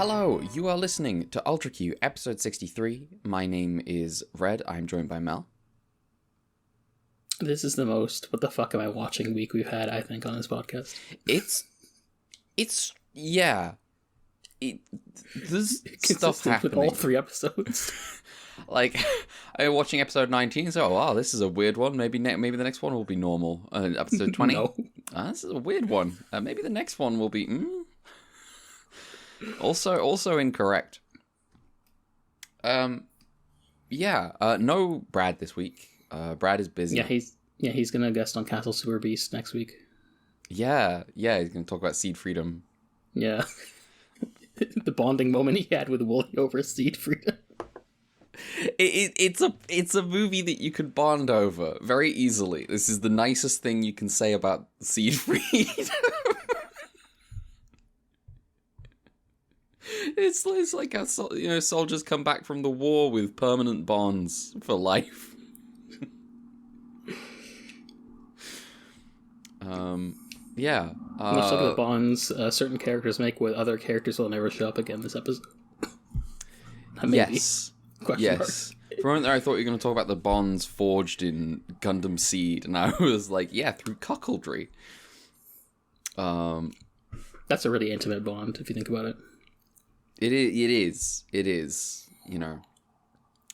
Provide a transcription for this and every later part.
Hello, you are listening to Ultra Q, episode 63. My name is Red. I'm joined by Mel. This is the most what the fuck am I watching week we've had, I think, on this podcast. There's stuff happening. With all 3 episodes. Like, I'm watching episode 19, so, wow, this is a weird one. Maybe the next one will be normal. Episode 20? No. This is a weird one. Maybe the next one will be, Also incorrect. No Brad this week. Brad is busy. He's gonna guest on Castle Super Beast next week. Yeah, he's gonna talk about Seed Freedom. Yeah. The bonding moment he had with Wooly over Seed Freedom. It's a movie that you could bond over very easily. This is the nicest thing you can say about Seed Freedom. It's like how soldiers come back from the war with permanent bonds for life. Much like the bonds certain characters make with other characters will never show up again this episode. Maybe. Yes. Yes. For a moment there, I thought you were going to talk about the bonds forged in Gundam Seed, and I was like, yeah, through cuckoldry. That's a really intimate bond, if you think about it. It is.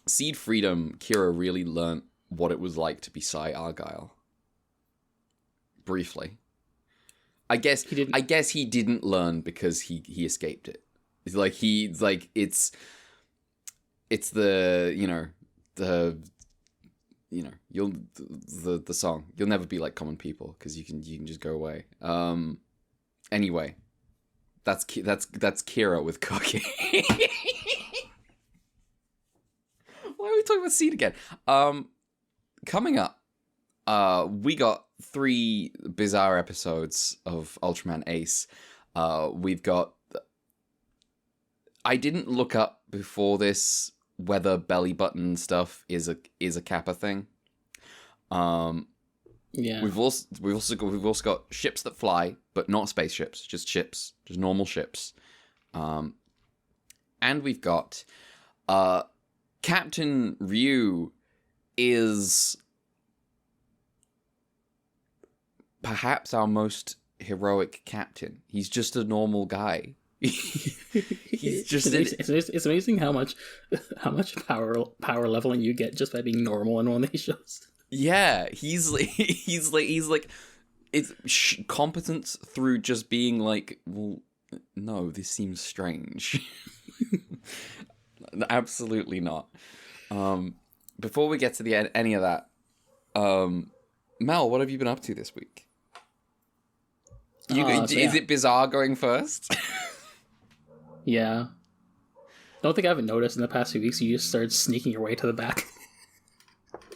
Seed Freedom, Kira really learnt what it was like to be Cy Argyle. Briefly. I guess he didn't learn because he escaped it. It's the song. You'll never be like common people because you can just go away. Anyway. That's Kira with cooking. Why are we talking about Seed again? Coming up, we got 3 bizarre episodes of Ultraman Ace. We've got. I didn't look up before this whether belly button stuff is a Kappa thing. Yeah. We've also got ships that fly, but not spaceships, just ships, just normal ships. And we've got Captain Ryu is perhaps our most heroic captain. He's just a normal guy. He's just it's amazing how much power leveling you get just by being normal in one of these shows. Yeah, he's like it's competence through just being like, well, no, this seems strange. Absolutely not. Before we get to the end, any of that, Mel, what have you been up to this week? Is it bizarre going first? Yeah. Don't think I haven't noticed in the past few weeks you just started sneaking your way to the back.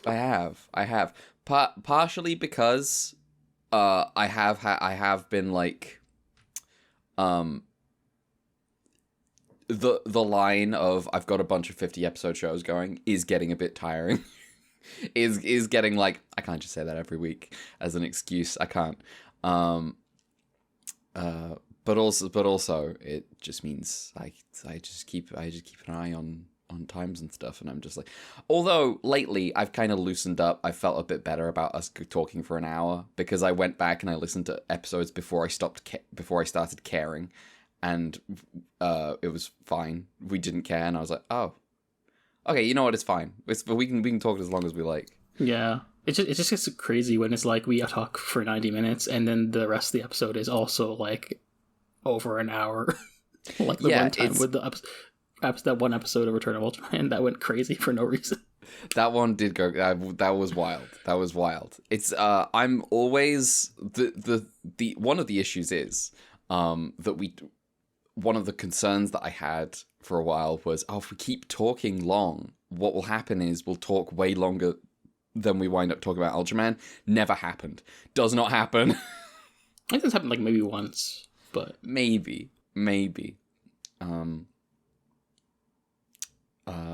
I have. Partially because I have been like the line of I've got a bunch of 50 episode shows going is getting a bit tiring. is getting like I can't just say that every week as an excuse. I can't. But also it just means I just keep an eye on times and stuff, and I'm just like, although lately I've kind of loosened up. I felt a bit better about us talking for an hour because I went back and I listened to episodes before I started caring, and it was fine. We didn't care, and I was like, oh, okay, you know what? It's fine. We can talk as long as we like. Yeah, it just gets crazy when it's like we talk for 90 minutes and then the rest of the episode is also like over an hour. Like the one time with the that one episode of Return of Ultraman that went crazy for no reason. That one did go. That was wild. That was wild. It's I'm always the one of the issues is that one of the concerns that I had for a while was, if we keep talking long, what will happen is we'll talk way longer than we wind up talking about Ultraman. Never happened. Does not happen. I think this happened like maybe once, but maybe.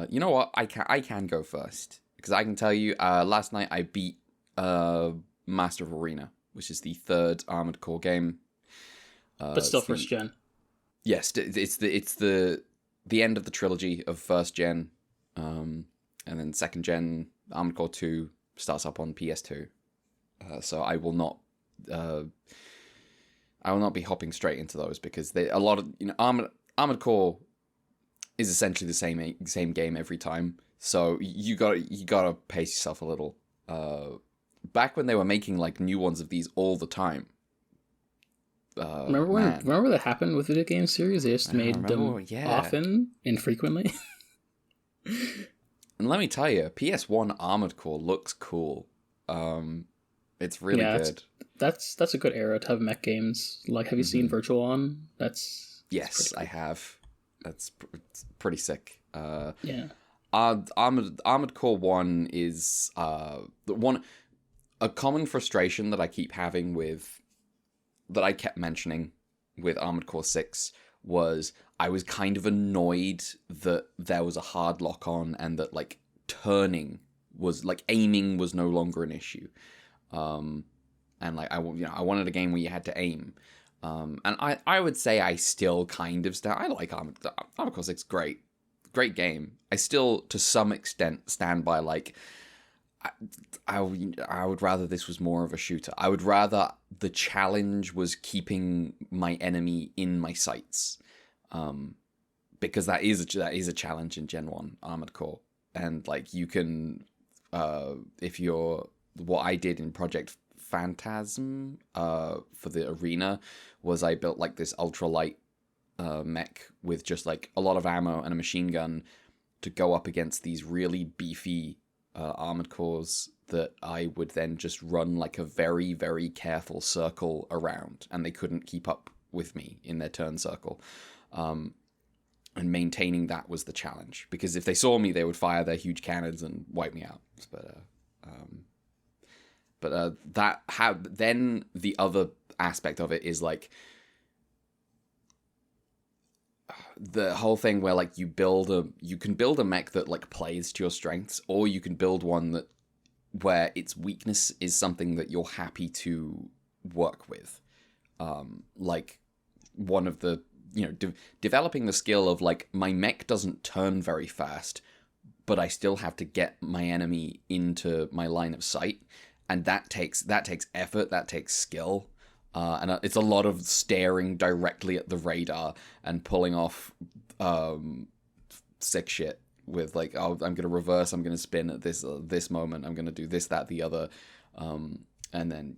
You know what? I can go first because I can tell you. Last night I beat Master of Arena, which is the 3rd Armored Core game. But still first gen. Yes, it's the end of the trilogy of first gen, and then second gen Armored Core 2 starts up on PS2. So I will not be hopping straight into those because a lot of Armored Core is essentially the same game every time. So you gotta pace yourself a little. Back when they were making like new ones of these all the time. Remember that happened with video game series? They just made them often and frequently. And let me tell you, PS1 Armored Core looks cool. It's really good. That's a good era to have mech games. Like, have you seen Virtual On? Yes, I have. It's pretty sick. Yeah. Armored Core 1 is a common frustration that I keep having that I kept mentioning with Armored Core 6 was I was kind of annoyed that there was a hard lock on and that like aiming was no longer an issue. And like I wanted a game where you had to aim. And I would say I still kind of I like Armored Core 6, great game. I still to some extent stand by like I would rather this was more of a shooter. I would rather the challenge was keeping my enemy in my sights, because that is a challenge in Gen 1 Armored Core, and like you can, if you're what I did in Project Phantasm, for the arena was I built like this ultralight mech with just like a lot of ammo and a machine gun to go up against these really beefy armored cores that I would then just run like a very, very careful circle around, and they couldn't keep up with me in their turn circle. And maintaining that was the challenge, because if they saw me, they would fire their huge cannons and wipe me out. Then the other aspect of it is like the whole thing where like you can build a mech that like plays to your strengths, or you can build one where its weakness is something that you're happy to work with. Like one of the developing the skill of like my mech doesn't turn very fast, but I still have to get my enemy into my line of sight, and that takes effort, that takes skill. And it's a lot of staring directly at the radar and pulling off sick shit with like, oh, I'm going to reverse, I'm going to spin at this moment, I'm going to do this, that, the other. And then,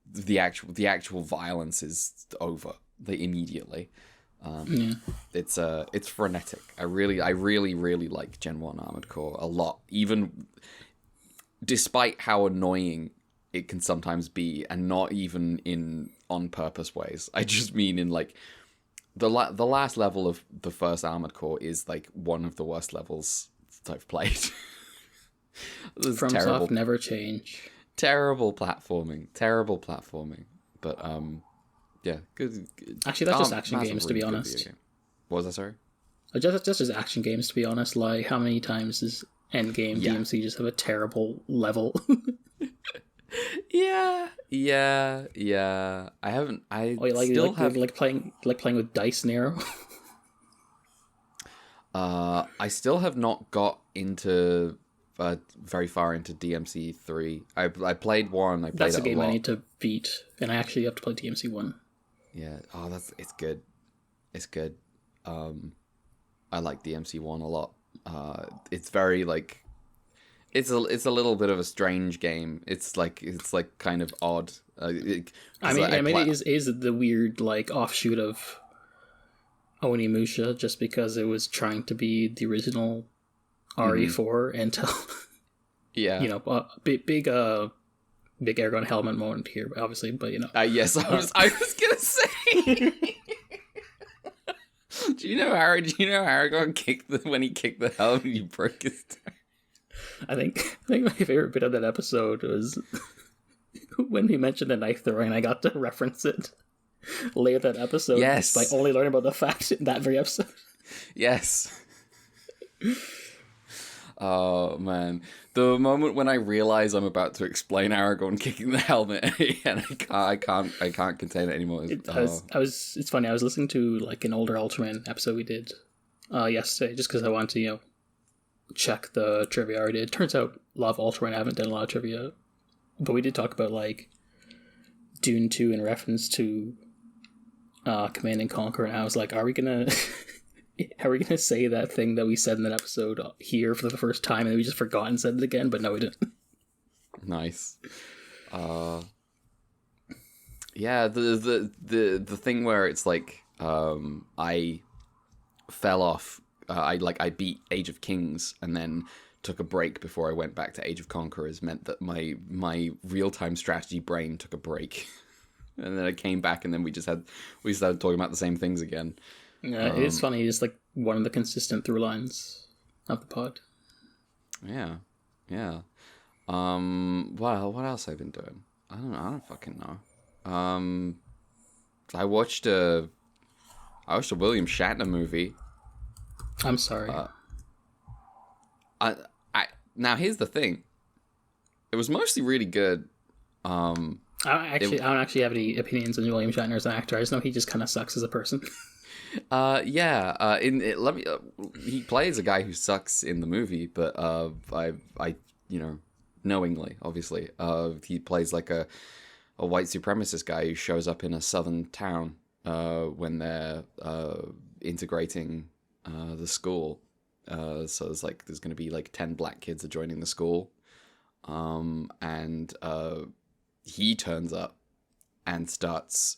the actual violence is over immediately. It's frenetic. I really like Gen 1 Armored Core a lot, even despite how annoying it can sometimes be, and not even in on purpose ways. I just mean in like the last level of the first Armored Core is like one of the worst levels I've played. From Soft never change. Terrible platforming. But yeah, good. Actually, that's just action games, to be honest. What was that, sorry? Just as action games, to be honest. Like, how many times does Endgame DMC just have a terrible level? Yeah. I haven't. Like playing with dice, Nero. I still have not got into very far into DMC 3. I played 1. That's a game I need to beat, and I actually have to play DMC 1. Yeah. Oh, it's good. It's good. I like DMC 1 a lot. It's very like. It's a little bit of a strange game. It's like kind of odd. It is the weird like offshoot of Onimusha, just because it was trying to be the original RE4 until big airgun helmet moment here, obviously. But yes, I was gonna say. Do you know Aragon when he kicked the helmet, he broke his. I think my favorite bit of that episode was when he mentioned the knife throwing. I got to reference it later that episode. Yes, by only learning about the fact in that very episode. Yes. Oh man, the moment when I realize I'm about to explain Aragorn kicking the helmet and I can't contain it anymore. It's funny. I was listening to like an older Ultraman episode we did yesterday, just because I wanted to check the trivia I already did. Turns out a lot of Ultraman I haven't done a lot of trivia, but we did talk about like Dune 2 in reference to Command and Conquer, and I was like, are we gonna say that thing that we said in that episode here for the first time, and we just forgot and said it again? But no, we didn't. Nice. Yeah, the thing where it's like I fell off. I beat Age of Kings and then took a break before I went back to Age of Conquerors meant that my real-time strategy brain took a break. And then I came back and then we started talking about the same things again. Yeah, it is funny. It's like one of the consistent through lines of the pod. Yeah. Well, what else have I been doing? I don't fucking know. I watched a William Shatner movie. I'm sorry. Now here's the thing. It was mostly really good. I don't actually have any opinions on William Shatner as an actor. I just know he just kind of sucks as a person. He plays a guy who sucks in the movie, but I knowingly, obviously, he plays like a white supremacist guy who shows up in a southern town when they're integrating the school. So there's going to be like 10 black kids are joining the school, and he turns up and starts,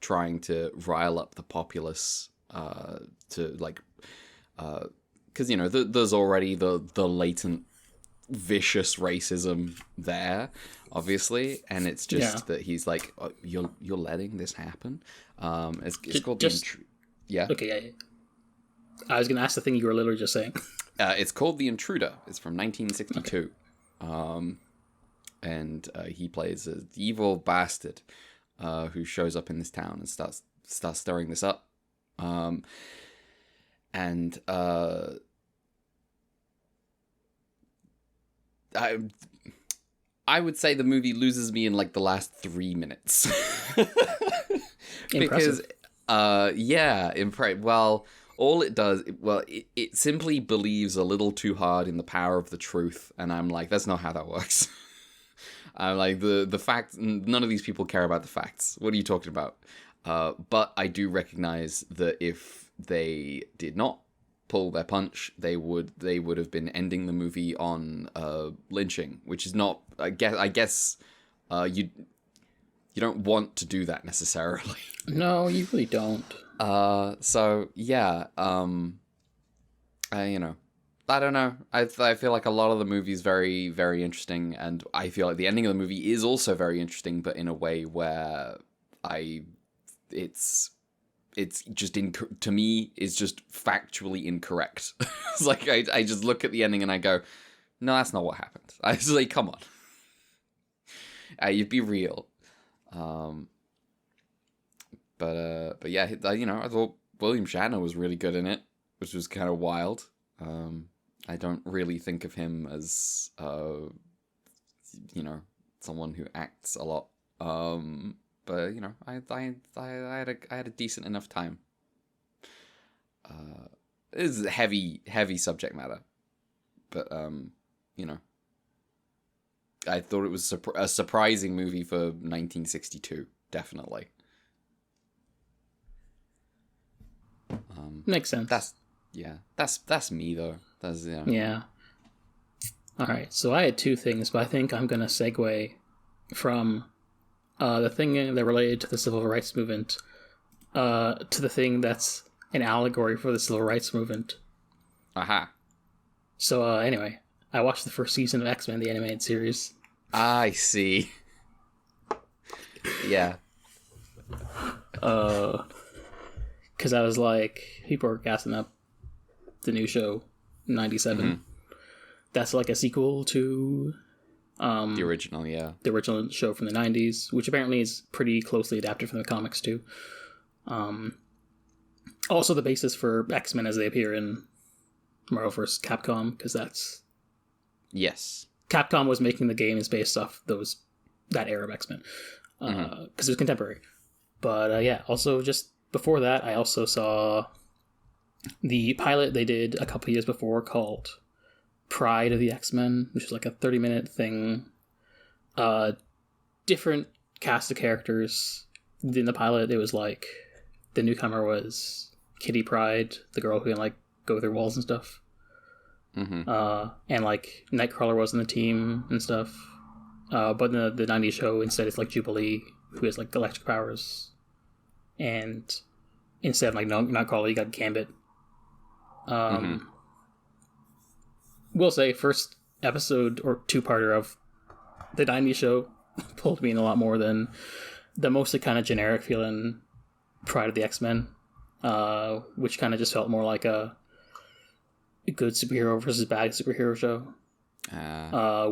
trying to rile up the populace because there's already the latent vicious racism there, obviously, and it's just that he's like, oh, you're letting this happen. It's called yeah. Okay, I was gonna ask the thing you were literally just saying. It's called The Intruder. It's from 1962. Okay. And he plays an evil bastard who shows up in this town and starts stirring this up. I would say the movie loses me in like the last 3 minutes. Because well, all it does, it simply believes a little too hard in the power of the truth, and I'm like, that's not how that works. I'm like, the facts, none of these people care about the facts. What are you talking about? But I do recognize that if they did not pull their punch, they would have been ending the movie on lynching, which is not, I guess you don't want to do that necessarily. No, you really don't. So yeah, I don't know. I feel like a lot of the movie is very, very interesting, and I feel like the ending of the movie is also very interesting, but in a way where it's just to me is just factually incorrect. It's like I just look at the ending and I go, no, that's not what happened. I was like, come on, you'd be real. But yeah, I thought William Shatner was really good in it, which was kind of wild. I don't really think of him as, someone who acts a lot. But I had a decent enough time. It is a heavy subject matter, but I thought it was a surprising movie for 1962, definitely. Makes sense. That's me though. That's Yeah. All right. So I had two things, but I think I'm gonna segue from the thing that related to the civil rights movement to the thing that's an allegory for the civil rights movement. Aha. So anyway, I watched the first season of X-Men, the animated series. I see. Yeah. Because I was like, people are gassing up the new show, 97. Mm-hmm. That's like a sequel to the original, yeah. The original show from the 90s, which apparently is pretty closely adapted from the comics too. Also the basis for X-Men as they appear in Marvel vs. Capcom, because that's Yes. Capcom was making the games based off that era of X-Men, because it was contemporary. But yeah, also just before that, I also saw the pilot they did a couple years before called Pryde of the X-Men, which is like a 30-minute thing. Different cast of characters. In the pilot, it was like the newcomer was Kitty Pryde, the girl who can like go through walls and stuff. And like Nightcrawler was in the team and stuff. But in the 90s show, instead it's like Jubilee, who has like electric powers. And instead of like Nightcrawler, you got Gambit. We'll say first episode or two-parter of the 90s show pulled me in a lot more than the mostly kind of generic feeling Pryde of the X-Men, which kind of just felt more like a good superhero versus bad superhero show,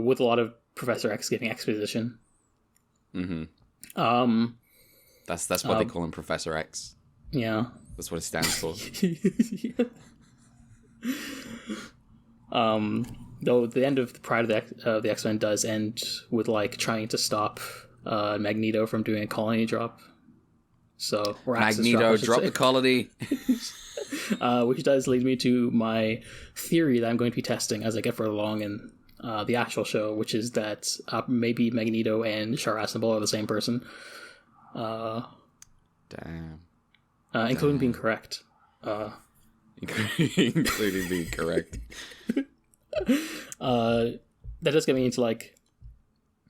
with a lot of Professor X giving exposition. That's what they call him, Professor X. Yeah, that's what it stands for. Though the end of the Pryde of the X-Men does end with like trying to stop Magneto from doing a colony drop. So Magneto drop the colony. Which does lead me to my theory that I'm going to be testing as I get further along in the actual show, which is that maybe Magneto and Char Aznable are the same person. Damn. Including being correct. Including being correct. That does get me into like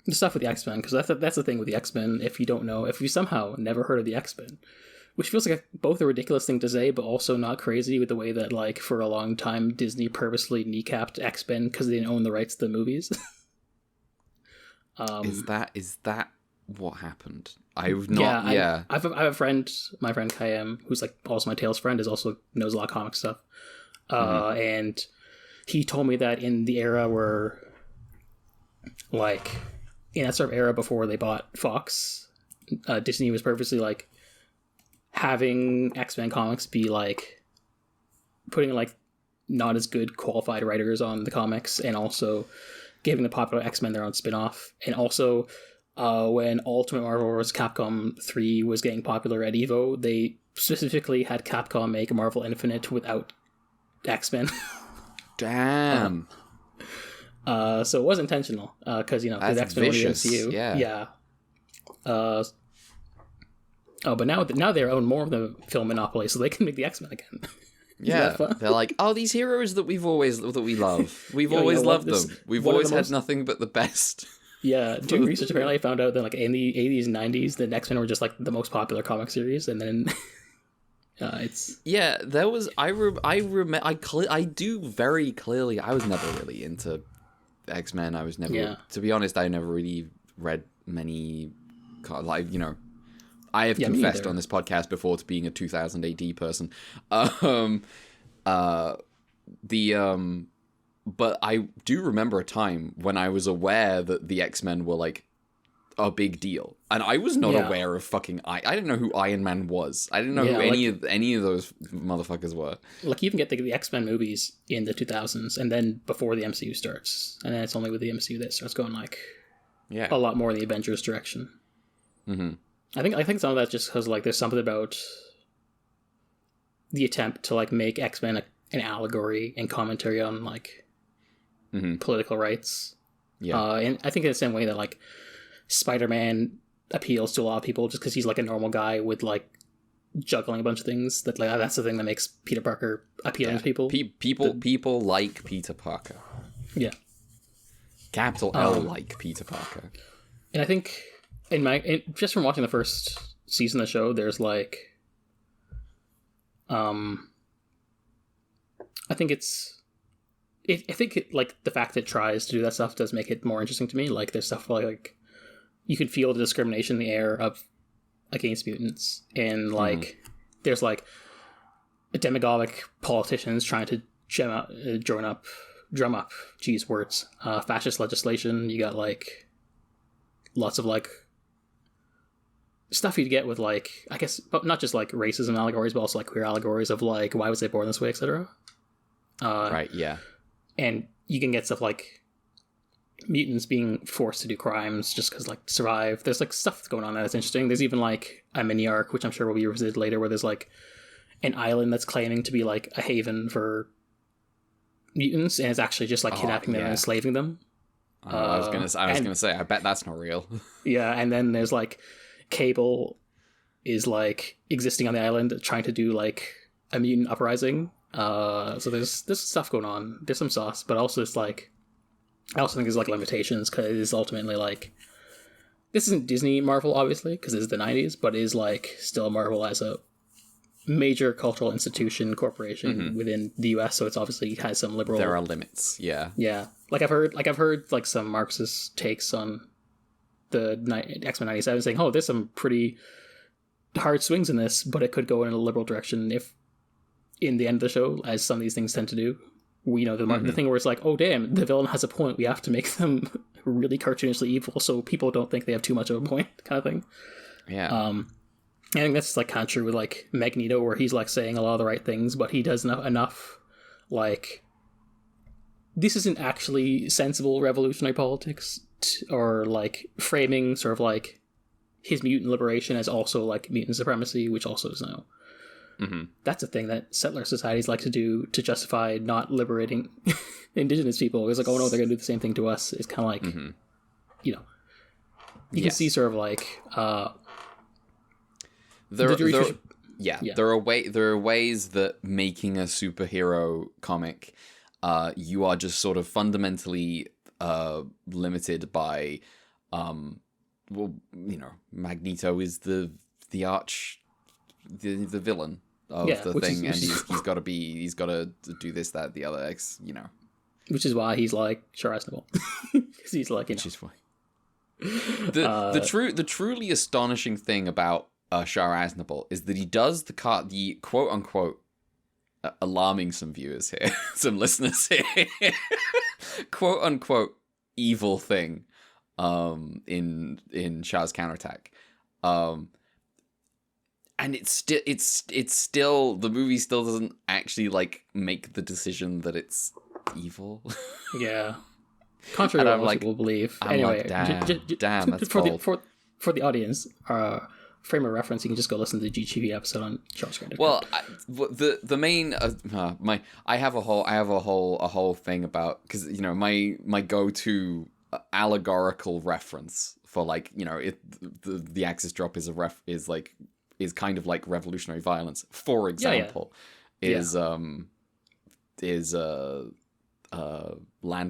the stuff with the X-Men, because that's the thing with the X-Men. If you somehow never heard of the X-Men, which feels like both a ridiculous thing to say, but also not crazy with the way that like for a long time Disney purposely kneecapped X-Men because they didn't own the rights to the movies. Is that what happened? I've not. I have a friend, my friend Kayem, who's like also my Tales friend, also knows a lot of comic stuff, and he told me that in the era where, like, in that sort of era before they bought Fox, Disney was purposely like having X-Men comics be like putting like not as good qualified writers on the comics, and also giving the popular X-Men their own spin-off. And also when Ultimate Marvel vs. Capcom 3 was getting popular at EVO, they specifically had Capcom make Marvel Infinite without X-Men. Damn. So it was intentional, because the X-Men were the MCU. Yeah. But now they own more of the film monopoly, so they can make the X-Men again. Yeah, they're like, these heroes that we love. We've always loved them. We've always had nothing but the best. Yeah, doing research, apparently I found out that like in the 80s and 90s, the X-Men were just like the most popular comic series, and then it's there was I do very clearly. I was never really into X-Men. I was never, to be honest, I never really read many, like, I have confessed on this podcast before to being a 2000 AD person. But I do remember a time when I was aware that the X-Men were like a big deal, and I was not aware of fucking I didn't know who Iron Man was. I didn't know who any of those motherfuckers were. Like, you even get the X-Men movies in the 2000s, and then before the MCU starts, and then it's only with the MCU that starts going like a lot more in the Avengers direction. I think some of that's just because like there's something about the attempt to like make X-Men an allegory and commentary on like political rights. And I think in the same way that like Spider-Man appeals to a lot of people just because he's like a normal guy with like juggling a bunch of things, that like that's the thing that makes Peter Parker appealing to people. People like Peter Parker. Yeah. Capital L like Peter Parker. And I think just from watching the first season of the show, there's like I think like the fact that it tries to do that stuff does make it more interesting to me. Like there's stuff like you could feel the discrimination in the air against mutants, and like there's like demagogic politicians trying to drum up fascist legislation. You got like lots of like stuff you'd get with like, I guess, but not just like racism allegories, but also like queer allegories of like why was they born this way, etc. Right, yeah. And you can get stuff like mutants being forced to do crimes just because, like, to survive. There's, like, stuff going on that's interesting. There's even, like, a mini arc, which I'm sure will be revisited later, where there's, like, an island that's claiming to be, like, a haven for mutants, and it's actually just, like, kidnapping them and enslaving them. I was gonna say, I bet that's not real. Yeah, and then there's, like, Cable is, like, existing on the island trying to do, like, a mutant uprising. So there's stuff going on. There's some sauce, but also it's, like, I also think there's, like, limitations, because ultimately, like, this isn't Disney Marvel, obviously, because it's the 90s, but it is, like, still Marvel as a major cultural institution corporation within the US, so it's obviously has some liberal... There are limits, yeah. Yeah. Like, I've heard, like, some Marxist takes on the X-Men 97 saying, oh, there's some pretty hard swings in this, but it could go in a liberal direction if, in the end of the show, as some of these things tend to do, we know the thing where it's like, oh damn, the villain has a point, we have to make them really cartoonishly evil so people don't think they have too much of a point, kind of thing. Yeah. I think that's, like, kind of true with, like, Magneto, where he's, like, saying a lot of the right things, but he does enough, like, this isn't actually sensible revolutionary politics, or, like, framing sort of, like, his mutant liberation as also, like, mutant supremacy, which also is now. That's a thing that settler societies like to do to justify not liberating indigenous people. It's like, oh no, they're going to do the same thing to us. It's kind of like, you know, you can see sort of like there are ways that making a superhero comic, you are just sort of fundamentally limited by, Magneto is the villain of the thing, and he's got to do this, that, the other, which is why he's like Char Aznavour, because he's like, which is why the truly astonishing thing about Char Aznavour is that he does the quote unquote alarming some viewers here, some listeners here, quote unquote evil thing in Char's counterattack. And it's still the movie still doesn't actually, like, make the decision that it's evil. Yeah, contrary to what most people believe. Anyway, damn, that's bold. For the audience, frame of reference, you can just go listen to the GTV episode on Charles Grant. Well, the main I have a whole thing about, because my go-to allegorical reference for, like, the Axis drop is is kind of like revolutionary violence. For example, is land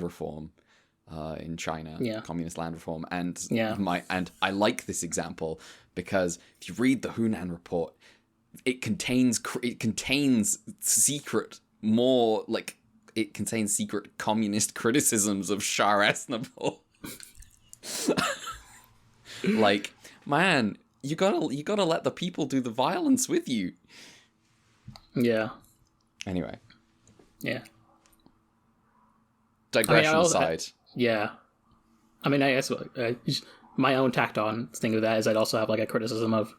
reform in China, communist land reform, and I like this example because if you read the Hunan Report, it contains secret communist criticisms of Char Aznavour. Like, man, you gotta let the people do the violence with you. Yeah. Anyway. Yeah. Digression aside. Yeah. I mean, I guess my own tacked on thing of that is I'd also have, like, a criticism of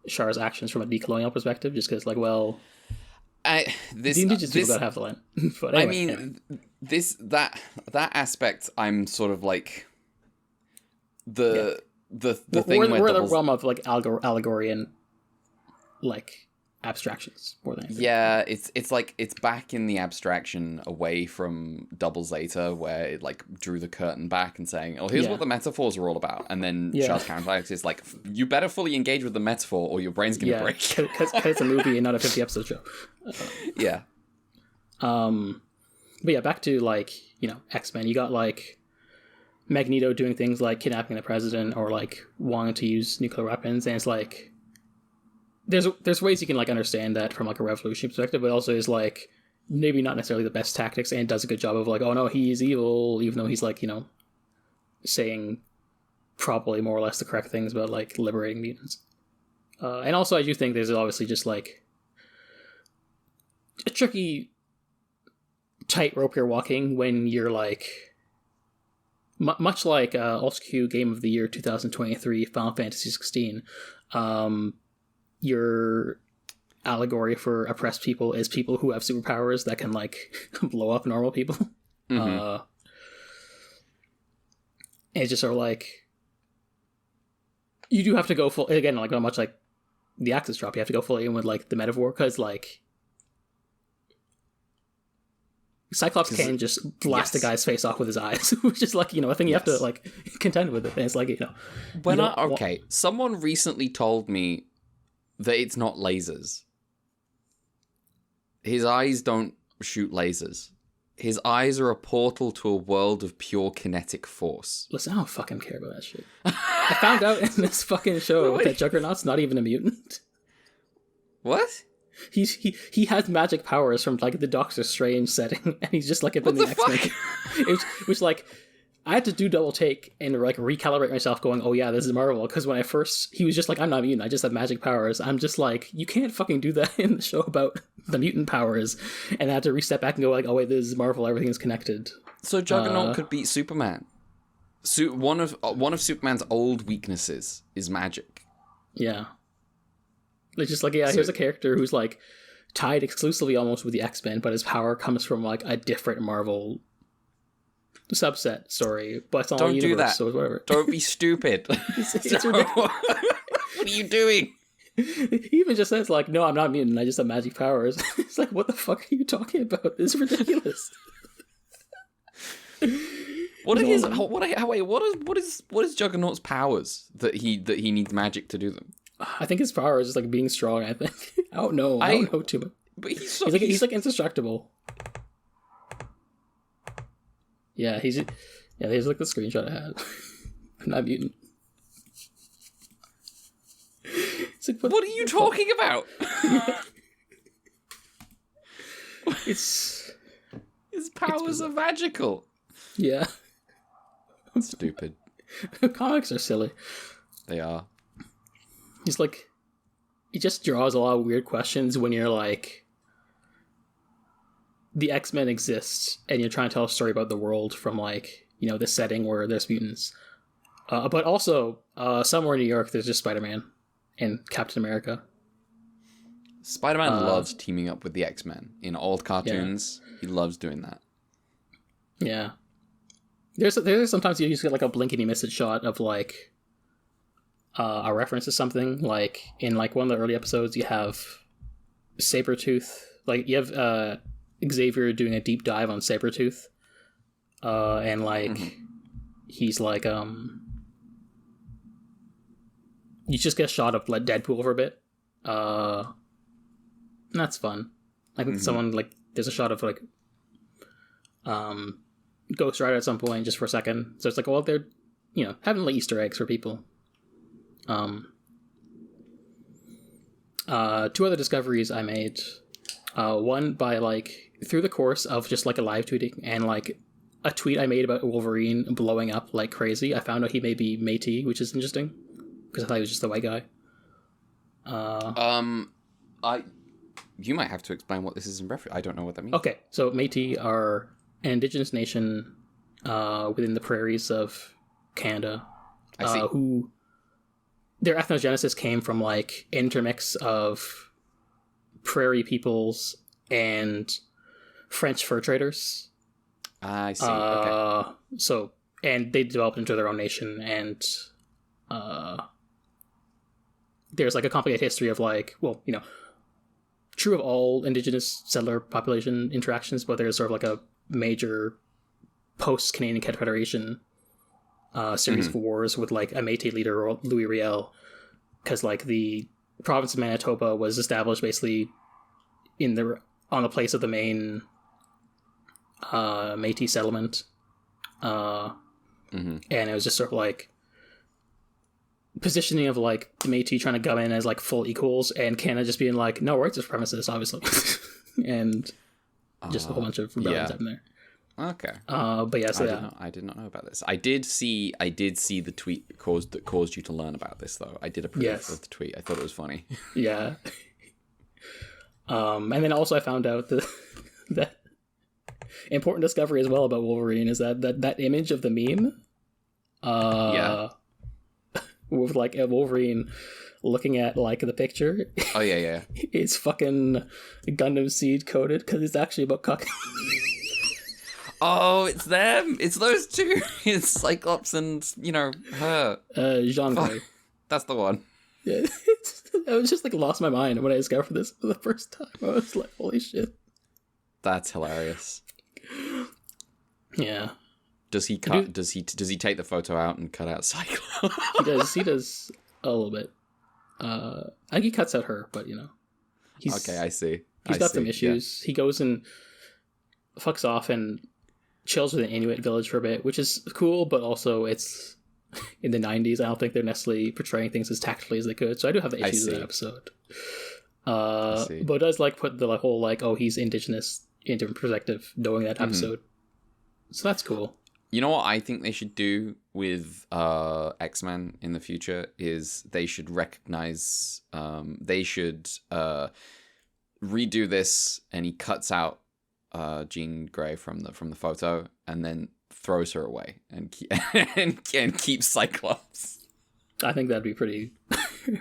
Char's actions from a decolonial perspective, just because, like, well, the indigenous people gotta have the land. But anyway, that aspect, I'm sort of like the thing we're the realm of, like, allegory and, like, abstractions more than anything. Yeah, it's like it's back in the abstraction away from Double Zeta, where it, like, drew the curtain back and saying, oh, here's what the metaphors are all about, and then Charles Counterattack is like, you better fully engage with the metaphor or your brain's gonna break. Because it's a movie and not a 50 episode show. Yeah. But yeah, back to, like, X-Men. You got, like, Magneto doing things like kidnapping the president or, like, wanting to use nuclear weapons, and it's like there's ways you can, like, understand that from, like, a revolutionary perspective, but also is, like, maybe not necessarily the best tactics, and does a good job of, like, oh no, he's evil, even though he's, like, saying probably more or less the correct things about, like, liberating mutants. And also I do think there's obviously just, like, a tricky tightrope you're walking when you're, like, much like Ultra Game of the Year 2023 Final Fantasy 16, you're allegory for oppressed people is people who have superpowers that can like blow up normal people. Mm-hmm. It's just sort of like you do have to go full again, like not much like the Axis drop. You have to go fully in with like the metaphor because like Cyclops can just blast a guy's face off with his eyes, which is like, you know, a thing you have to like contend with it. And it's like, you know, someone recently told me that it's not lasers. His eyes don't shoot lasers. His eyes are a portal to a world of pure kinetic force. Listen, I don't fucking care about that shit. I found out in this fucking show that Juggernaut's not even a mutant. What? He has magic powers from like the Doctor Strange setting, and he's just like in the X-Men. Which like I had to do double take and like recalibrate myself, going, "Oh yeah, this is Marvel." Because when he was just like, "I'm not a mutant. I just have magic powers." I'm just like, you can't fucking do that in the show about the mutant powers. And I had to reset back and go like, "Oh wait, this is Marvel. Everything's connected." So Juggernaut could beat Superman. One of Superman's old weaknesses is magic. Yeah. It's just like, here's a character who's like tied exclusively almost with the X-Men, but his power comes from like a different Marvel subset story. But it's all don't universe, do that. So whatever. Don't be stupid. it's ridiculous. What are you doing? He even just says like, "No, I'm not mutant. I just have magic powers." It's like, what the fuck are you talking about? This is ridiculous. What is Juggernaut's powers that he needs magic to do them? I think his power is just like being strong. I think I don't know too much. But he's like indestructible. Yeah, he's like the screenshot I had. I'm not mutant. Like, what are you talking about? His powers are magical. Yeah. Stupid. Comics are silly. They are. He's like, he just draws a lot of weird questions when you're like, the X-Men exists and you're trying to tell a story about the world from like, you know, this setting where there's mutants. But also, somewhere in New York, there's just Spider-Man and Captain America. Spider-Man loves teaming up with the X-Men in old cartoons. Yeah. He loves doing that. Yeah. There's sometimes you just get like a blink and you miss it shot of like a reference to something. Like in like one of the early episodes, you have Sabretooth. Like you have Xavier doing a deep dive on Sabretooth. And like he's like you just get a shot of like Deadpool for a bit. That's fun. Like someone like there's a shot of like Ghost Rider at some point just for a second. So it's like, well, they're, you know, having like Easter eggs for people. Two other discoveries I made. One by like through the course of just like a live tweeting and like a tweet I made about Wolverine blowing up like crazy. I found out he may be Métis, which is interesting because I thought he was just the white guy. You might have to explain what this is in reference. I don't know what that means. Okay, so Métis are an indigenous nation within the prairies of Canada. I see. Who their ethnogenesis came from like intermix of prairie peoples and French fur traders. I see. Okay. So, and they developed into their own nation, and there's like a complicated history of like, well, you know, true of all indigenous settler population interactions, but there's sort of like a major post-Canadian Confederation series of wars with like a Métis leader, Louis Riel, because like the province of Manitoba was established basically on the place of the main Métis settlement, and it was just sort of like positioning of like the Métis trying to come in as like full equals, and Canada just being like, no, we're white supremacists, obviously, and just a whole bunch of rebellions happened there. Okay. But yeah, so I did not know about this. I did see the tweet that caused you to learn about this, though. I did approve of the tweet. I thought it was funny. Yeah. And then also I found out that important discovery as well about Wolverine is that image of the meme with like a Wolverine looking at like the picture. Oh yeah. It's fucking Gundam Seed coded because it's actually about cucking. Oh, it's them. It's those two. It's Cyclops and her. Jean Grey. That's the one. Yeah, I was just like lost my mind when I discovered this for the first time. I was like, holy shit. That's hilarious. Yeah. Does he cut? Does he take the photo out and cut out Cyclops? He does a little bit. I think he cuts out her, but okay, I see. He's got some issues. Yeah. He goes and fucks off and chills with an Inuit village for a bit, which is cool, but also it's in the 90s. I don't think they're necessarily portraying things as tactfully as they could. So I do have the issues with that episode. But it does like put the whole like, oh, he's indigenous into perspective, knowing that episode. So that's cool. You know what I think they should do with X-Men in the future is they should recognize, they should redo this, and he cuts out Jean Grey from the photo and then throws her away and keeps Cyclops. I think that'd be pretty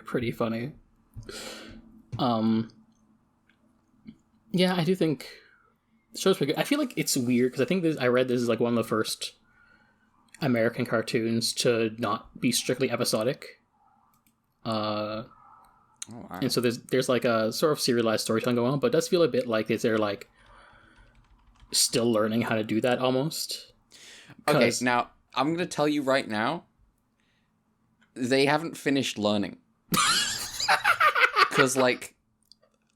pretty funny. Yeah, I do think the show's pretty good. I feel like it's weird because I think I read this is like one of the first American cartoons to not be strictly episodic. And so there's like a sort of serialized storytelling going on, but it does feel a bit like they're like still learning how to do that almost. Okay, now I'm going to tell you right now, they haven't finished learning. Because like,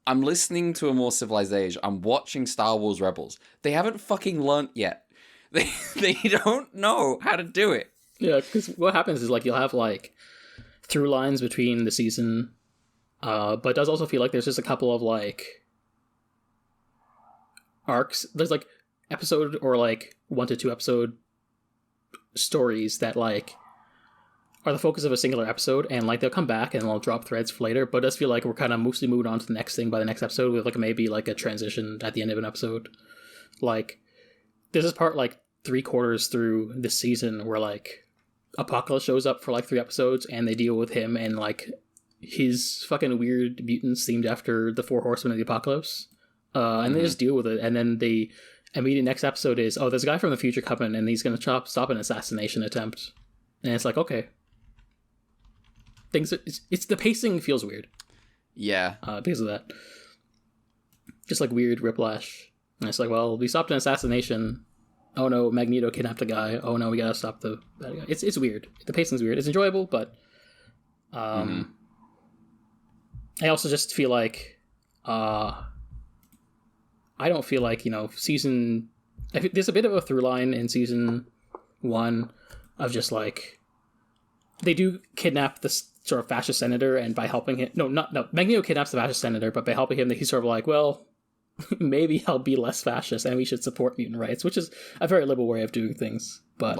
I'm listening to A More Civilized Age, I'm watching Star Wars Rebels. They haven't fucking learnt yet. They don't know how to do it. Yeah, because what happens is like you'll have like through lines between the season, but it does also feel like there's just a couple of like arcs. There's like episode or like 1 to 2 episode stories that like are the focus of a singular episode, and like they'll come back and they'll drop threads for later, but it does feel like we're kind of mostly moving on to the next thing by the next episode with like maybe like a transition at the end of an episode. Like there's this part like 3/4 through this season where like Apocalypse shows up for like 3 episodes and they deal with him and like his fucking weird mutants themed after the 4 Horsemen of the Apocalypse. And they just deal with it, and then the immediate next episode is, oh, there's a guy from the future coming and he's going to stop an assassination attempt. And it's like, okay. It's the pacing feels weird. Yeah. Because of that. Just like weird whiplash. And it's like, well, we stopped an assassination. Oh no, Magneto kidnapped a guy. Oh no, we gotta stop the bad guy. It's weird. The pacing's weird. It's enjoyable, but I also just feel like I don't feel like, season... There's a bit of a through line in season 1 of just like... They do kidnap this sort of fascist senator, and by helping him... No, Magneto kidnaps the fascist senator, but by helping him, he's sort of like, well, maybe I'll be less fascist and we should support mutant rights, which is a very liberal way of doing things. But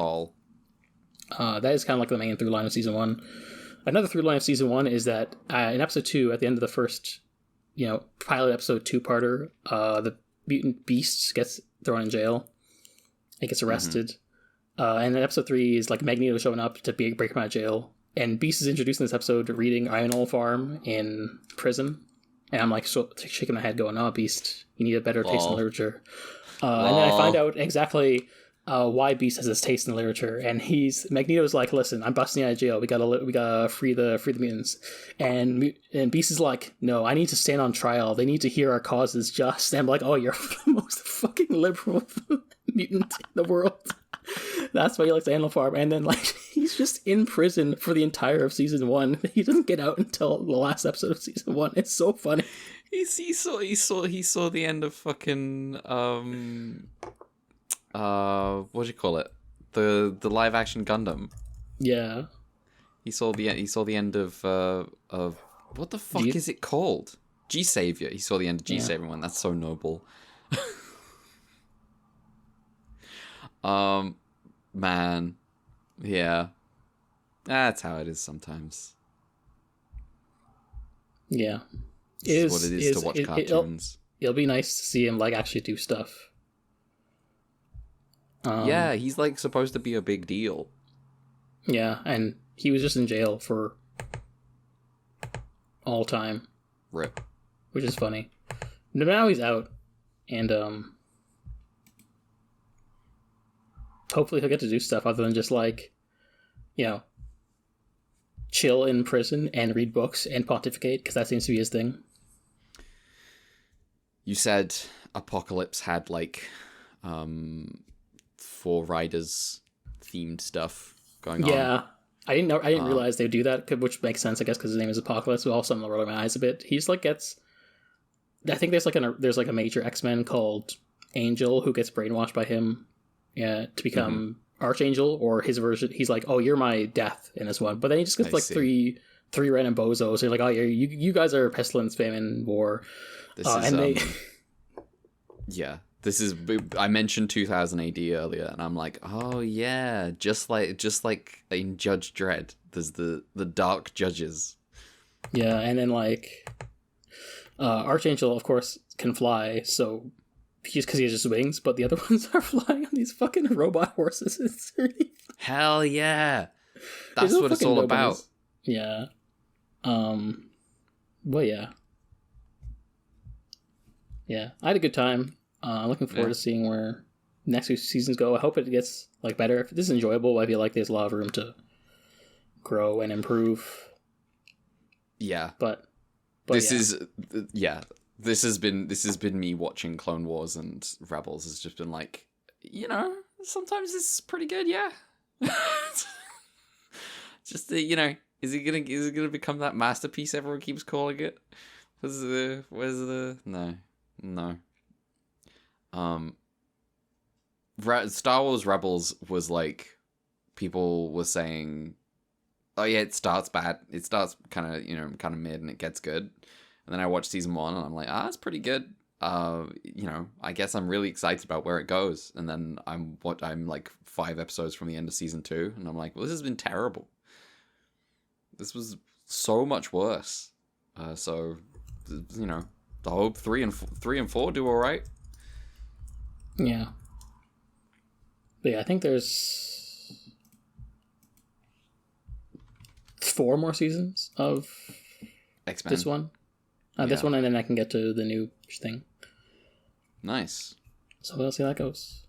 that is kind of like the main through line of season 1. Another through line of season 1 is that in episode 2, at the end of the first... pilot episode 2-parter, the mutant Beast gets thrown in jail and gets arrested. And then episode 3 is like Magneto showing up to break him out of jail. And Beast is introduced in this episode reading Iron Ore Farm in prison. And I'm like shaking my head going, oh, Beast, you need a better taste in literature. And then I find out exactly why Beast has this taste in literature, and Magneto's like, listen, I'm busting out of jail. We gotta free the mutants, and Beast is like, no, I need to stand on trial. They need to hear our causes just. And I'm like, oh, you're the most fucking liberal mutant in the world. That's why he likes Animal Farm. And then like he's just in prison for the entire of season 1. He doesn't get out until the last episode of season 1. It's so funny. He saw the end of fucking what do you call it? The live action Gundam. Yeah. He saw the end of what the fuck is it called? G Savior. He saw the end of G Savior one. That's so noble. Man. Yeah. That's how it is sometimes. Yeah. This is what it is to watch cartoons. It'll be nice to see him like actually do stuff. Yeah, he's like supposed to be a big deal. Yeah, and he was just in jail for all time. Rip. Which is funny. But now he's out, and hopefully he'll get to do stuff other than just like, you know, chill in prison and read books and pontificate, because that seems to be his thing. You said Apocalypse had like 4 Riders themed stuff going on. Yeah, I didn't realize they'd do that, which makes sense, I guess, because his name is Apocalypse. But also, I'm rolling my eyes a bit. He's like gets. I think there's like a major X-Men called Angel who gets brainwashed by him, to become Archangel, or his version. He's like, "Oh, you're my death" in this one, but then he just gets three random bozos. They're like, "Oh, you guys are pestilence, famine, war," Yeah, this is. I mentioned 2000 AD earlier, and I'm like, oh yeah, just like in Judge Dredd, there's the dark judges. Yeah, and then like, Archangel, of course, can fly, so because he has just wings, but the other ones are flying on these fucking robot horses. It's really hell yeah, that's what it's all about. Yeah, well, yeah, I had a good time. I'm looking forward to seeing where next week's seasons go. I hope it gets like better. If this is enjoyable, I feel like there's a lot of room to grow and improve. Yeah, but this is This has been me watching Clone Wars and Rebels. Has just been like, you know, sometimes this is pretty good. Yeah, just is it gonna become that masterpiece everyone keeps calling it? Where's the no. Star Wars Rebels was like, people were saying, oh yeah, it starts bad. It starts kind of mid, and it gets good. And then I watched season 1, and I'm like, it's pretty good. I guess I'm really excited about where it goes. And then I'm like 5 episodes from the end of season 2, and I'm like, well, this has been terrible. This was so much worse. So, I hope 3 and 4 do all right. Yeah. But yeah, I think there's 4 more seasons of X-Men. This one. This one, and then I can get to the new thing. Nice. So we'll see how that goes.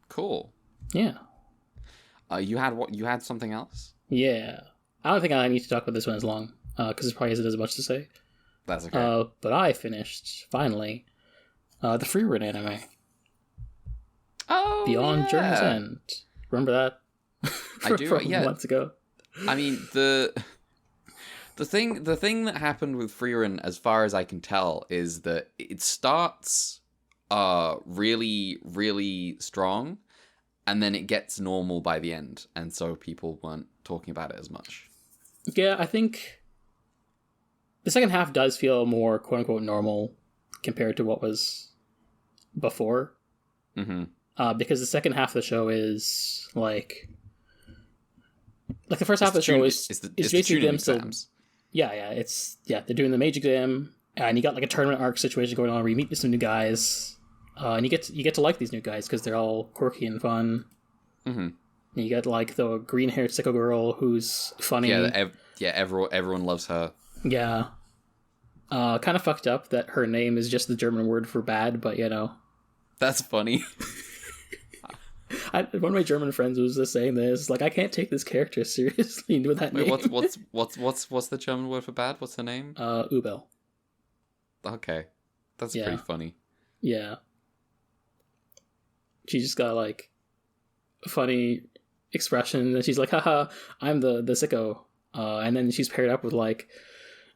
Cool. Yeah. You had something else? Yeah. I don't think I need to talk about this one as long, because it probably isn't as much to say. That's okay. But I finished, finally, the Frieren anime. Oh, Beyond Journey's End. Remember that? I do, yeah. Months ago. I mean, the thing that happened with Frieren, as far as I can tell, is that it starts really, really strong, and then it gets normal by the end, and so people weren't talking about it as much. Yeah, I think the second half does feel more quote-unquote normal compared to what was before. Mm-hmm. Because the second half of the show is like the first half of the show is basically them still. Yeah, they're doing the mage exam, and you got like a tournament arc situation going on where you meet some new guys, and you get to like these new guys because they're all quirky and fun. Mm-hmm. And you get like the green-haired sicko girl who's funny. Yeah, everyone loves her. Yeah, kind of fucked up that her name is just the German word for bad, but that's funny. One of my German friends was just saying this, like, I can't take this character seriously with that name. What's the German word for bad? What's her name? Ubel. Okay, that's pretty funny. Yeah, she just got like a funny expression, and she's like, "Haha, I'm the sicko," and then she's paired up with like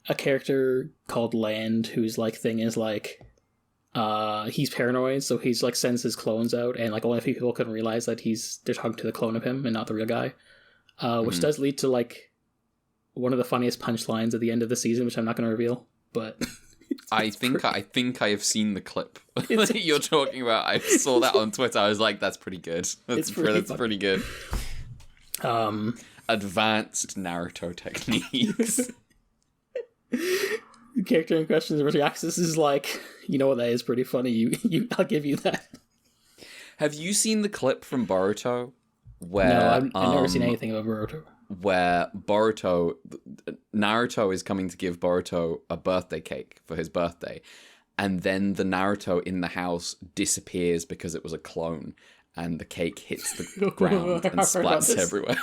a character called Land, whose like thing is like. He's paranoid, so he's like sends his clones out, and like only a few people can realize that they're talking to the clone of him and not the real guy. Which does lead to like one of the funniest punchlines at the end of the season, which I'm not going to reveal. But I think I have seen the clip that you're talking about. I saw that on Twitter. I was like, that's pretty good. That's pretty good. Advanced Naruto techniques. The character in question reacts. This is like, that is pretty funny. I'll give you that. Have you seen the clip from Boruto where I've never seen anything about Boruto. Where Naruto is coming to give Boruto a birthday cake for his birthday, and then the Naruto in the house disappears because it was a clone, and the cake hits the ground and splats everywhere.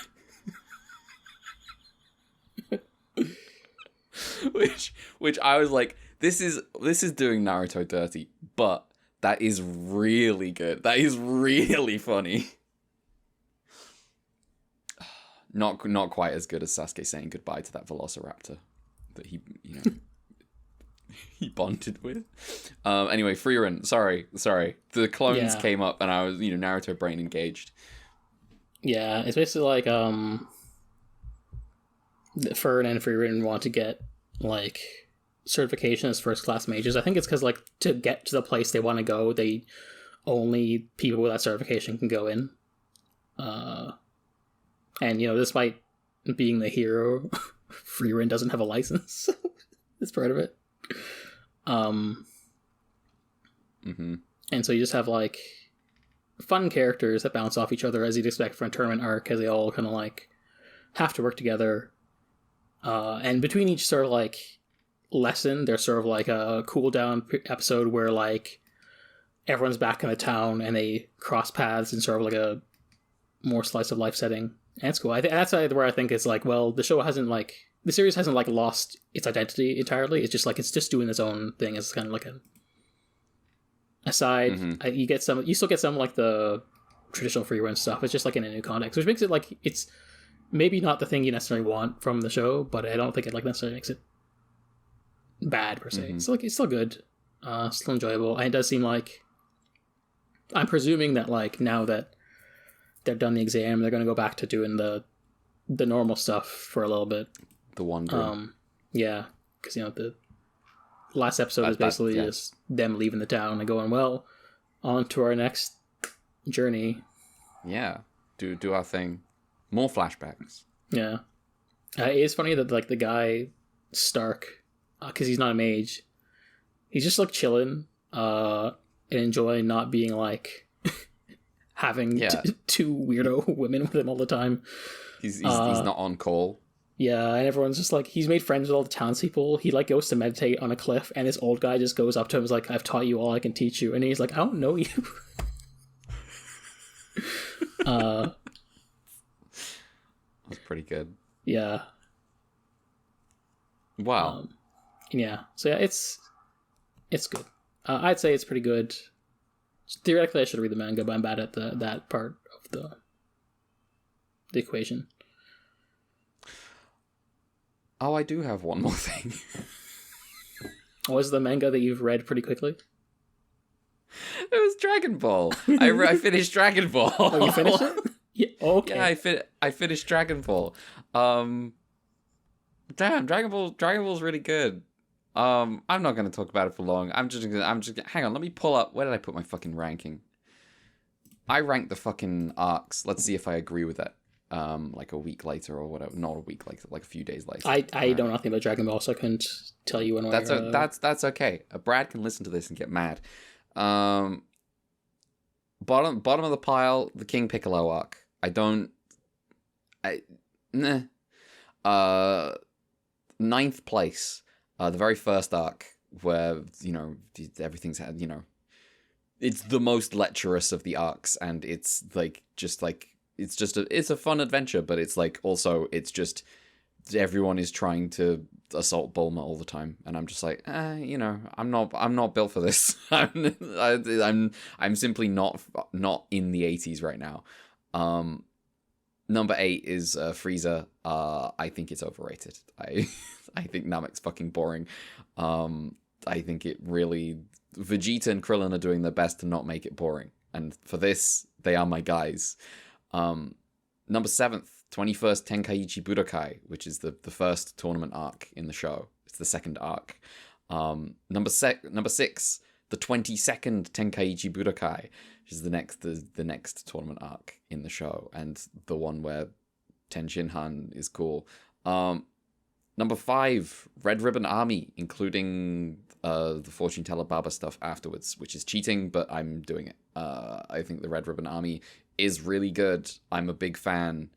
which I was like, this is doing Naruto dirty, but that is really good. That is really funny. Not quite as good as Sasuke saying goodbye to that Velociraptor that he he bonded with. Anyway, Frieren, sorry. The clones came up and I was, Naruto brain engaged. Yeah, it's basically like Fern and Frieren want to get like certification as first class mages. I think it's because like to get to the place they want to go, they only people with that certification can go in. And despite being the hero, Frieren doesn't have a license. It's part of it. And so you just have like fun characters that bounce off each other as you'd expect from a tournament arc, as they all kind of like have to work together. And between each sort of like lesson, there's sort of like a cool down episode where like everyone's back in the town and they cross paths in sort of like a more slice of life setting. And it's cool. That's where I think it's like, well, the series hasn't like lost its identity entirely. It's just like it's just doing its own thing. It's kind of like a aside. You still get some like the traditional free run stuff. It's just like in a new context, which makes it like it's maybe not the thing you necessarily want from the show, but I don't think it like necessarily makes it bad per se. So like it's still good, still enjoyable. And it does seem like I'm presuming that like now that they've done the exam, they're going to go back to doing the normal stuff for a little bit. The wandering. Yeah, because the last episode is basically just them leaving the town and going, well, on to our next journey. Yeah, do our thing. More flashbacks. Yeah, it is funny that like the guy Stark, because he's not a mage, he's just like chilling and enjoying not being like having two weirdo women with him all the time. He's not on call. Yeah, and everyone's just like, he's made friends with all the townspeople. He like goes to meditate on a cliff, and this old guy just goes up to him and is like, I've taught you all I can teach you. And he's like, I don't know you. That's pretty good. Yeah. Wow. Yeah. So yeah, it's good. I'd say it's pretty good. Theoretically, I should read the manga, but I'm bad at that part of the equation. Oh, I do have one more thing. Was the manga that you've read pretty quickly? It was Dragon Ball. I finished Dragon Ball. Oh, you finished it? Yeah. Okay. Yeah, I finished Dragon Ball. Damn, Dragon Ball's really good. I'm not going to talk about it for long. I'm just hang on. Let me pull up. Where did I put my fucking ranking? I ranked the fucking arcs. Let's see if I agree with it. Like a week later or whatever. Not a week later, like a few days later. I know nothing about Dragon Ball, so I couldn't tell you when. That's okay. Brad can listen to this and get mad. Bottom of the pile, the King Piccolo arc. Ninth place. The very first arc where, everything's had, it's the most lecherous of the arcs, and it's like, it's a fun adventure, but it's like, also, it's just, everyone is trying to assault Bulma all the time, and I'm just like, I'm not built for this. I'm simply not in the 80s right now. Number 8 is Frieza. I think it's overrated. I think Namek's fucking boring. I think it really... Vegeta and Krillin are doing their best to not make it boring. And for this, they are my guys. Number 7th, 21st Tenkaichi Budokai, which is the first tournament arc in the show. It's the second arc. Number 6, the 22nd Tenkaichi Budokai, which is the next tournament arc in the show, and the one where Ten Shinhan is cool. Number 5, Red Ribbon Army, including the Fortune Teller Baba stuff afterwards, which is cheating, but I'm doing it. I think the Red Ribbon Army is really good. I'm a big fan.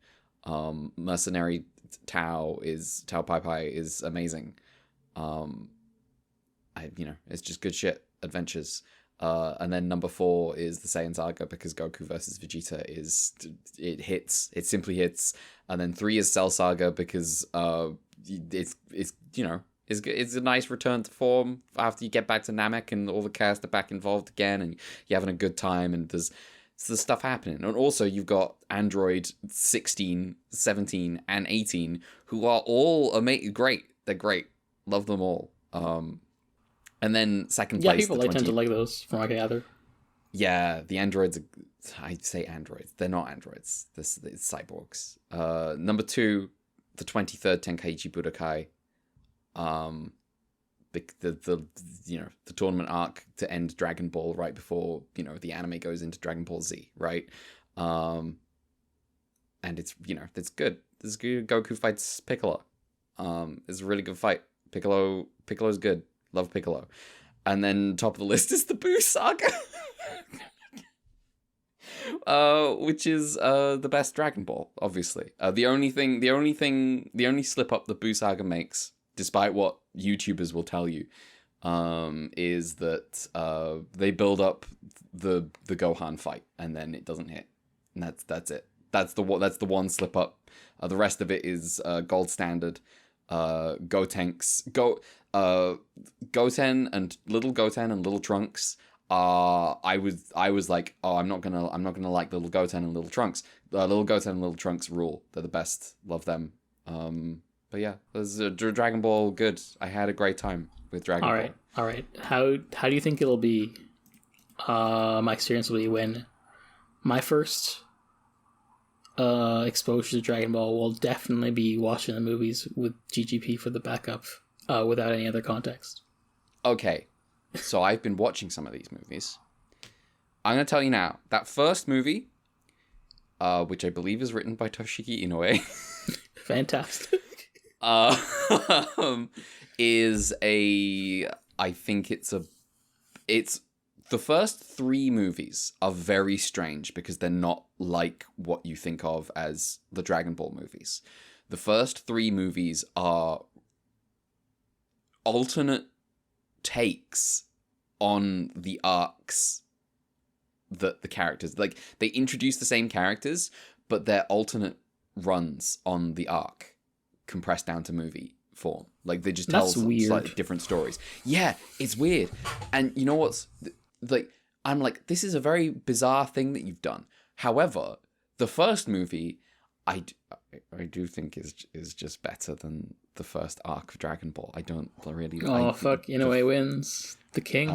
Mercenary Tao Pai Pai is amazing. It's just good shit. Adventures. And then number 4 is the Saiyan Saga, because Goku versus Vegeta it simply hits. And then 3 is Cell Saga, because it's a nice return to form after you get back to Namek and all the cast are back involved again and you're having a good time and there's stuff happening. And also you've got Android 16, 17, and 18, who are all great. They're great. Love them all. And then second place... Yeah, people tend to like those, from what I gather. Yeah, the androids... I'd say androids. They're not androids. It's cyborgs. Number 2, the 23rd Tenkaichi Budokai. The tournament arc to end Dragon Ball right before, the anime goes into Dragon Ball Z, right? And it's, it's good. This is good. Goku fights Piccolo. It's a really good fight. Piccolo's good. Love Piccolo. And then top of the list is the Buu Saga. Which is the best Dragon Ball, obviously. The only slip up the Buu Saga makes, despite what YouTubers will tell you, is that they build up the Gohan fight and then it doesn't hit. And that's it. That's the one slip up. The rest of it is gold standard. Goten and Little Trunks are... I was like, oh, I'm not gonna like Little Goten and Little Trunks. Little Goten and Little Trunks rule. They're the best. Love them. But yeah, there's Dragon Ball good. I had a great time with Dragon Ball. All right. How do you think it'll be? My experience will be when my first exposure to Dragon Ball will definitely be watching the movies with GGP for the backup, without any other context. Okay, so I've been watching some of these movies. I'm gonna tell you now, that first movie, which I believe is written by Toshiki Inoue. Fantastic. Is the first 3 movies are very strange because they're not like what you think of as the Dragon Ball movies. The first 3 movies are alternate takes on the arcs that the characters... Like, they introduce the same characters, but they're alternate runs on the arc, compressed down to movie form. Like, they just tell slightly different stories. Yeah, it's weird. And you know what's... Like, I'm like, this is a very bizarre thing that you've done. However, the first movie, I do think is just better than the first arc of Dragon Ball. I don't really... fuck, Inoue wins. The king.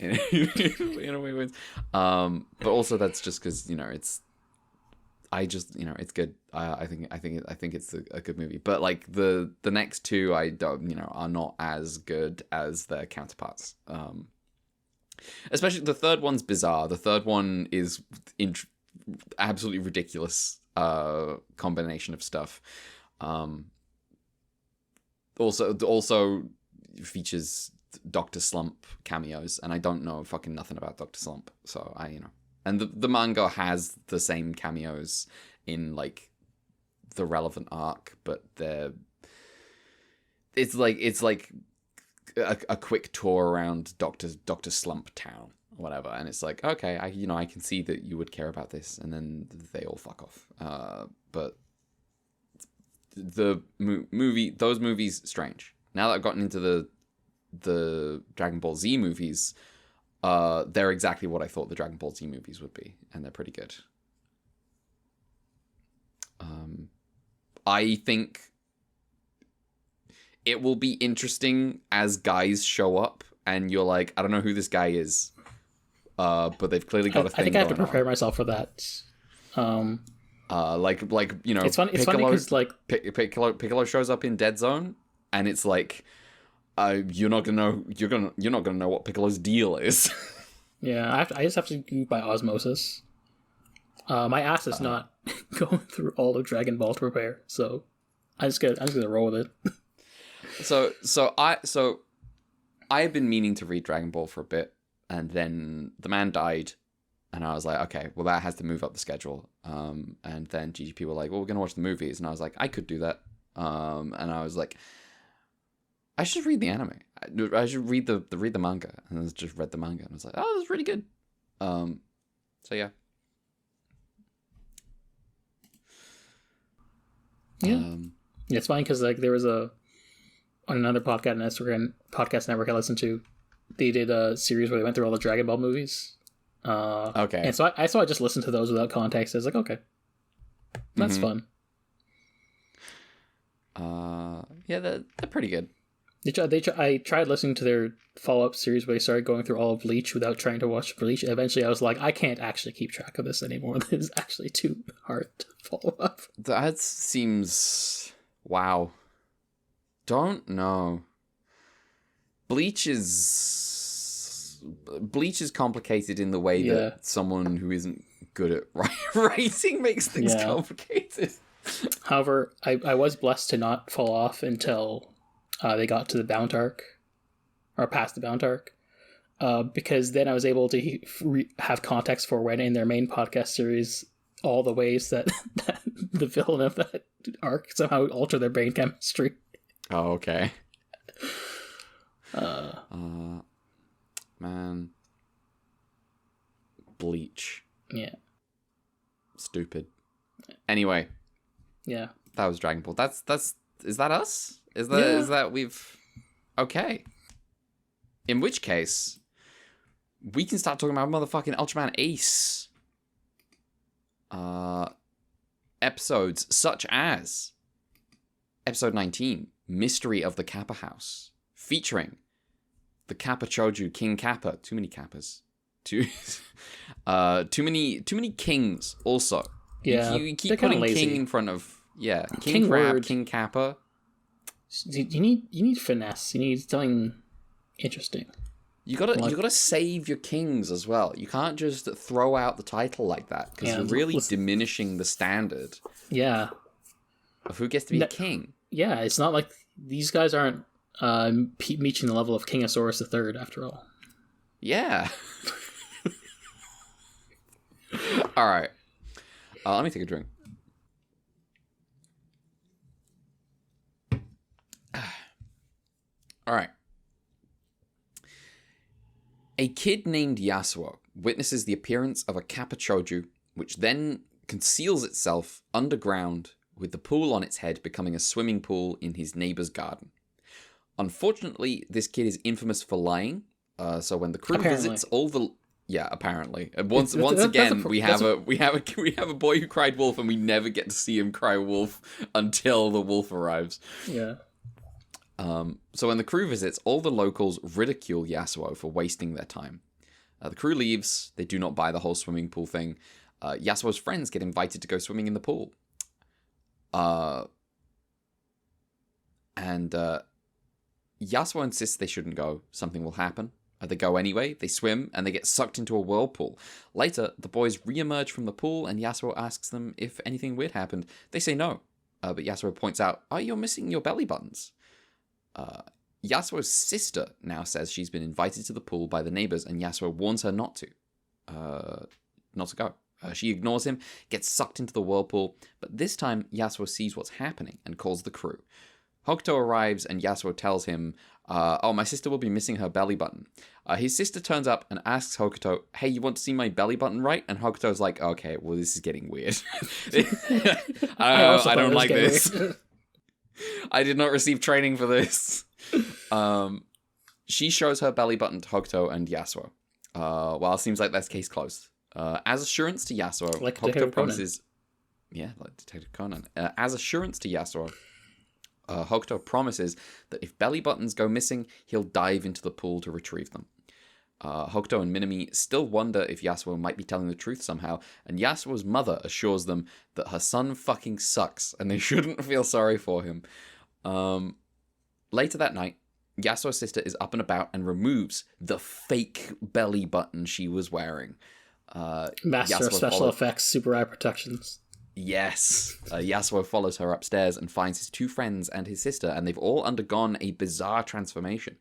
Inoue wins. But also that's just because, it's... it's good. I think it's a good movie. But like the next 2, I don't, are not as good as their counterparts. Especially the third one's bizarre. The third one is absolutely ridiculous combination of stuff. Also features Dr. Slump cameos, and I don't know fucking nothing about Dr. Slump, so and the manga has the same cameos in like the relevant arc, but it's like a quick tour around Dr. Slump Town or whatever, and it's like, okay, I can see that you would care about this, and then they all fuck off. But the those movies, strange. Now that I've gotten into the Dragon Ball Z movies, they're exactly what I thought the Dragon Ball Z movies would be, and they're pretty good. I think it will be interesting as guys show up, and you're like, I don't know who this guy is, but they've clearly got a thing. I think I have to prepare myself for that. Like it's funny because like Piccolo shows up in Dead Zone, and it's like, you're not gonna know what Piccolo's deal is. Yeah, I just have to go by osmosis. My ass is not going through all of Dragon Ball to prepare, so I'm just gonna roll with it. So I've been meaning to read Dragon Ball for a bit, and then the man died, And I was like, okay, well, that has to move up the schedule. And then GGP were like, well, we're going to watch the movies. And I was like, I could do that. And I was like, I should read the anime. I should read the manga. And I just read the manga. And I was like, oh, that's really good. So, yeah. Yeah. It's fine because like there was on another podcast network I listened to, they did a series where they went through all the Dragon Ball movies. Okay. And so I just listened to those without context. I was like, okay, that's fun. Yeah, they're pretty good. I tried listening to their follow-up series where they started going through all of Bleach without trying to watch Bleach. And eventually I was like, I can't actually keep track of this anymore. This is actually too hard to follow up. That seems... Wow. Don't know. Bleach is complicated in the way that someone who isn't good at writing makes things complicated. However, I was blessed to not fall off until they got to the Bount arc, or past the Bount arc, because then I was able to have context for when in their main podcast series, all the ways that the villain of that arc somehow alter their brain chemistry. Oh, okay. Man. Bleach. Yeah. Stupid. Anyway. Yeah. That was Dragon Ball. Is that us? Is that we've... Okay. In which case, we can start talking about motherfucking Ultraman Ace. Episodes such as episode 19, Mystery of the Kappa House, featuring the Kappa Choju, King Kappa. Too many Kappas. Too many kings also. Yeah. You keep putting king in front of... Yeah, King Crab, word. King Kappa. You need finesse. You need something interesting. You gotta save your kings as well. You can't just throw out the title like that because you're really diminishing the standard. Yeah. Of who gets to be a king. Yeah, it's not like these guys aren't reaching the level of Kingosaurus III after all. Yeah. All right. Let me take a drink. All right. A kid named Yasuo witnesses the appearance of a Kappa Choju, which then conceals itself underground with the pool on its head becoming a swimming pool in his neighbor's garden. Unfortunately, this kid is infamous for lying, so when the crew visits all the... Yeah, apparently. Once again, we have a boy who cried wolf, and we never get to see him cry wolf until the wolf arrives. Yeah. So when the crew visits, all the locals ridicule Yasuo for wasting their time. The crew leaves. They do not buy the whole swimming pool thing. Yasuo's friends get invited to go swimming in the pool. And Yasuo insists they shouldn't go. Something will happen. They go anyway, they swim, and they get sucked into a whirlpool. Later, the boys re-emerge from the pool, and Yasuo asks them if anything weird happened. They say no, but Yasuo points out, you're missing your belly buttons. Yasuo's sister now says she's been invited to the pool by the neighbors, and Yasuo warns her not to go. She ignores him, gets sucked into the whirlpool, but this time Yasuo sees what's happening and calls the crew. Hokuto arrives, and Yasuo tells him, my sister will be missing her belly button. His sister turns up and asks Hokuto, hey, you want to see my belly button, right? And Hokuto's like, okay, well, this is getting weird. I don't like this. I did not receive training for this. She shows her belly button to Hokuto and Yasuo. Well, it seems like that's case closed. As assurance to Yasuo, like Hokuto promises... Yeah, like Detective Conan. As assurance to Yasuo, Hokuto promises that if belly buttons go missing, he'll dive into the pool to retrieve them. Hokuto and Minami still wonder if Yasuo might be telling the truth somehow, and Yasuo's mother assures them that her son fucking sucks, and they shouldn't feel sorry for him. Later that night, Yasuo's sister is up and about and removes the fake belly button she was wearing. Master Yasuo of special effects, super eye protections. Yes. Yasuo follows her upstairs and finds his two friends and his sister, and they've all undergone a bizarre transformation.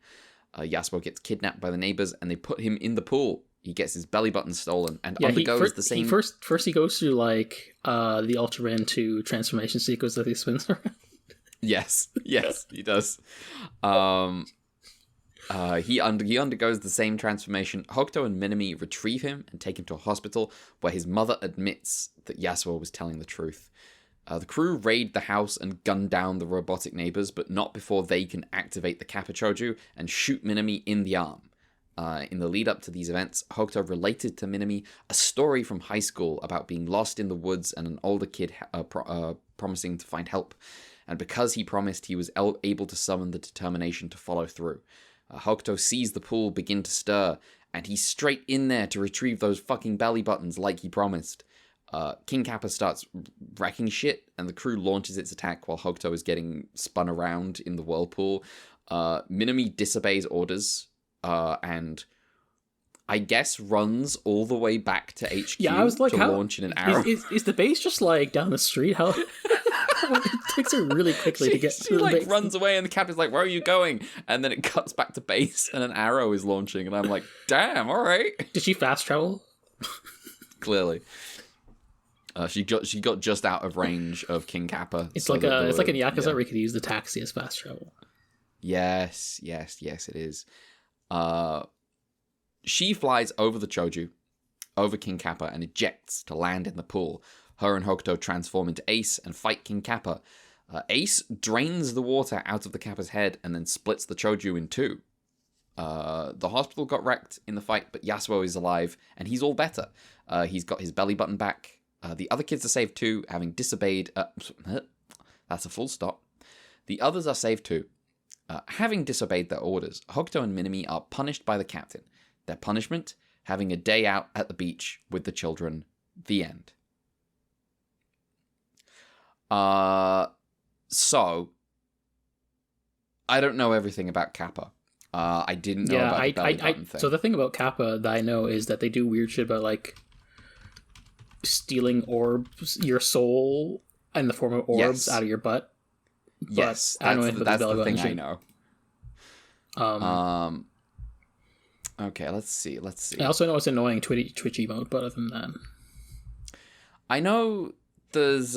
Yasuo gets kidnapped by the neighbors, and they put him in the pool. He gets his belly button stolen and Yeah, undergoes the same... First he goes through, like, the Ultraman 2 transformation sequence that he spins around. Yes, he does. He undergoes the same transformation. Hokuto and Minami retrieve him and take him to a hospital where his mother admits that Yasuo was telling the truth. The crew raid the house and gun down the robotic neighbors, but not before they can activate the Kappa Choju and shoot Minami in the arm. In the lead up to these events, Hokuto related to Minami a story from high school about being lost in the woods and an older kid promising to find help. And because he promised, he was able to summon the determination to follow through. Hokuto sees the pool begin to stir, and he's straight in there to retrieve those fucking belly buttons like he promised. King Kappa starts wrecking shit, and the crew launches its attack while Hokuto is getting spun around in the whirlpool. Minami disobeys orders, and I guess runs all the way back to HQ launch in an arrow. Is the base just, like, down the street? How... it takes her really quickly to get through the base. Runs away, and the captain's like, where are you going? And then it cuts back to base, and an arrow is launching, and I'm like, damn, all right. Did she fast travel? Clearly. She got just out of range of King Kappa. It's like in Yakuza where you could use the taxi as fast travel. Yes, it is. She flies over the Choju, over King Kappa, and ejects to land in the pool. Her and Hokuto transform into Ace and fight King Kappa. Ace drains the water out of the Kappa's head and then splits the Choju in two. The hospital got wrecked in the fight, but Yasuo is alive, and he's all better. He's got his belly button back. The other kids are saved too, having disobeyed... that's a full stop. The others are saved too. Having disobeyed their orders, Hokuto and Minami are punished by the captain. Their punishment? Having a day out at the beach with the children. The end. So, I don't know everything about Kappa. I didn't know about the belly button thing. So the thing about Kappa that I know is that they do weird shit about, like, stealing orbs, your soul in the form of orbs out of your butt. But yes, that's the thing I know. Okay, let's see. I also know it's annoying Twitch emote, but other than that, I know there's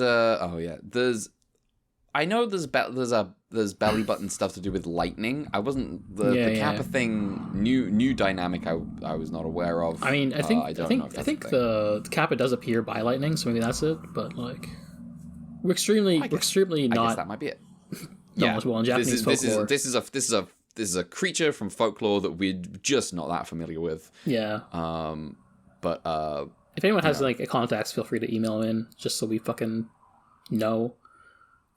there's belly button stuff to do with lightning. I wasn't the Kappa thing new dynamic I was not aware of. I mean, I think the Kappa does appear by lightning, so maybe that's it. But, like, we're extremely not. I guess that might be it. Knowledgeable in Japanese folklore. This is a creature from folklore that we're just not that familiar with. Yeah. But if anyone has like a contacts, feel free to email in just so we fucking know.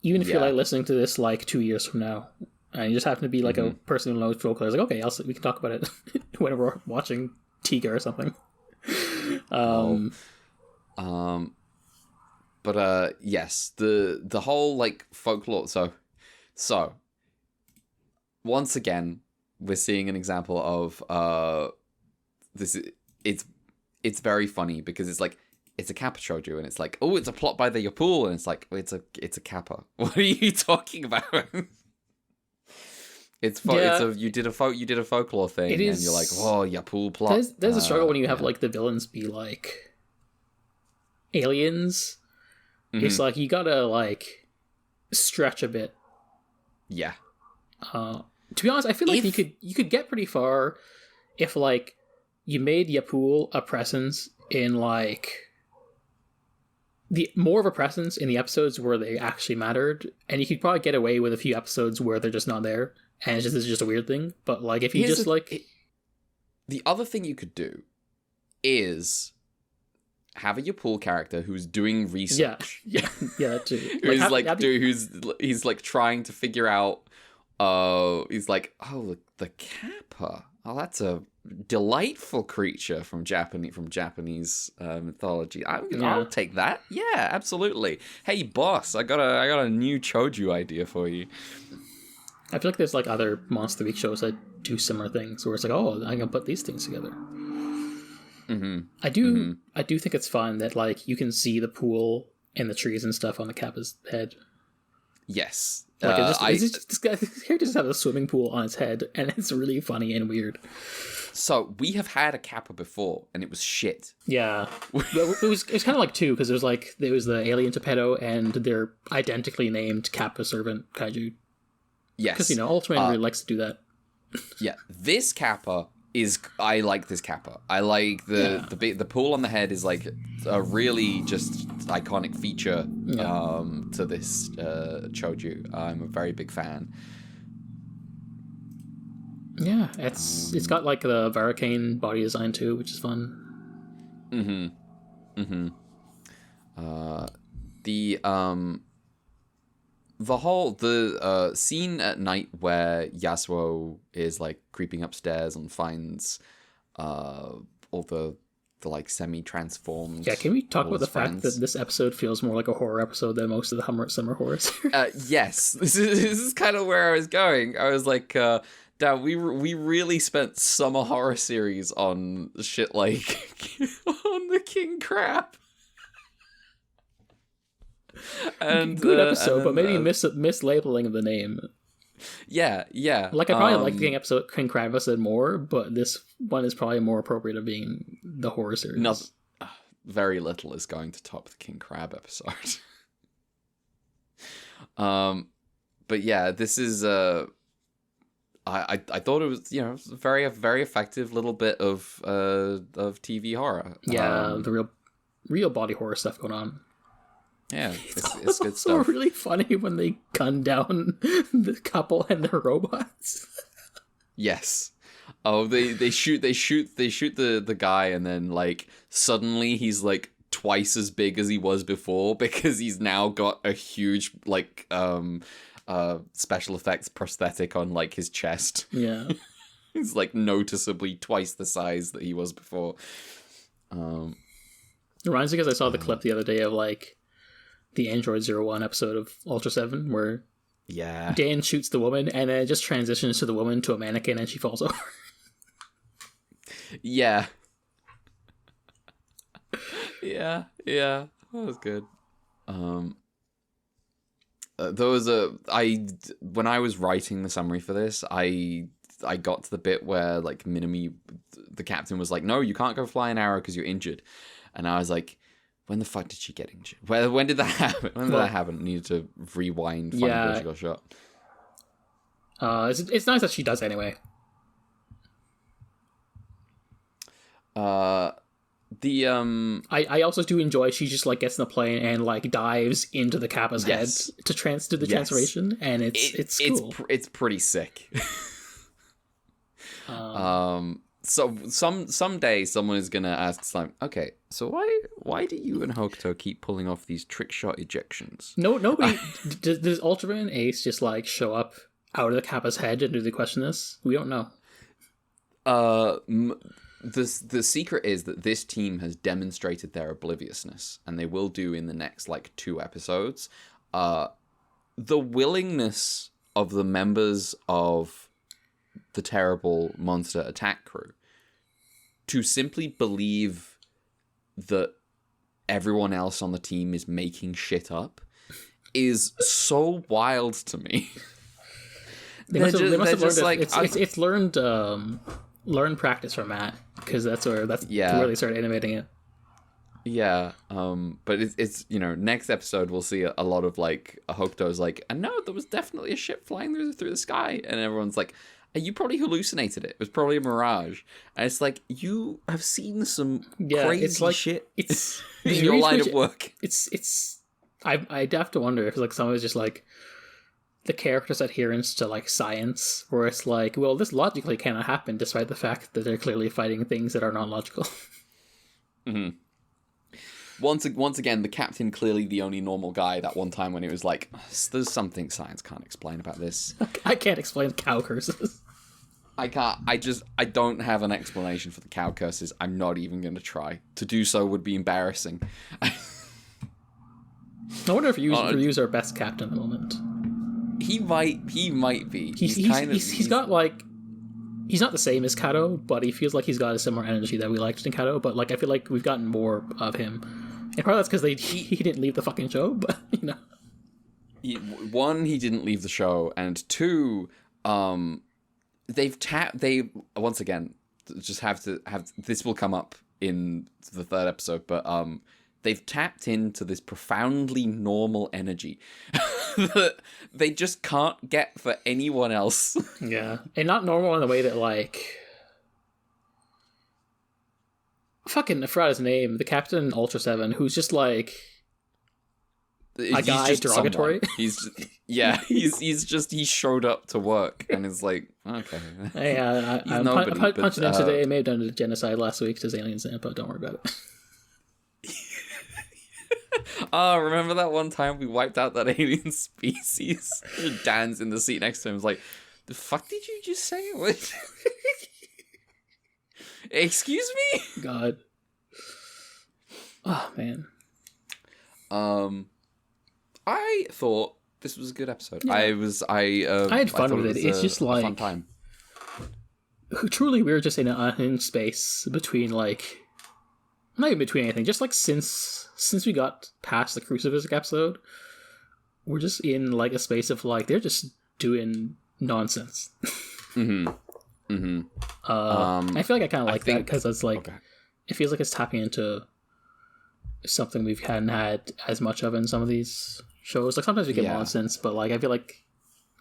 Even if you're like listening to this like 2 years from now, and you just happen to be like a person who knows folklore, it's like, okay, we can talk about it whenever we're watching Tiga or something. But yes, the whole like folklore. So once again, we're seeing an example of this. It's very funny because it's like it's a Kappa Shoujo, and it's like, oh, it's a plot by the Yapul, and it's like, oh, it's a Kappa. What are you talking about? You did a folklore thing, and you're like, oh, Yapul plot. There's a struggle when you have like the villains be like aliens. Mm-hmm. It's like you gotta like stretch a bit. Yeah. To be honest, I feel like you could get pretty far if like you made Yapul a presence in like more of a presence in the episodes where they actually mattered, and you could probably get away with a few episodes where they're just not there, and it's just a weird thing. But like if you the other thing you could do is have a Yapul character who's doing research. Yeah, that too. He's like trying to figure out. He's like, oh, the Kappa. Oh, that's a delightful creature from Japanese mythology. I'll take that. Yeah, absolutely. Hey, boss, I got a new Choju idea for you. I feel like there's like other Monster Week shows that do similar things, where it's like, oh, I'm gonna put these things together. Mm-hmm. I do think it's fun that like you can see the pool and the trees and stuff on the Kappa's head. Yes. Like this character just has a swimming pool on its head, and it's really funny and weird. So we have had a Kappa before, and it was shit. Yeah, it was kind of like two, because there was the alien torpedo, and they're identically named Kappa Servant Kaiju. Yes, because Ultraman really likes to do that. Yeah, this Kappa I like this Kappa. I like the pool on the head is like a really just iconic feature to this Choju. I'm a very big fan. Yeah, it's got like the Varicane body design too, which is fun. The whole scene at night where Yasuo is like creeping upstairs and finds all the like semi-transformed. Yeah, can we talk about the fact that this episode feels more like a horror episode than most of the summer horrors? Yes, this is kind of where I was going. I was like, damn, we really spent summer horror series on shit like on the King Crab. And good episode, but maybe mislabeling of the name. Yeah. Like I probably like the King Crab episode more, but this one is probably more appropriate of being the horror series. Very little is going to top the King Crab episode. But yeah, this is I thought it was a very very effective little bit of TV horror. Yeah, the real body horror stuff going on. Yeah, it's good stuff. It's also really funny when they gun down the couple and their robots. Yes. Oh, they shoot the guy, and then like suddenly he's like twice as big as he was before because he's now got a huge like special effects prosthetic on like his chest. Yeah. He's like noticeably twice the size that he was before. It reminds me because I saw the clip the other day of like the Android 01 episode of Ultra 7 where Dan shoots the woman and then it just transitions to the woman to a mannequin and she falls over. Yeah. Yeah. That was good. When I was writing the summary for this, I got to the bit where like Minami, the captain, was like, "No, you can't go fly an arrow because you're injured," and I was like, "When the fuck did she get injured? When did that happen? When did that happen?" I needed to rewind, find where she got shot. It's nice that she does anyway. I also do enjoy she just like gets in the plane and like dives into the Kappa's head to do the transformation, and it's cool. It's pretty sick. So someday someone is gonna ask Slime, okay, so why do you and Hokuto keep pulling off these trick shot ejections? Nobody does Ultraman Ace just like show up out of the Kappa's head and do they question this? We don't know. The secret is that this team has demonstrated their obliviousness, and they will do in the next like 2 episodes. The willingness of the members of the terrible monster attack crew to simply believe that everyone else on the team is making shit up is so wild to me. They must have learned it's learned practice from Matt, because that's where they started animating it. Yeah, but it's next episode we'll see a lot of like Hokuto's like, and no, there was definitely a ship flying through the sky, and everyone's like, you probably hallucinated it. It was probably a mirage. And it's like, you have seen some crazy shit. It's in your line of work. I'd have to wonder if like some of it's just like the character's adherence to like science, where it's like, well, this logically cannot happen despite the fact that they're clearly fighting things that are not logical. Mm-hmm. Once again, the captain clearly the only normal guy that one time when it was like, there's something science can't explain about this. I can't explain cow curses. I can't. I don't have an explanation for the cow curses. I'm not even going to try. To do so would be embarrassing. I wonder if Ryu's our best captain at the moment. He might be. He's got like, he's not the same as Kato, but he feels like he's got a similar energy that we liked in Kato. But like, I feel like we've gotten more of him, and part of that's because he didn't leave the fucking show. But one, he didn't leave the show, and two, they once again just have to have this will come up in the third episode, but they've tapped into this profoundly normal energy that they just can't get for anyone else. Yeah, and not normal in the way that like fucking I forgot his name, the Captain in Ultra 7, who's just like a guy derogatory. He showed up to work and is like, okay. Hey, I'm punching him today. I may have done a genocide last week to aliens, but don't worry about it. Oh, remember that one time we wiped out that alien species? Dan's in the seat next to him was like, the fuck did you just say? What? Excuse me? God. Oh, man. I thought this was a good episode. Yeah. I had fun with it. It's just like a fun time. Truly, we were just in space between like not even between anything. Just like since we got past the Crucifix episode, we're just in like a space of like they're just doing nonsense. Mm-hmm. Mm-hmm. I feel like I kind of like that because it's like it feels like it's tapping into something we hadn't had as much of in some of these shows. Like sometimes we get nonsense, but like I feel like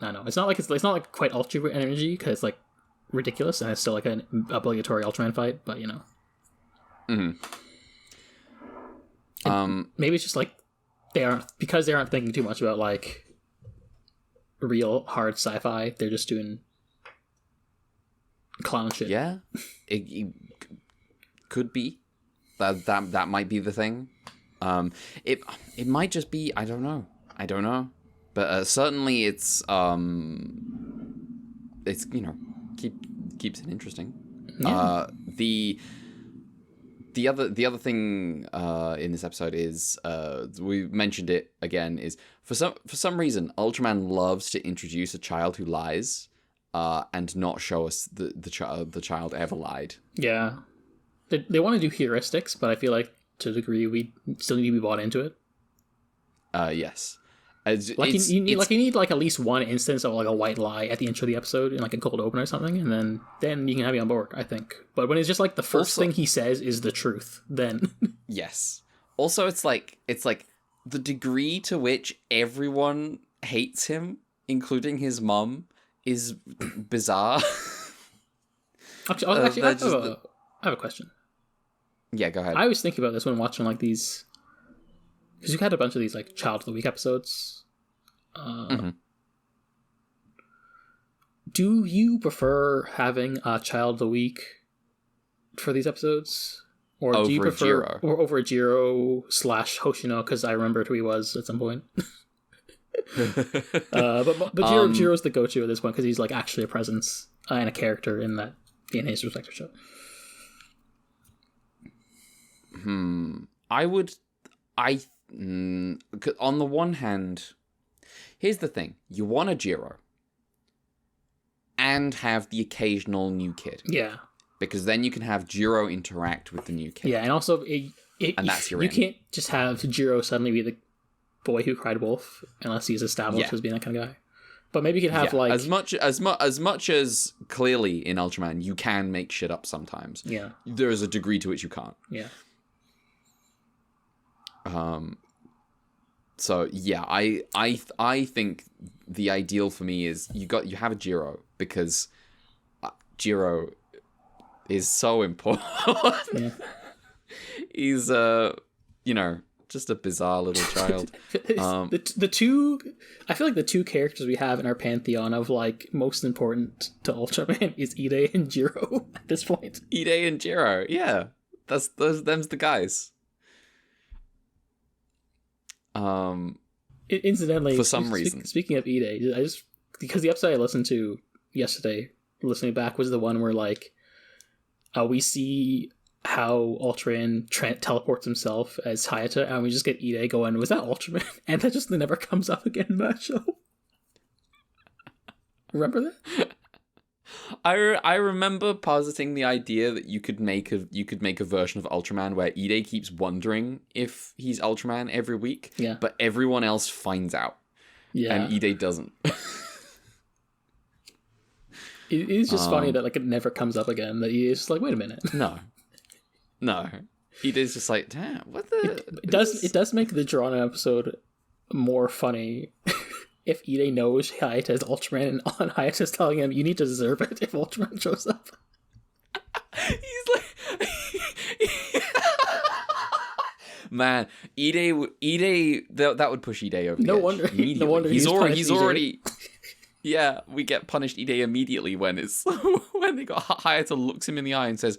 I don't know. It's not like quite Ultra energy because it's like ridiculous and it's still like an obligatory Ultraman fight. But you know, maybe it's just like they aren't thinking too much about like real hard sci-fi. They're just doing clown shit. Yeah, it could be that might be the thing. It might just be I don't know, but certainly it's keeps it interesting. Yeah. The other thing in this episode is we mentioned it again is for some reason Ultraman loves to introduce a child who lies and not show us the child ever lied. Yeah. They want to do heuristics, but I feel like to a degree we still need to be bought into it. Yes. You need like at least one instance of like a white lie at the intro of the episode in like a cold open or something, and then you can have me on board, I think. But when it's just like the first thing he says is the truth, then yes. Also, it's like the degree to which everyone hates him, including his mum, is bizarre. Actually, I have a question. Yeah, go ahead. I always think about this when watching like these, because you've had a bunch of these like Child of the Week episodes. Do you prefer having a Child of the Week for these episodes, or do you prefer Jiro? Or over Jiro / Hoshino? Because I remembered who he was at some point. But Jiro's the go-to at this point because he's like actually a presence and a character in his respective show. On the one hand, here's the thing: you want a Jiro and have the occasional new kid. Yeah, because then you can have Jiro interact with the new kid. Yeah, and also and that's your you can't just have Jiro suddenly be the boy who cried wolf unless he's established as being that kind of guy. But maybe you can have like as much as clearly in Ultraman you can make shit up sometimes. Yeah, there is a degree to which you can't. Yeah. So yeah, I think the ideal for me is you have a Jiro because Jiro is so important. Yeah. He's just a bizarre little child. The two, I feel like the two characters we have in our pantheon of like most important to Ultraman is Ide and Jiro at this point. Ide and Jiro, yeah, them's the guys. Incidentally, for some reason, speaking of Ide, because the episode I listened to yesterday, listening back, was the one where like we see how Ultraman teleports himself as Hayata, and we just get Ide going, was that Ultraman? And that just never comes up again in that show. Remember that? I remember positing the idea that you could make a version of Ultraman where Ide keeps wondering if he's Ultraman every week, yeah, but everyone else finds out. Yeah. And Ide doesn't. It's just funny that like it never comes up again. That he's just like, wait a minute. No. Ide's just like, damn, what the... It does make the Toronto episode more funny if Ide knows Hayata is Ultraman and Hayata's telling him, you need to deserve it if Ultraman shows up. He's like... Man, Ide, that would push Ide over the edge. No wonder he's already... Yeah, we get punished Ide immediately when they got Hayata looks him in the eye and says,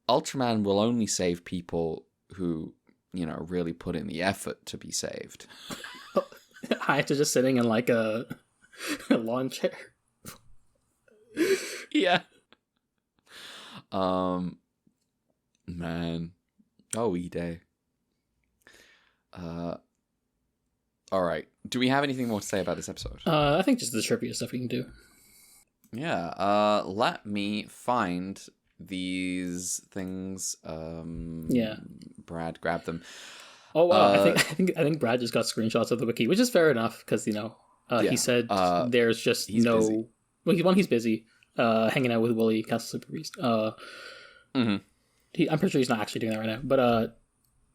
Ultraman will only save people who, really put in the effort to be saved. Hayata just sitting in like a lawn chair. Yeah. Man. Oh, Ide. All right. Do we have anything more to say about this episode? I think just the trivia stuff we can do. Yeah. Let me find these things. Yeah. Brad, grab them. Oh wow! I think Brad just got screenshots of the wiki, which is fair enough because he said there's just no. Busy. Well, he's busy hanging out with Willie, Castle Super Beast. I'm pretty sure he's not actually doing that right now, but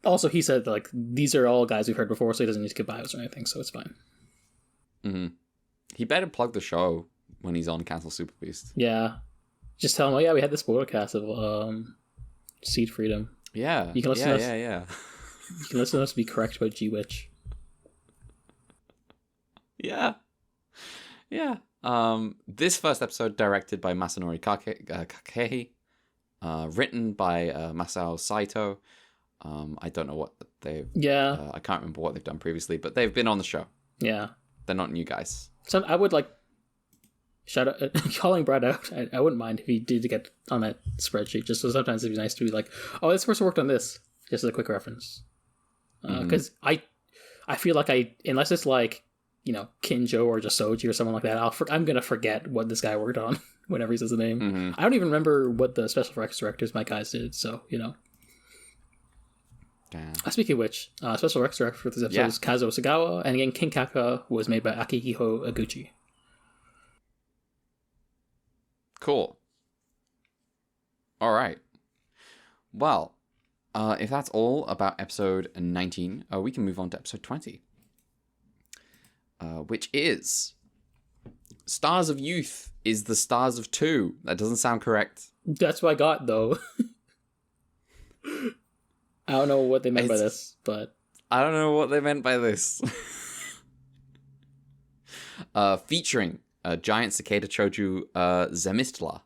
also he said like these are all guys we've heard before, so he doesn't need to give bios or anything, so it's fine. Mm-hmm. He better plug the show when he's on Castle Super Beast. Yeah, just tell him. Oh yeah, we had this podcast of Seed Freedom. Yeah, you can listen to us. Yeah. You can listen to us be correct about G-Witch. Yeah. This first episode directed by Masanori Kakehi, written by Masao Saito. I don't know what they've... Yeah. I can't remember what they've done previously, but they've been on the show. Yeah. They're not new guys. So I would like... Shout out, calling Brad out. I wouldn't mind if he did get on that spreadsheet, just so sometimes it'd be nice to be like, oh, this person worked on this. Just as a quick reference. Because I feel like unless it's like, Kinjo or just Soji or someone like that, I'm going to forget what this guy worked on whenever he says the name. Mm-hmm. I don't even remember what the special effects directors my guys did, so, Damn. Speaking of which, special effects director for this episode is Kazuo Sagawa, and again, King Kaka was made by Akihiko Aguchi. Cool. All right. Well, if that's all about episode 19, we can move on to episode 20. Which is Stars of Youth is the Stars of Two. That doesn't sound correct. That's what I got, though. I don't know what they meant by this, but... I don't know what they meant by this. Featuring giant cicada choju Zemistla.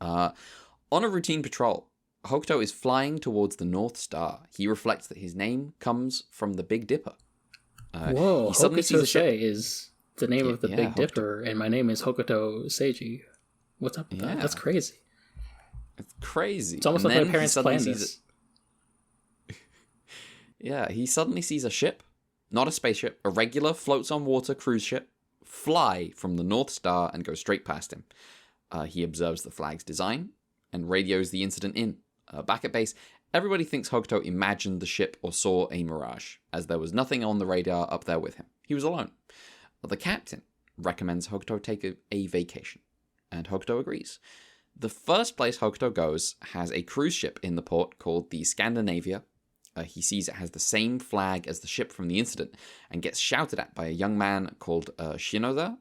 On a routine patrol, Hokuto is flying towards the North Star. He reflects that his name comes from the Big Dipper. Whoa, Hokuto Sei is the name of the Big Hokuto. Dipper, and my name is Hokuto Seiji. What's up with that? That's crazy. It's crazy. It's almost like my parents planned this. Yeah, he suddenly sees a ship, not a spaceship, a regular floats-on-water cruise ship, fly from the North Star and go straight past him. He observes the flag's design and radios the incident in. Back at base, everybody thinks Hokuto imagined the ship or saw a mirage, as there was nothing on the radar up there with him. He was alone. The captain recommends Hokuto take a vacation, and Hokuto agrees. The first place Hokuto goes has a cruise ship in the port called the Scandinavia. He sees it has the same flag as the ship from the incident and gets shouted at by a young man called Shinoda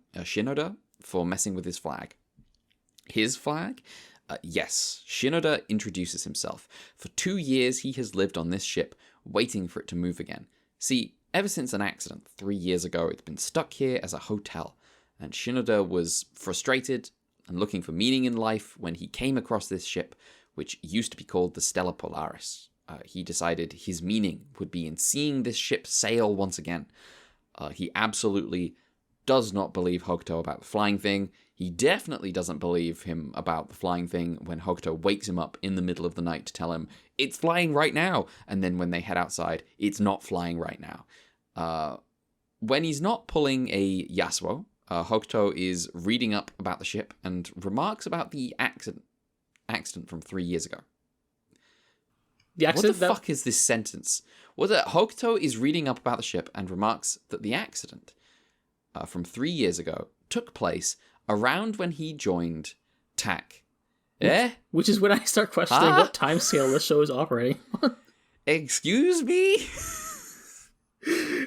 for messing with his flag. His flag? Yes, Shinoda introduces himself. For 2 years he has lived on this ship, waiting for it to move again. See, ever since an accident 3 years ago, it's been stuck here as a hotel, and Shinoda was frustrated and looking for meaning in life when he came across this ship, which used to be called the Stella Polaris. He decided his meaning would be in seeing this ship sail once again. He absolutely does not believe Hokuto about the flying thing. He definitely doesn't believe him about the flying thing when Hokuto wakes him up in the middle of the night to tell him, it's flying right now. And then when they head outside, it's not flying right now. When he's not pulling a Yasuo, Hokuto is reading up about the ship and remarks about the accident from 3 years ago. The accident what the fuck is this sentence? Well, Hokuto is reading up about the ship and remarks that the accident from 3 years ago took place around when he joined TAC. Which is when I start questioning what time scale this show is operating on. Excuse me?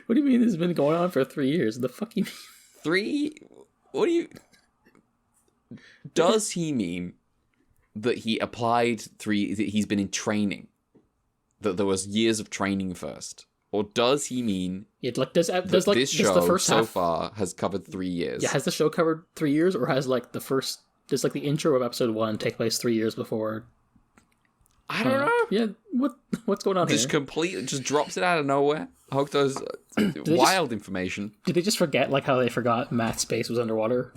What do you mean this has been going on for 3 years? The fuck you mean? 3? What do you... Does he mean that he applied 3... that he's been in training? That there was years of training first? Or does he mean like this show the first so half, far has covered 3 years? Yeah, has the show covered 3 years, or has like the first... Does like the intro of episode 1 take place 3 years before? I don't know. Yeah, what's going on just here? Just drops it out of nowhere. Hokuto's wild information. Did they just forget like how they forgot Matt's space was underwater?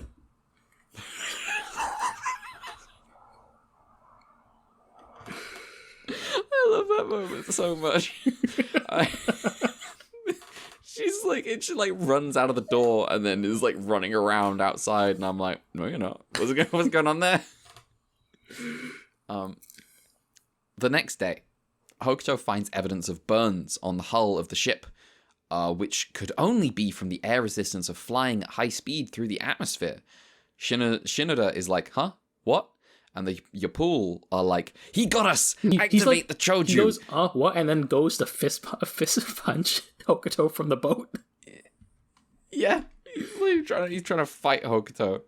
I love that moment so much. She runs out of the door and then is like running around outside, and I'm like, no, you're not. What's going on there? The next day, Hokuto finds evidence of burns on the hull of the ship, which could only be from the air resistance of flying at high speed through the atmosphere. Shinoda is like, huh? What? And the Yapul are like, he got us! Activate the Choju! He goes, what? And then goes to fist punch Hokuto from the boat. Yeah, he's trying to fight Hokuto.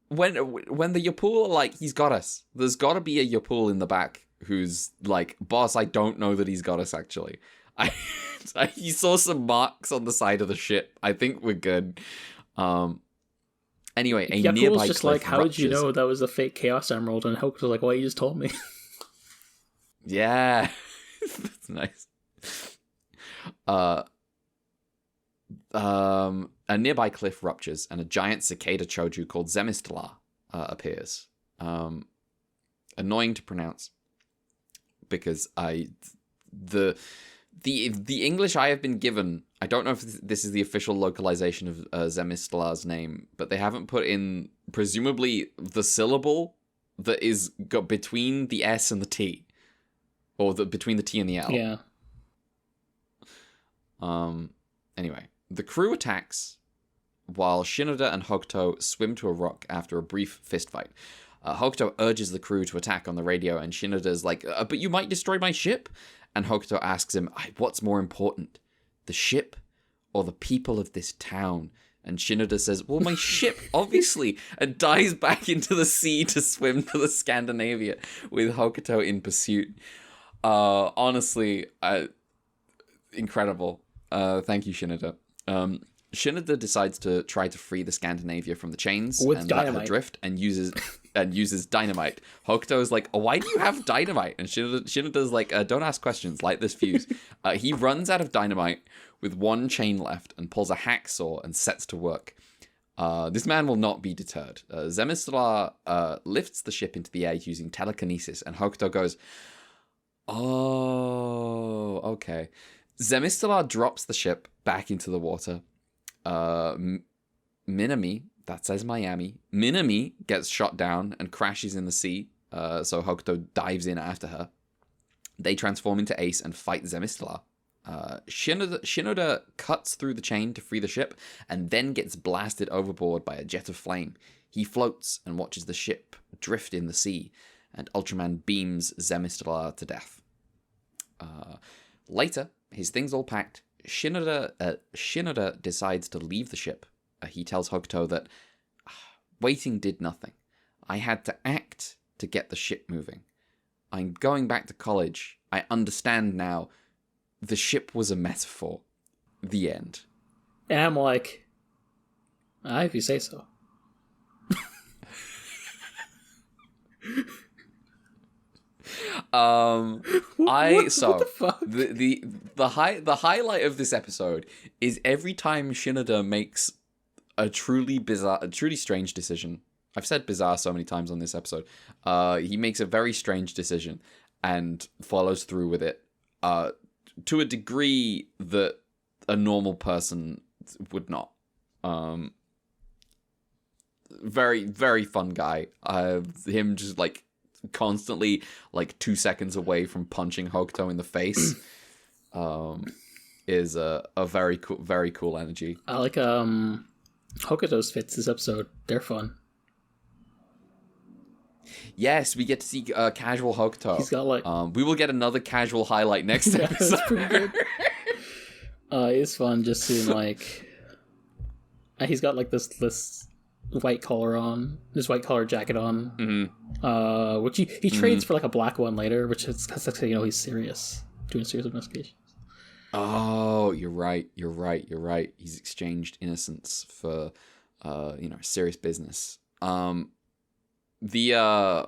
When the Yapul are like, he's got us, there's got to be a Yapul in the back who's like, boss, I don't know that he's got us, actually. He saw some marks on the side of the ship. I think we're good. Anyway, a nearby just cliff like, how did you know that was a fake Chaos Emerald? And Hokuto's like, well, you just told me. Yeah. That's nice. A nearby cliff ruptures and a giant cicada choju called Zemistolar appears. Annoying to pronounce because the English I have been given, I don't know if this is the official localization of Zemistolar's name, but they haven't put in presumably the syllable that is between the S and the T, or between the T and the L. Yeah. Anyway, the crew attacks while Shinoda and Hokuto swim to a rock after a brief fistfight. Hokuto urges the crew to attack on the radio, and Shinoda's like, but you might destroy my ship? And Hokuto asks him, what's more important, the ship or the people of this town? And Shinoda says, well, my ship, obviously, and dives back into the sea to swim to the Scandinavia with Hokuto in pursuit. Honestly, incredible. Thank you, Shinoda. Shinoda decides to try to free the Scandinavia from the chains and let her drift, and uses dynamite. Hokuto is like, why do you have dynamite? And Shinoda's like, don't ask questions, light this fuse. He runs out of dynamite with one chain left and pulls a hacksaw and sets to work. This man will not be deterred. Zemistolar lifts the ship into the air using telekinesis, and Hokuto goes, oh, okay. Zemistolar drops the ship back into the water. Minami, that says Miami, Minami gets shot down and crashes in the sea, so Hokuto dives in after her. They transform into Ace and fight Zemistolar. Shinoda cuts through the chain to free the ship, and then gets blasted overboard by a jet of flame. He floats and watches the ship drift in the sea, and Ultraman beams Zemistolar to death. Later, his things all packed, Shinoda decides to leave the ship. He tells Hokuto that waiting did nothing. I had to act to get the ship moving. I'm going back to college. I understand now. The ship was a metaphor. The end. And I'm like, if you say so. What the fuck? The highlight of this episode is every time Shinoda makes a truly strange decision. I've said bizarre so many times on this episode. He makes a very strange decision and follows through with it to a degree that a normal person would not. Very, very fun guy. Him just like constantly like 2 seconds away from punching Hokuto in the face, is a very cool energy. I like Hokuto's fits this episode. They're fun. Yes, we get to see casual Hokuto. He's got like we will get another casual highlight next episode. That's pretty good. It's fun just seeing like he's got like this white collar on, this white collar jacket on, which he trades for like a black one later, which is because he's serious, doing serious investigations. Oh, you're right. He's exchanged innocence for serious business. I do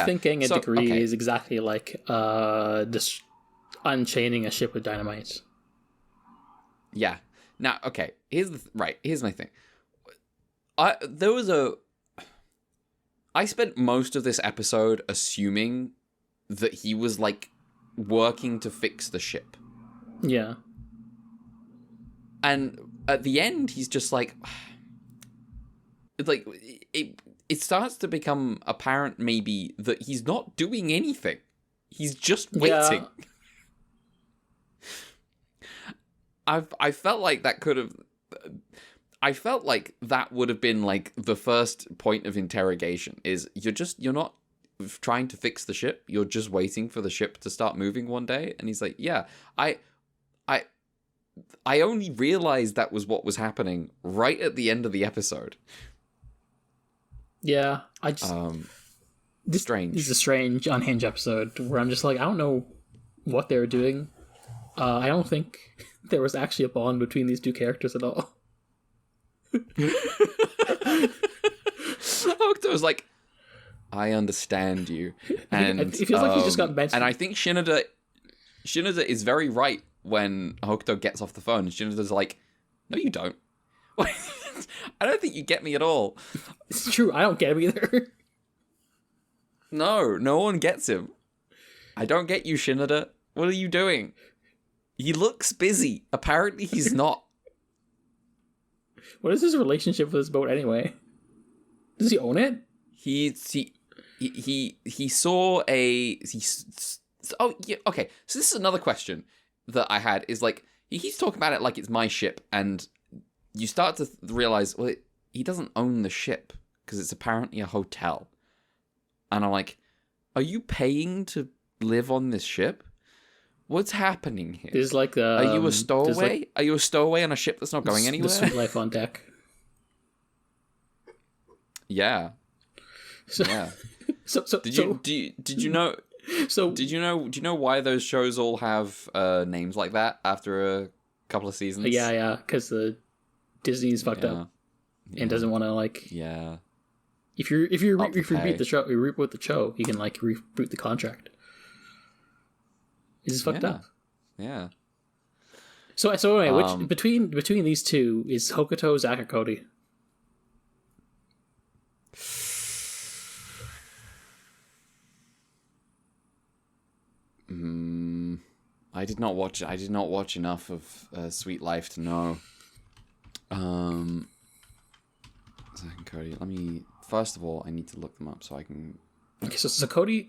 think getting a degree is exactly like just unchaining a ship with dynamite. Yeah. Now, okay. Here's my thing. I spent most of this episode assuming that he was like working to fix the ship. Yeah. And at the end, he's just like, it starts to become apparent maybe that he's not doing anything. He's just waiting. Yeah. I felt like that could have... I felt like that would have been like the first point of interrogation, is you're not trying to fix the ship. You're just waiting for the ship to start moving one day. And he's like, yeah, I only realized that was what was happening right at the end of the episode. Yeah, I just... strange. This is a strange, unhinged episode where I'm just like, I don't know what they were doing. I don't think there was actually a bond between these two characters at all. Hokuto was like, I understand you. And it feels like he just got mentioned. And I think Shinoda is very right when Hokuto gets off the phone. Shinoda's like, no, you don't. I don't think you get me at all. It's true, I don't get him either. No one gets him. I don't get you, Shinoda. What are you doing? He looks busy. Apparently he's not. What is his relationship with this boat anyway? Does he own it? He saw a... Oh, yeah, okay. So this is another question that I had, is like, he's talking about it like it's my ship, and you start to realize, well, he doesn't own the ship, because it's apparently a hotel. And I'm like, are you paying to live on this ship? What's happening here? There's like are you a stowaway? Are you a stowaway on a ship that's not going anywhere? The sweet life on deck. Yeah. So, yeah. Did you know? So do you know why those shows all have names like that after a couple of seasons? Yeah, because Disney's fucked up and doesn't want to like. Yeah. If you reboot the show, you can like reboot the contract. Is this fucked up? Yeah. So anyway, which between these two is Hokuto, Zack, or Cody? I did not watch enough of Sweet Life to know. Zack and Cody. First of all, I need to look them up so I can. Okay, so Cody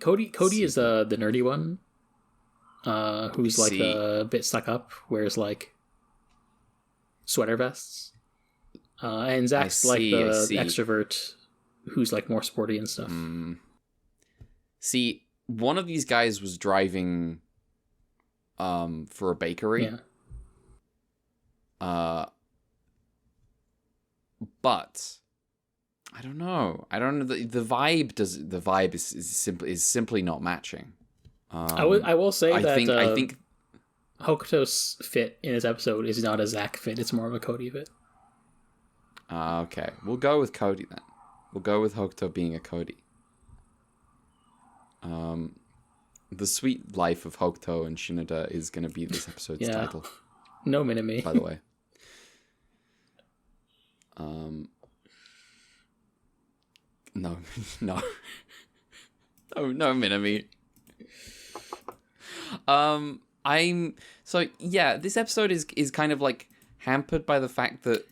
is the nerdy one. Who's like a bit stuck up, wears like sweater vests. And Zach's like the extrovert who's like more sporty and stuff. See, one of these guys was driving for a bakery. Yeah. But I don't know. The vibe is simply not matching. I will say I think Hokuto's fit in this episode is not a Zack fit; it's more of a Cody fit. Okay, we'll go with Cody then. We'll go with Hokuto being a Cody. The Sweet Life of Hokuto and Shinoda is going to be this episode's title. No Minami, by the way. No Minami. This episode is kind of like hampered by the fact that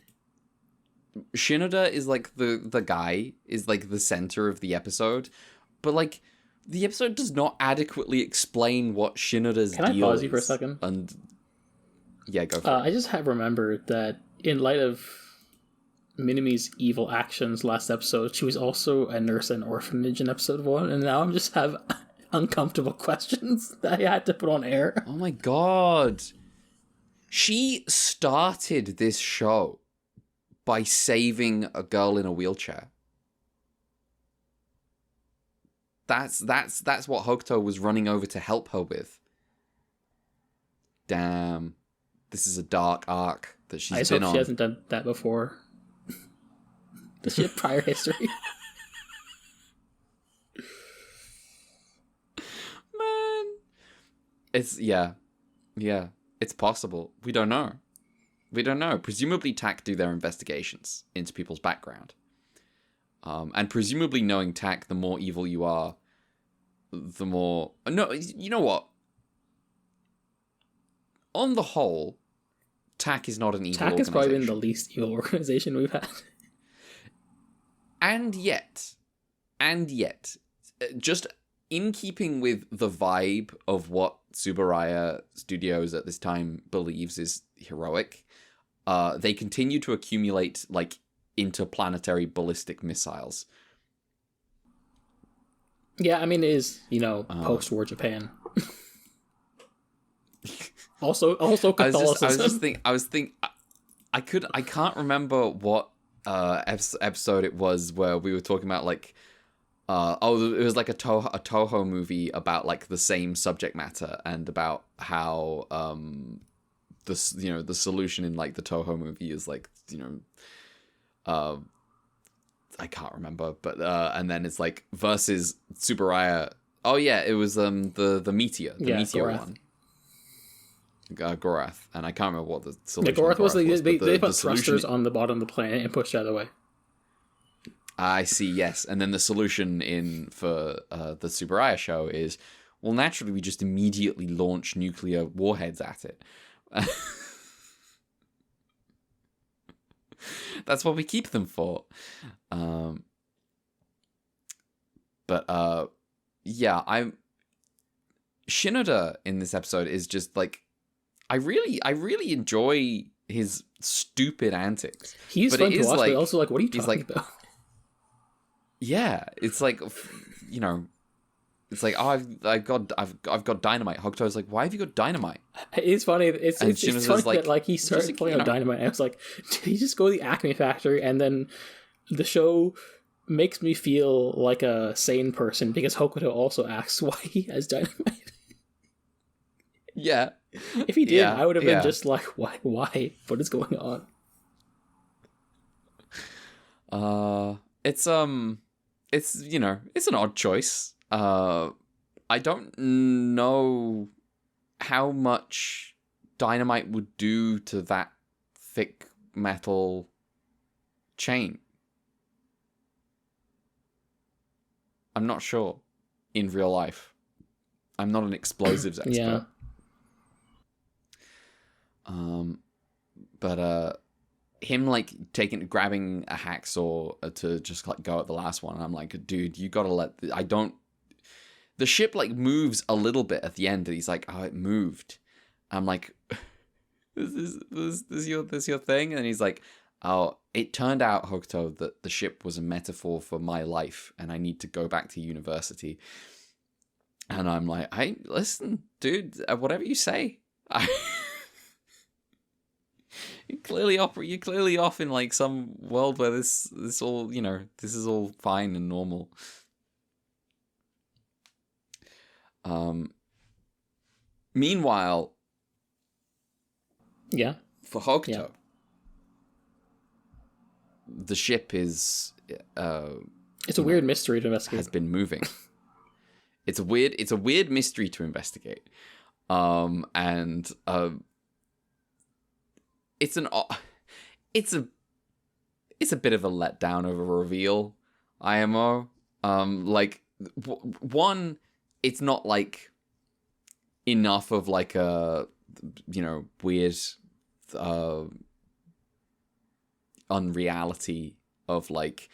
Shinoda is like the guy, is like the center of the episode, but like the episode does not adequately explain what Shinoda's Can I deal pause you for a is. second? And yeah, go for it. I just have remembered that in light of Minimi's evil actions last episode, she was also a nurse in an orphanage in episode 1, and now I just have uncomfortable questions that I had to put on air. Oh my god. She started this show by saving a girl in a wheelchair. That's what Hokuto was running over to help her with. Damn. This is a dark arc that she's been on. She hasn't done that before. Does she have prior history? Man. It's, yeah, it's possible. We don't know. Presumably TAC do their investigations into people's background. And presumably knowing TAC, the more evil you are, the more... No, you know what? On the whole, TAC is not an evil TAC organization. has probably been the least evil organization we've had. And yet, just in keeping with the vibe of what Tsuburaya Studios at this time believes is heroic, they continue to accumulate, like, interplanetary ballistic missiles. Yeah, I mean, it is, post-war Japan. also Catholicism. I can't remember what episode it was where we were talking about, like, it was like a Toho movie about, like, the same subject matter and about how the solution in, like, the Toho movie is, like, I can't remember, but and then it's like versus Tsuburaya. Oh yeah, it was the meteor, meteor Gorath. one. Gorath, and I can't remember what the solution. Yeah, Gorath was they put solution... thrusters on the bottom of the planet and pushed it out of the way. I see, yes, and then the solution for the Tsuburaya show is, well, naturally we just immediately launch nuclear warheads at it. That's what we keep them for. Shinoda in this episode is just like, I really enjoy his stupid antics. He's fun to watch, but also like, what are you talking about? Yeah, it's like, it's like, oh, I've got dynamite. Hokuto's like, why have you got dynamite? It's funny. It's funny like, that like he started playing on dynamite. And I was like, did he just go to the Acme factory? And then the show makes me feel like a sane person because Hokuto also asks why he has dynamite. Yeah. If he did, I would have been just like, why? What is going on? It's an odd choice. I don't know how much dynamite would do to that thick metal chain. I'm not sure in real life. I'm not an explosives expert. Yeah. But him like grabbing a hacksaw to just like go at the last one. And I'm like, dude, you gotta the ship like moves a little bit at the end, and he's like, oh, it moved. I'm like, this your thing? And he's like, oh, it turned out, Hokuto, that the ship was a metaphor for my life, and I need to go back to university. And I'm like, hey, listen, dude, whatever you say. You're clearly off in like some world where this all, this is all fine and normal. Meanwhile, for Hokuto, the ship is it's a weird mystery to investigate. Has been moving. It's a weird mystery to investigate. And it's a bit of a letdown of a reveal, IMO. One, it's not like enough of like a weird unreality of like,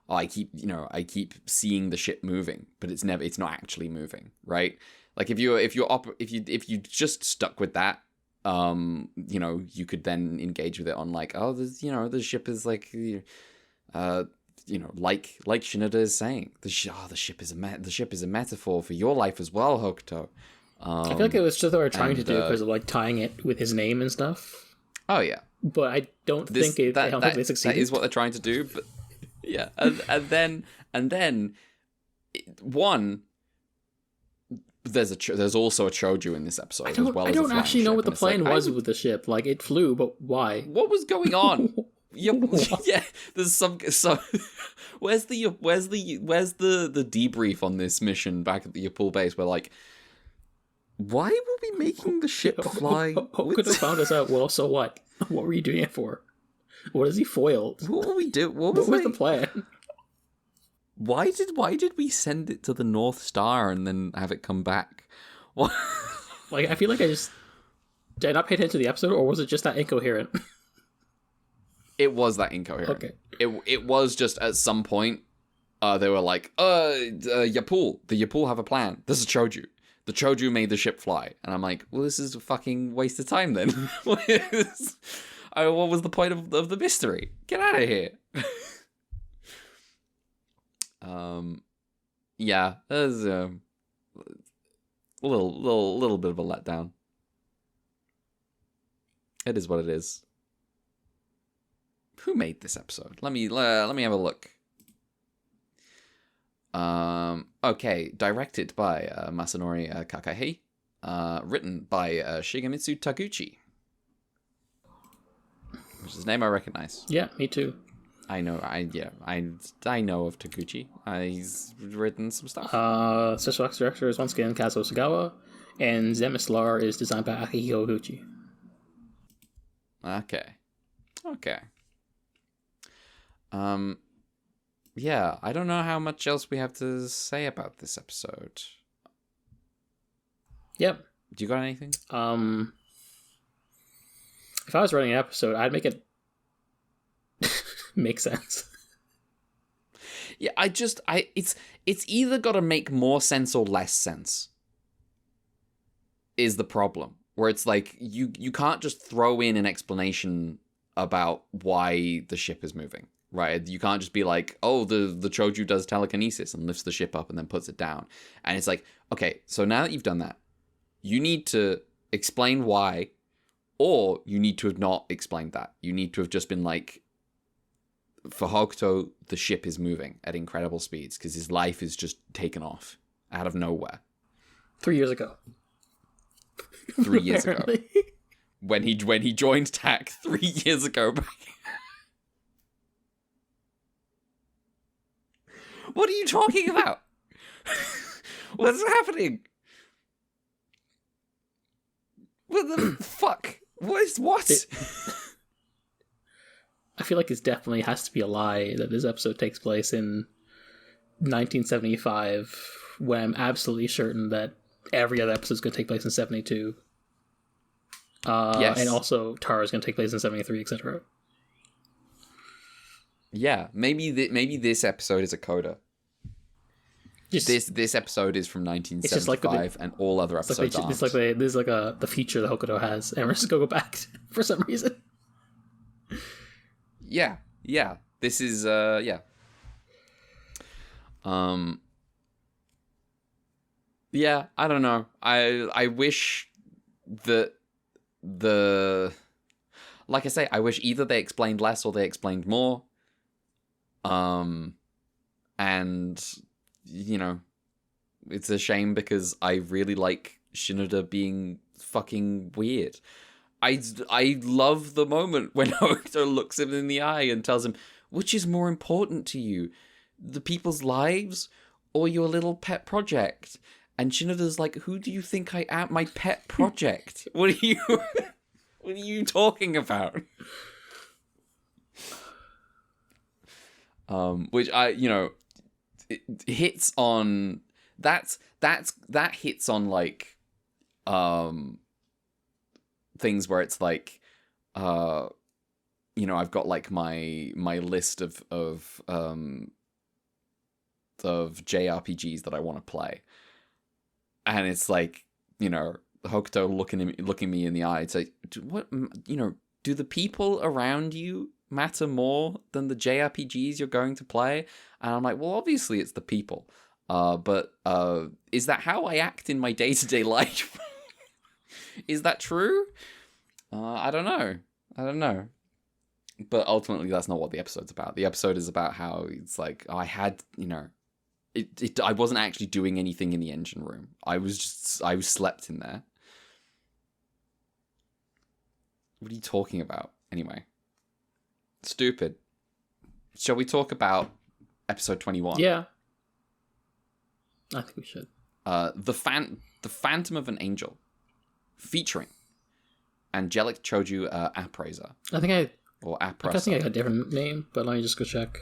oh, I keep seeing the ship moving, but it's not actually moving, right? Like if you just stuck with that, you could then engage with it on like, oh, the ship is like, like Shinoda is saying, the ship is a metaphor for your life as well, Hokuto. I feel like it was just what they were trying to do because of like tying it with his name and stuff. Oh yeah, but I don't think they succeeded. That is what they're trying to do, but yeah, and then one. There's also a Choju in this episode as well. I don't actually know what the plan was with the ship. Like it flew, but why? What was going on? Yeah, there's some. So, where's the debrief on this mission back at the Yapul base? Where like, why were we making the ship fly? Who could have found us out? Well, so what? What were you doing it for? What is he foiled? What were we doing? What was the plan? Why did we send it to the North Star and then have it come back? What? Like, I feel like did I not pay attention to the episode, or was it just that incoherent? It was that incoherent. Okay. It was just at some point, they were like, Yapul, the Yapul have a plan. This is Choju. The Choju made the ship fly. And I'm like, well, this is a fucking waste of time then. What was the point of the mystery? Get out of here. Yeah, there's a little bit of a letdown. It is what it is. Who made this episode? Let me have a look. Okay, directed by Masanori Kakahei, written by Shigemitsu Taguchi, which is a name I recognize. Yeah, me too. I know of Taguchi. He's written some stuff. Special effects director is once again Kazuo Sagawa, and Zemislar is designed by Akihiko Gucci. Okay. Yeah, I don't know how much else we have to say about this episode. Yep. Do you got anything? If I was writing an episode, I'd make it make sense. Yeah, it's either got to make more sense or less sense. Is the problem. Where it's like you can't just throw in an explanation about why the ship is moving, right? You can't just be like, oh, the Choju does telekinesis and lifts the ship up and then puts it down. And it's like, okay, so now that you've done that, you need to explain why, or you need to have not explained that. You need to have just been like, for Hokuto, the ship is moving at incredible speeds because his life is just taken off out of nowhere. 3 years ago. 3 years ago. When he joined TAC 3 years ago. What are you talking about? What's happening? What the fuck? What? I feel like it definitely has to be a lie that this episode takes place in 1975, when I'm absolutely certain that every other episode is going to take place in 72. Yes. And also Tara is going to take place in 73, etc. Yeah, maybe this episode is a coda. This episode is from 1975, and all other episodes aren't. This is like the feature that Hokuto has, and we're just going to go back for some reason. Yeah. This is yeah. Yeah, I don't know. I wish that like I say, I wish either they explained less or they explained more. And it's a shame because I really like Shinoda being fucking weird. I love the moment when Hokuto looks him in the eye and tells him, which is more important to you, the people's lives or your little pet project? And Shinoda's like, who do you think I am? My pet project? What are you talking about? Which it hits on that hits on like things where it's like I've got like my list of of JRPGs that I want to play. And it's like, you know, Hokuto looking me in the eye. It's like, what, you know, do the people around you matter more than the JRPGs you're going to play? And I'm like, well, obviously it's the people. But is that how I act in my day-to-day life? Is that true? I don't know. But ultimately, that's not what the episode's about. The episode is about how it's like, I had, you know, I wasn't actually doing anything in the engine room. I was slept in there. What are you talking about? Anyway. Stupid. Shall we talk about episode 21? Yeah. I think we should. The Phantom of an Angel. Featuring Angelic Choju Appraiser. I think I Appraiser. think I got a different name, but let me just go check.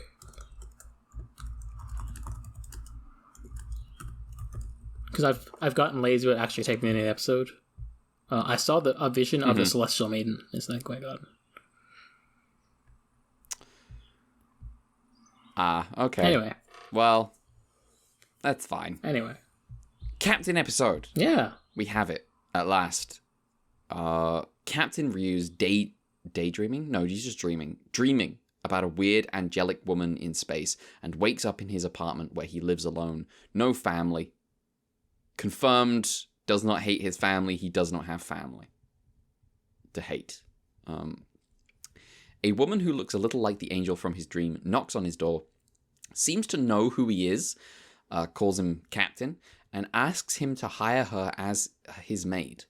Because I've gotten lazy with actually taking the name of the episode. I saw a vision of the Celestial Maiden. Is that quite good? Okay. Anyway. Well, that's fine. Anyway. Captain episode. Yeah. We have it at last. Captain Ryu's daydreaming? No, he's just dreaming. Dreaming about a weird angelic woman in space and wakes up in his apartment where he lives alone. No family. Confirmed, does not hate his family. He does not have family to hate. A woman who looks a little like the angel from his dream knocks on his door, seems to know who he is, calls him Captain, and asks him to hire her as his maid.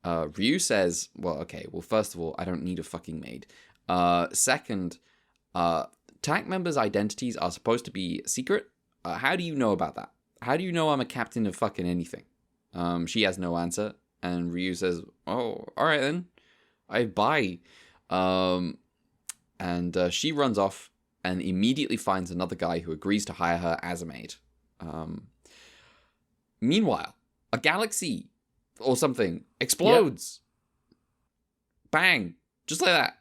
Ryu says, well, first of all, I don't need a fucking maid. Second, TAC members' identities are supposed to be secret. How do you know about that? How do you know I'm a captain of fucking anything? She has no answer, and Ryu says, oh, alright then. I buy. And she runs off and immediately finds another guy who agrees to hire her as a maid. Meanwhile, a galaxy or something explodes. Yep. Bang. Just like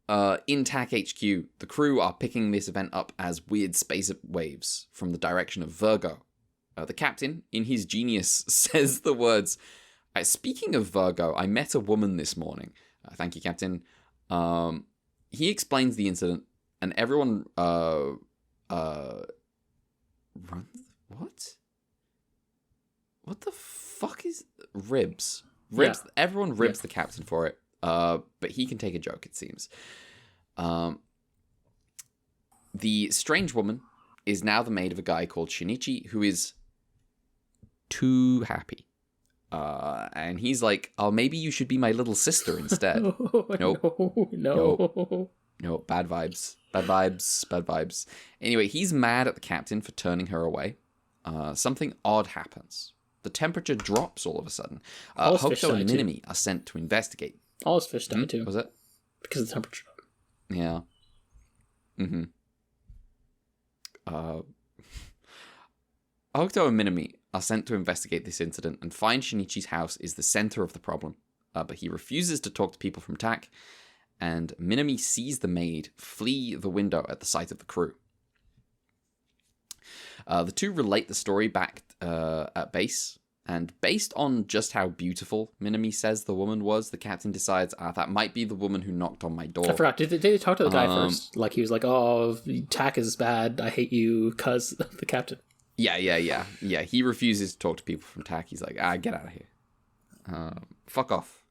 that. In TAC HQ, the crew are picking this event up as weird space waves from the direction of Virgo. The captain, in his genius, says the words, speaking of Virgo, I met a woman this morning. Thank you, Captain. He explains the incident, and everyone runs. What? What the fuck is ribs? Ribs. Yeah. Everyone ribs the captain for it. But he can take a joke, it seems. The strange woman is now the maid of a guy called Shinichi, who is too happy. And he's like, oh, maybe you should be my little sister instead. Nope. No. Bad vibes. Bad vibes. Anyway, he's mad at the captain for turning her away. Something odd happens. The temperature drops all of a sudden. Hokuto and Minami are sent to investigate. All his fish died too. Was it? Because of the temperature. Yeah. Mm-hmm. Hokuto and Minami are sent to investigate this incident and find Shinichi's house is the center of the problem. But he refuses to talk to people from TAC, and Minami sees the maid flee the window at the sight of the crew. The two relate the story back at base, and based on just how beautiful Minami says the woman was, the captain decides, that might be the woman who knocked on my door. I forgot. Did they talk to the guy first? Like, he was like, oh, TAC is bad, I hate you, cuz the captain. Yeah. He refuses to talk to people from TAC. He's like, get out of here. Fuck off.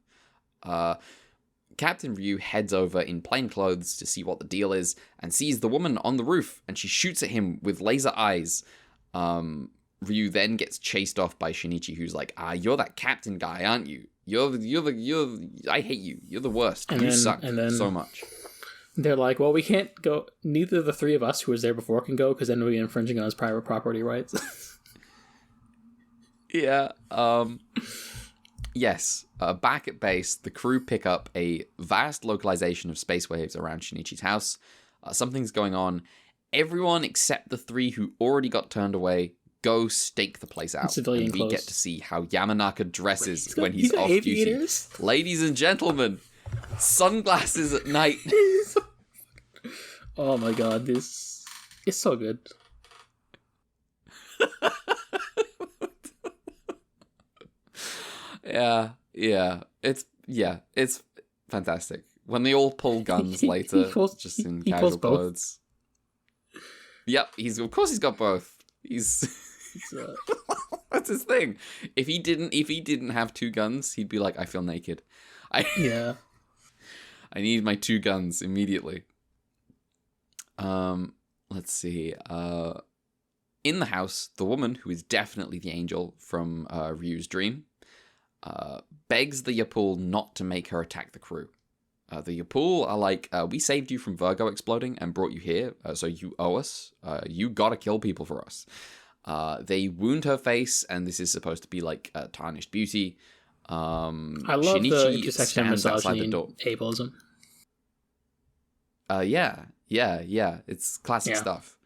Captain Ryu heads over in plain clothes to see what the deal is and sees the woman on the roof, and she shoots at him with laser eyes. Ryu then gets chased off by Shinichi, who's like, you're that captain guy, aren't you? I hate you. You're the worst. You suck so much. They're like, well, we can't go. Neither of the three of us who was there before can go because then we'll be infringing on his private property rights. Yeah. Yes. Back at base, the crew pick up a vast localization of space waves around Shinichi's house. Something's going on. Everyone except the three who already got turned away go stake the place out. And we get to see how Yamanaka dresses when he's off duty. Ladies and gentlemen, sunglasses at night. Oh my god, this is so good. It's fantastic when they all pull guns later, just in casual clothes. Yep, of course he's got both. He's that's his thing. If he didn't have two guns, he'd be like, I feel naked. I need my two guns immediately. Let's see. In the house, the woman, who is definitely the angel from Ryu's dream, begs the Yapul not to make her attack the crew. The Yapul are like, we saved you from Virgo exploding and brought you here, so you owe us. You gotta kill people for us. They wound her face, and this is supposed to be like tarnished beauty. I love Shinichi the intersection of misogyny and ableism. Yeah. It's classic stuff.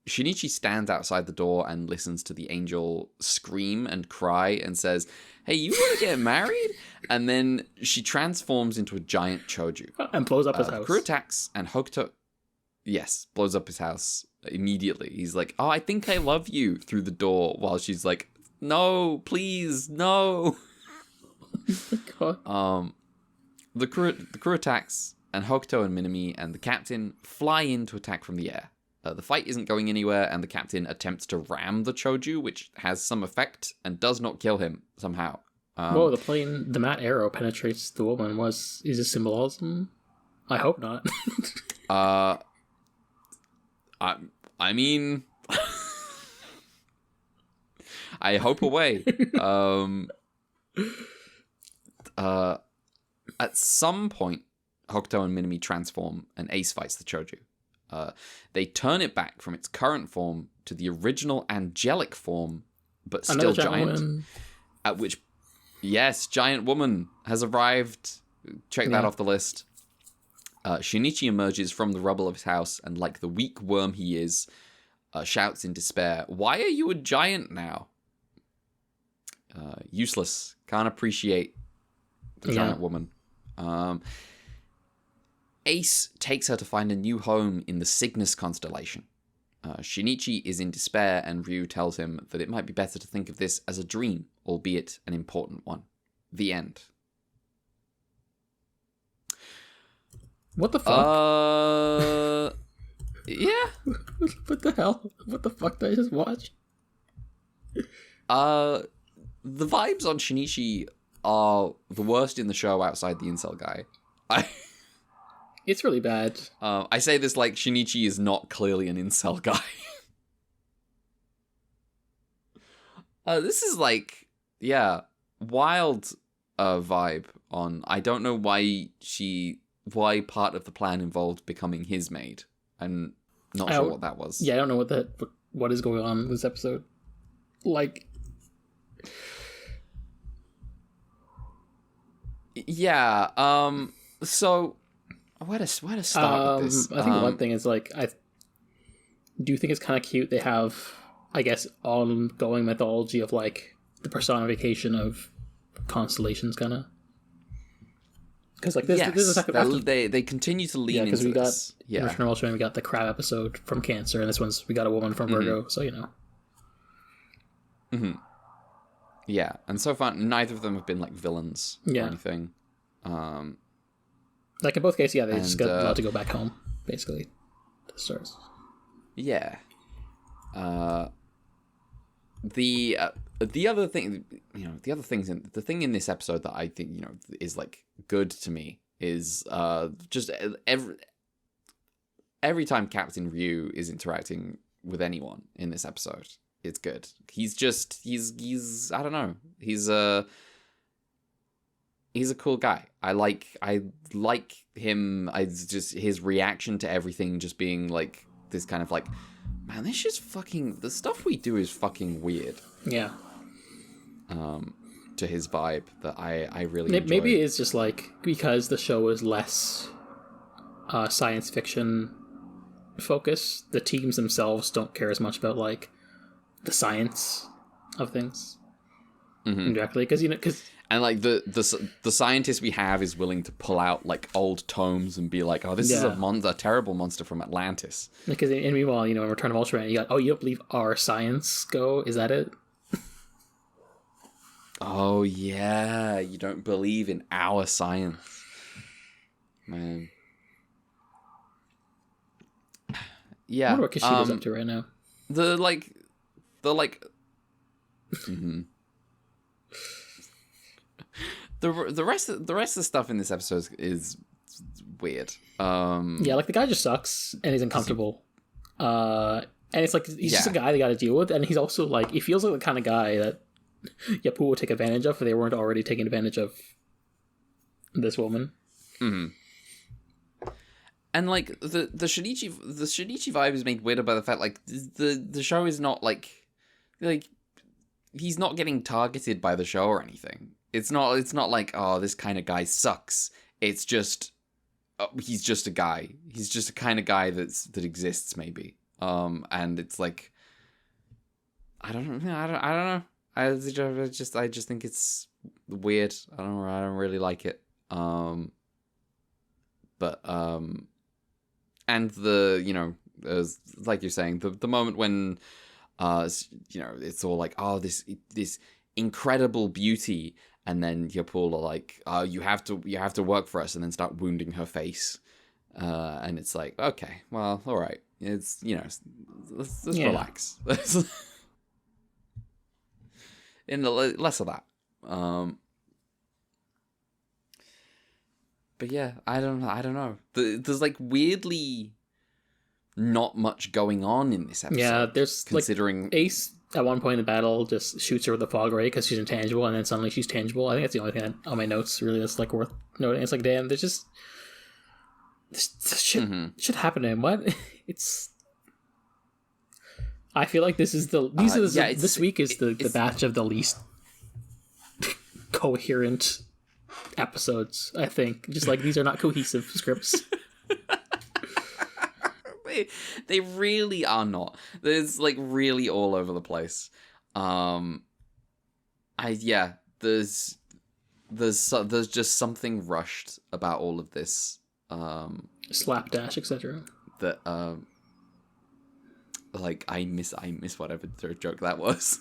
Shinichi stands outside the door and listens to the angel scream and cry and says, hey, you want to get married? And then she transforms into a giant choju. And blows up his house. The crew attacks, and Hokuto, blows up his house immediately. He's like, oh, I think I love you, through the door, while she's like, no, please, no. Oh God. The crew attacks, and Hokuto and Minami and the captain fly in to attack from the air. The fight isn't going anywhere, and the captain attempts to ram the choju, which has some effect and does not kill him somehow. Whoa, the matte arrow penetrates the woman. Is this symbolism? I hope not. I mean, I hope away. At some point, Hokuto and Minami transform, and Ace fights the choju. They turn it back from its current form to the original angelic form, but still giant. At which, yes, giant woman has arrived. Check that off the list. Shinichi emerges from the rubble of his house and, like the weak worm he is, shouts in despair, why are you a giant now? Useless. Can't appreciate the giant woman. Ace takes her to find a new home in the Cygnus constellation. Shinichi is in despair, and Ryu tells him that it might be better to think of this as a dream, albeit an important one. The end. What the fuck? Yeah. What the hell? What the fuck did I just watch? The vibes on Shinichi are the worst in the show outside the incel guy. It's really bad. I say this like Shinichi is not clearly an incel guy. This is like, wild vibe on. I don't know why part of the plan involved becoming his maid. I'm not sure what that was. Yeah, I don't know what is going on in this episode. Like, yeah. So. Where to start with this? I think one thing is, like, I do think it's kind of cute. They have, I guess, ongoing mythology of, like, the personification of constellations, kind of. Because, like, they continue to lean into this. In Ultraman Ultraman, we got the crab episode from Cancer, and we got a woman from Virgo, so, you know. Mm-hmm. Yeah, and so far, neither of them have been, like, villains or anything. Like, in both cases, they just got allowed to go back home, basically, to the stars. Yeah. The other thing, the thing in this episode that I think, is, like, good to me is just every time Captain Ryu is interacting with anyone in this episode, it's good. He's I don't know. He's a cool guy. I like him. His reaction to everything just being like this kind of like, man, this is fucking, the stuff we do is fucking weird. Yeah. To his vibe that I really enjoy. Maybe it's just like, because the show is less science fiction focus, the teams themselves don't care as much about, like, the science of things. Indirectly, because and, like, the scientist we have is willing to pull out, like, old tomes and be like, oh, this is a terrible monster from Atlantis. Because meanwhile, in Return of Ultraman, you got, oh, you don't believe our science go? Is that it? Oh yeah, you don't believe in our science, man. I Yeah. wonder what Kishida's up to right now. The mm-hmm. the rest of the stuff in this episode is weird. Yeah, like the guy just sucks and he's uncomfortable. And it's like he's just a guy they got to deal with, and he's also like he feels like the kind of guy that Yapu would take advantage of if they weren't already taking advantage of this woman. Mm-hmm. And like the Shinichi vibe is made weirder by the fact like the show is not like he's not getting targeted by the show or anything. It's not like, oh, this kind of guy sucks. It's just he's just a guy. He's just a kind of guy that exists maybe. And it's like I don't know. I just think it's weird. I don't really like it. But and like you're saying, the moment when it's all like, oh, this incredible beauty, and then Yapul are like, oh, you have to work for us, and then start wounding her face, and it's like, okay, well, all right, it's let's relax. In the less of that. But yeah, I don't know. There's like weirdly not much going on in this episode. Yeah, there's considering like Ace at one point in the battle just shoots her with a fog ray because she's intangible, and then suddenly she's tangible. I think that's the only thing on my notes really that's like worth noting. It's like, damn, there's just this shit should happen to him. What? It's. I feel like this is this week is the batch of the least coherent episodes. I think just like these are not cohesive scripts. They really are not. There's like really all over the place. There's just something rushed about all of this. Slapdash, etc. That like I miss whatever joke that was.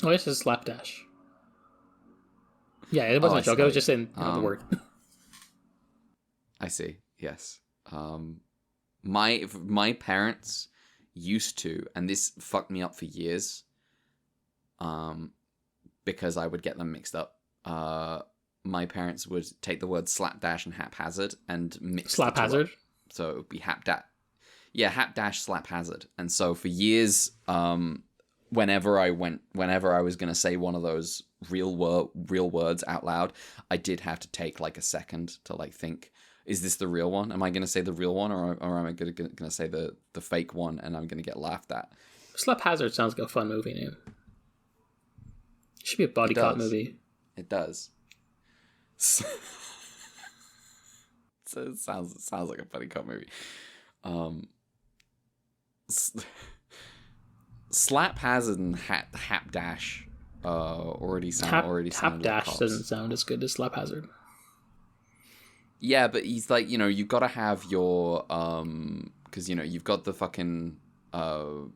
Oh, this is slapdash. Yeah, it wasn't a joke. I was just saying the word. I see. Yes. My parents used to, and this fucked me up for years, because I would get them mixed up. My parents would take the word slapdash and haphazard and mix slap-hazard. So it would be hapdash. Yeah, hapdash slap-hazard. And so for years, whenever I was going to say one of those real words out loud, I did have to take like a second to like think, is this the real one? Am I going to say the real one, or am I going to say the fake one, and I'm going to get laughed at? Slap-hazard sounds like a fun movie name. It should be a body cop movie. It does. So it sounds like a buddy cop movie. Slap Hazard and Hapdash already sound Hapdash like doesn't sound as good as Slap Hazard. Yeah, but he's like, you've got to have your because you've got the fucking not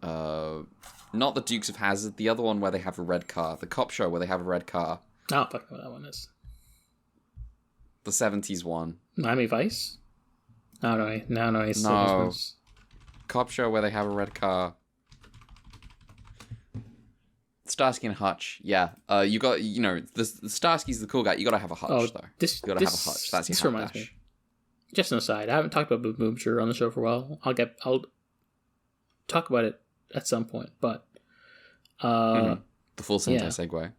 the Dukes of Hazzard, the other one where they have a red car, the cop show where they have a red car. I don't fucking know what that one is. The 70s one. Miami Vice? No. Cop show where they have a red car. Starsky and Hutch, yeah. You got, the Starsky's the cool guy. You got to have a Hutch, though. You got to have a Hutch. That's your reminds me. Just an aside, I haven't talked about Boomsher on the show for a while. I'll talk about it at some point, but the full Sentai segue.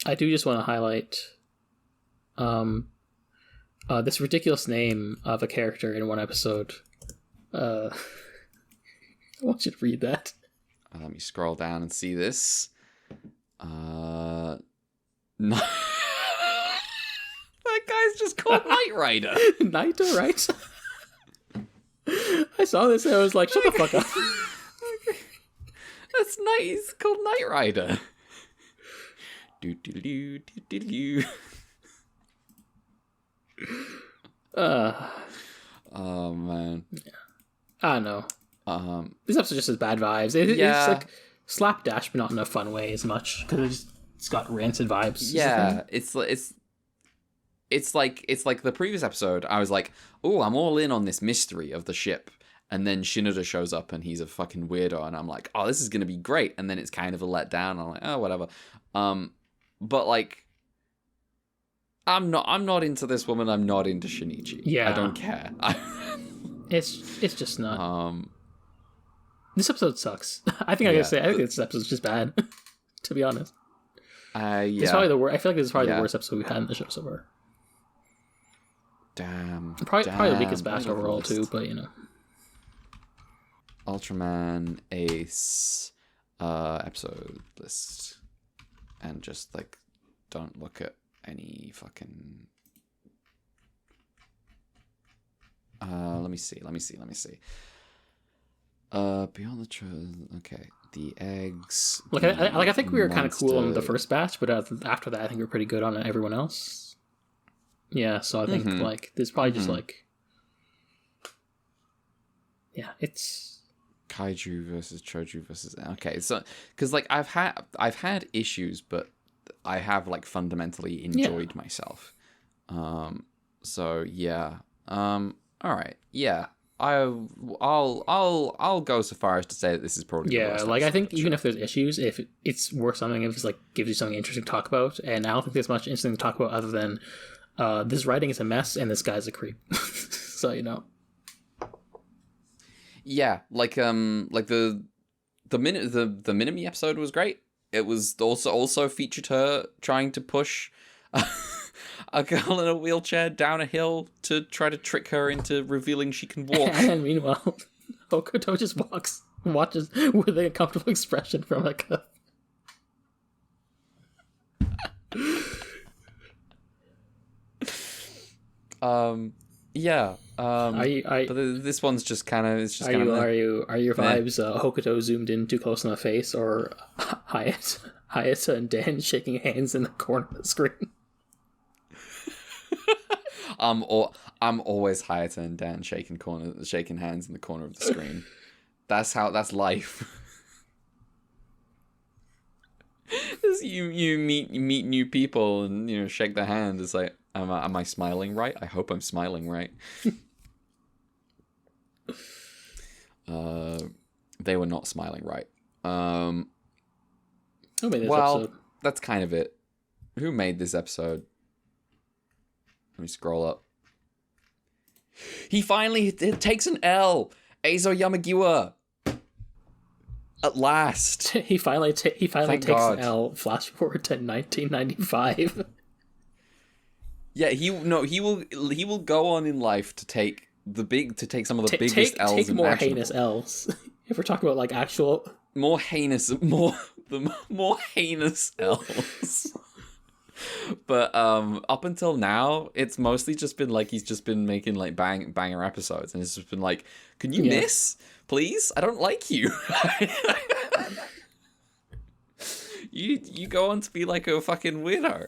I do just want to highlight this ridiculous name of a character in one episode. I want you to read that. Let me scroll down and see this. No. That guy's just called Knight Rider. Naito, right? I saw this and I was like, shut the fuck up. That's nice. He's called Knight Rider. Oh man. Yeah. I don't know. This episode just has bad vibes. It's like slapdash, but not in a fun way as much because it's got rancid vibes. Yeah, it's like the previous episode. I was like, oh, I'm all in on this mystery of the ship. And then Shinoda shows up and he's a fucking weirdo, and I'm like, oh, this is gonna be great. And then it's kind of a letdown. I'm like, oh, whatever. But like, I'm not into this woman. I'm not into Shinichi. Yeah, I don't care. it's just not. This episode sucks. I think I gotta say, I think this episode's just bad. To be honest. Yeah. It's probably the worst. I feel like this is probably the worst episode we've had in the show so far. Damn. Probably the weakest batch overall too, but you know. Ultraman Ace episode list, and just like don't look at any fucking let me see beyond the truth. Okay, the eggs, like I think we were kind of cool on the first batch, but after that I think we were pretty good on everyone else. Yeah, so I think like there's probably just like it's Kaiju versus Choju versus... Okay, so... Because, like, I've had issues, but I have, like, fundamentally enjoyed myself. So, yeah. Alright, yeah. I'll go so far as to say that this is probably the worst like, I think episode. even if there's issues, if it's worth something, if it's, like, gives you something interesting to talk about, and I don't think there's much interesting to talk about other than this writing is a mess and this guy's a creep. So, you know. Yeah, like the Minami episode was great. It was also featured her trying to push a girl in a wheelchair down a hill to try to trick her into revealing she can walk. And meanwhile, Hokuto just watches with a comfortable expression from like a... Yeah. but this one's just kind of... It's just are your vibes Hokuto zoomed in too close on the face, or Hayata and Dan shaking hands in the corner of the screen? I'm always Hayata and Dan shaking hands in the corner of the screen. That's life. you meet new people and you know shake their hand. It's like, am I smiling right? I hope I'm smiling right. They were not smiling right. Well, episode? That's kind of it. Who made this episode? Let me scroll up. He finally takes an L. Eizo Yamagiwa. At last. he finally takes an L. Flash forward to 1995. Yeah, he will go on in life to take some of the biggest L's. Take more heinous L's. If we're talking about like actual more heinous L's. But up until now, it's mostly just been like he's just been making like banger episodes, and it's just been like, can you miss, please? I don't like you. You go on to be like a fucking weirdo.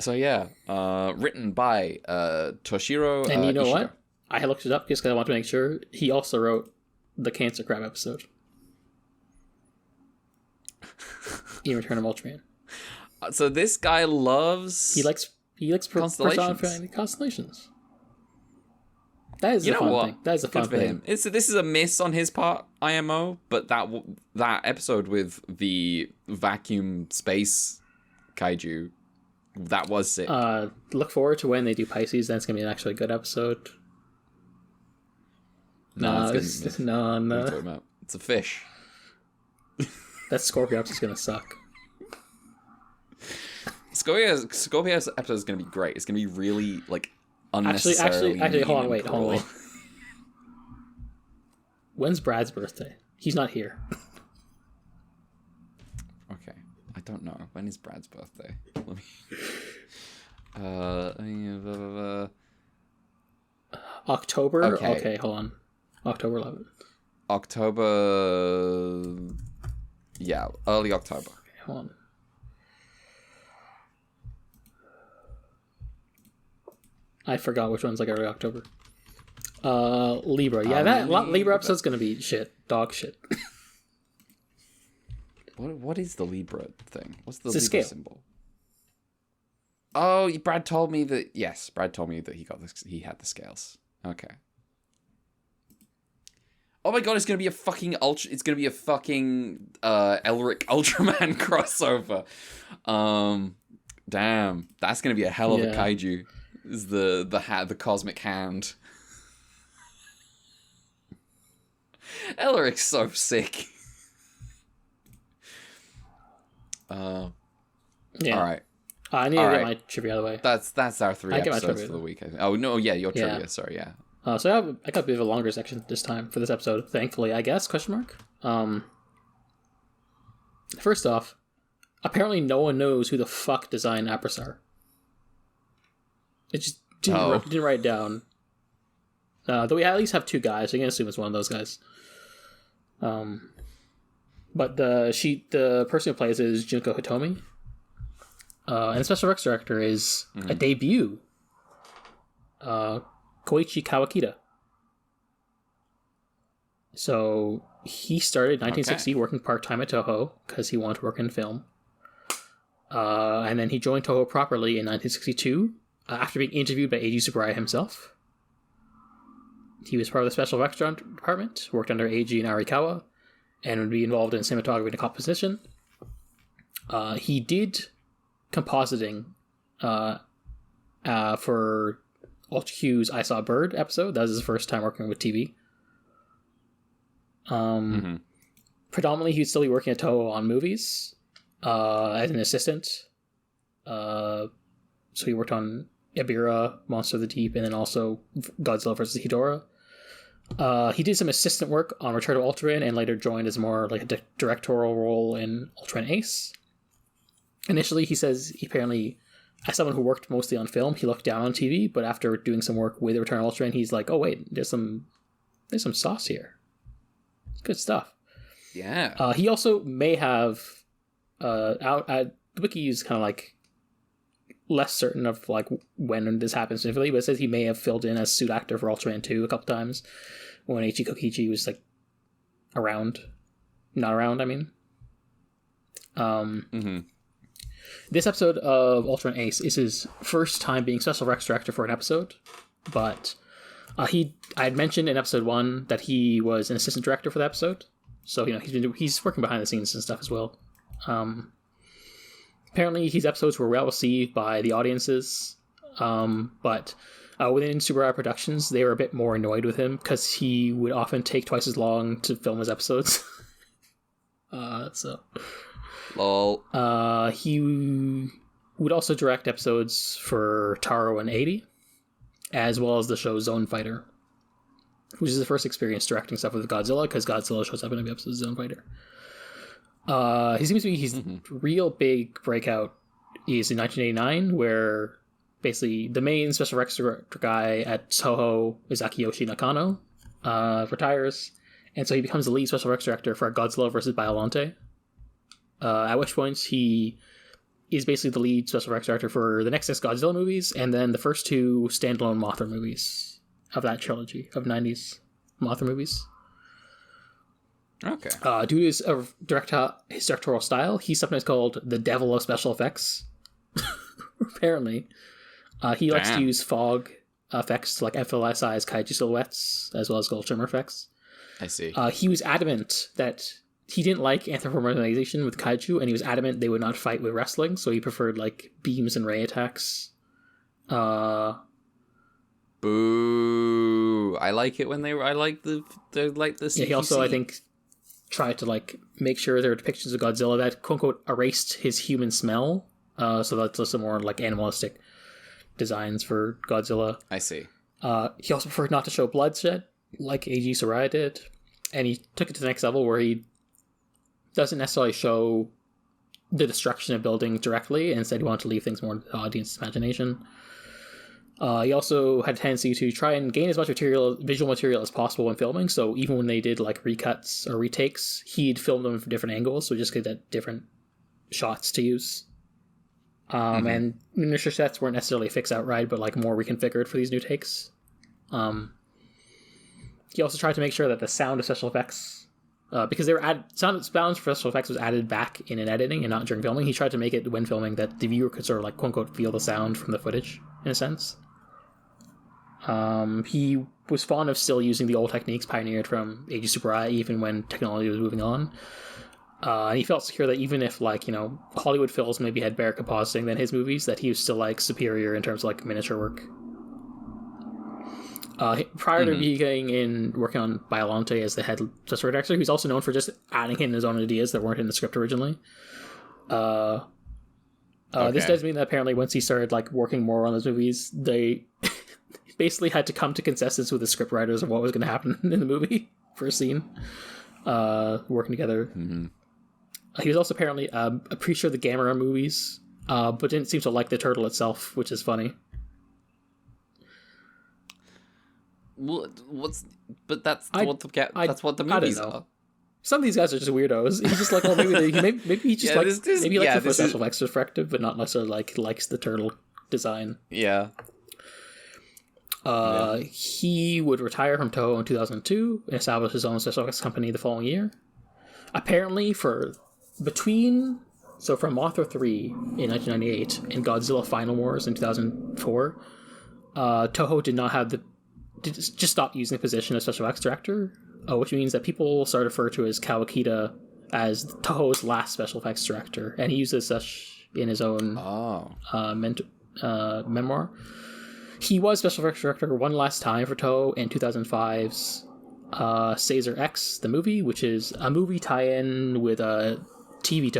So yeah, written by Toshiro. And you know Ishida. what? I looked it up just because I want to make sure. He also wrote the Cancer Crab episode. In Return of Ultraman. So this guy loves... He likes constellations. That is a fun thing. That is a fun thing. This is a miss on his part, IMO, but that episode with the vacuum space kaiju, that was sick. Look forward to when they do Pisces. That's going to be an actually good episode. No. No. What are you talking about? It's a fish. That Scorpio episode is going to suck. Scorpio's episode is going to be great. It's going to be really, like, unnecessarily... Actually, hold on, wait. When's Brad's birthday? He's not here. Okay. I don't know. When is Brad's birthday? Let me... October? Okay, hold on. October 11th. October... Yeah, early October. Okay, hold on. I forgot which one's like early October. Libra. Yeah, Libra episode's gonna be shit. Dog shit. What is the Libra thing? What's the Libra scale symbol? Oh, Brad told me that. Yes, Brad told me that he had the scales. Okay. Oh my god, it's gonna be a fucking It's gonna be a fucking Elric Ultraman crossover. Damn, that's gonna be a hell of a kaiju. Is the cosmic hand? Elric's so sick. Yeah. All right. I need to get my trivia out of the way. That's our 3 episodes for the week. I think. Oh no, yeah, your trivia. Sorry, yeah. So I got a bit of a longer section this time for this episode. Thankfully, I guess. ? First off, apparently no one knows who the fuck designed Aprasar. It just didn't write it down. Though we at least have 2 guys, so you can assume it's one of those guys. But the person who plays it is Junko Hitomi. And the special effects director is a debut. Koichi Kawakita. So he started in 1960 working part-time at Toho because he wanted to work in film. And then he joined Toho properly in 1962 after being interviewed by Eiji Tsuburaya himself. He was part of the special effects department, worked under Eiji and Arikawa, and would be involved in cinematography and composition. He did compositing for Ultra Q's I Saw a Bird episode. That was his first time working with TV. Predominantly, he'd still be working at Toho on movies as an assistant. So he worked on Ebirah, Monster of the Deep, and then also Godzilla vs. Ghidorah. He did some assistant work on Return of Ultraman and later joined as more like a directorial role in Ultraman Ace. Initially, he says he apparently, as someone who worked mostly on film, he looked down on TV, but after doing some work with Return of Ultraman, he's like, oh wait, there's some sauce here. It's good stuff. Yeah. He also may have out at the wiki is kind of like less certain of like when this happens specifically, but it says he may have filled in as suit actor for Ultraman 2 a couple times when Eiichi Kokichi was like not around, I mean. This episode of Ultraman Ace is his first time being special effects director for an episode, but I had mentioned in episode 1 that he was an assistant director for the episode, so he's working behind the scenes and stuff as well. Apparently, his episodes were well received by the audiences, but within Tsuburaya Productions, they were a bit more annoyed with him because he would often take twice as long to film his episodes. Lol. He would also direct episodes for Taro and 80, as well as the show Zone Fighter, which is the first experience directing stuff with Godzilla, because Godzilla shows up in every episode of Zone Fighter. He seems to be his real big breakout is in 1989, where basically the main special effects director guy at Toho is Akiyoshi Nakano, retires, and so he becomes the lead special effects director for Godzilla vs. Biollante. At which point he is basically the lead special effects director for the next 6 Godzilla movies, and then the first 2 standalone Mothra movies of that trilogy of 90s Mothra movies. Okay. Due to his directorial style, he's sometimes called the devil of special effects. Apparently. He likes to use fog effects to like emphasize kaiju silhouettes, as well as gold shimmer effects. I see. He was adamant that he didn't like anthropomorphization with kaiju, and he was adamant they would not fight with wrestling, so he preferred like beams and ray attacks. Boo! I like it when I like the CQC. Yeah, he also, I think, tried to like make sure there were depictions of Godzilla that quote unquote erased his human smell. So that's some more like animalistic designs for Godzilla. I see. He also preferred not to show bloodshed like Eiji Tsuburaya did, and he took it to the next level where he doesn't necessarily show the destruction of buildings directly, and instead he wanted to leave things more to the audience's imagination. He also had a tendency to try and gain as much visual material as possible when filming, so even when they did like recuts or retakes, he'd film them from different angles, so just get that different shots to use. And miniature sets weren't necessarily fixed outright, but like more reconfigured for these new takes. He also tried to make sure that the sound of special effects, because they were sound for special effects was added back in editing and not during filming. He tried to make it when filming that the viewer could sort of like quote unquote feel the sound from the footage in a sense. He was fond of still using the old techniques pioneered from Age of Super I, even when technology was moving on. And he felt secure that even if, like, Hollywood films maybe had better compositing than his movies, that he was still, like, superior in terms of, like, miniature work. Prior to working on Biollante as the head special director, he was also known for just adding in his own ideas that weren't in the script originally. This does mean that apparently once he started, like, working more on those movies, they basically had to come to consensus with the script writers of what was going to happen in the movie for a scene. Working together. Mm-hmm. He was also apparently appreciated the Gamera movies, but didn't seem to like the turtle itself, which is funny. That's what the movies are. Some of these guys are just weirdos. He's just like, well, maybe he just likes the special effects perspective, but not necessarily likes the turtle design. Yeah. He would retire from Toho in 2002 and establish his own special effects company the following year. Apparently, from Mothra 3 in 1998 and Godzilla Final Wars in 2004, Toho just stopped using the position of special effects director, which means that people started to refer to as Kawakita as Toho's last special effects director, and he uses such in his own memoir. He was special effects director one last time for Toho in 2005's Caesar X, the movie, which is a movie tie-in with a TV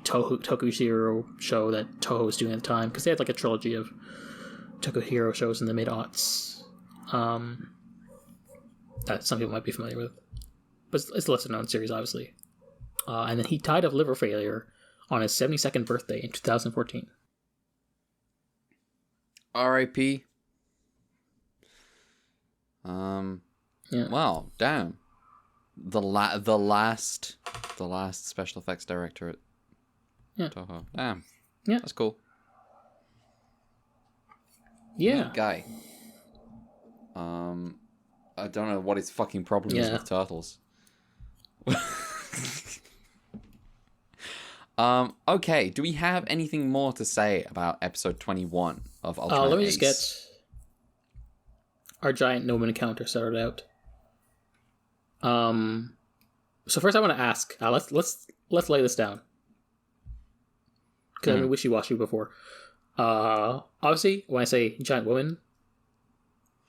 Tokushiro show that Toho was doing at the time, because they had like a trilogy of Tokushiro shows in the mid-aughts that some people might be familiar with. But it's a lesser-known series, obviously. And then he died of liver failure on his 72nd birthday in 2014. R.I.P. Well, damn. The last special effects director at Toho. Damn. Yeah. That's cool. Yeah. Neat guy. I don't know what his fucking problem is with turtles. Okay, do we have anything more to say about episode 21 of Ultraman Ace? Let me just get our giant Nomen encounter started out. So first I want to ask, let's lay this down. Because I've been wishy-washy before. Obviously, when I say giant woman,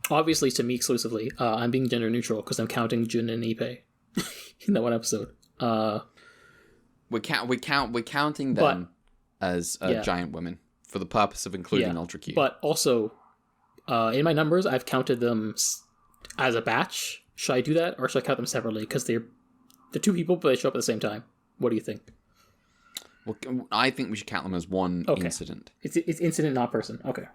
obviously to me exclusively, I'm being gender neutral because I'm counting Jun and Ippei in that one episode. We're counting them as giant women for the purpose of including Ultra Q. But also, in my numbers, I've counted them as a batch. Should I do that, or should I count them separately? Because they're two people, but they show up at the same time. What do you think? Well, I think we should count them as one incident. It's incident, not person. Okay.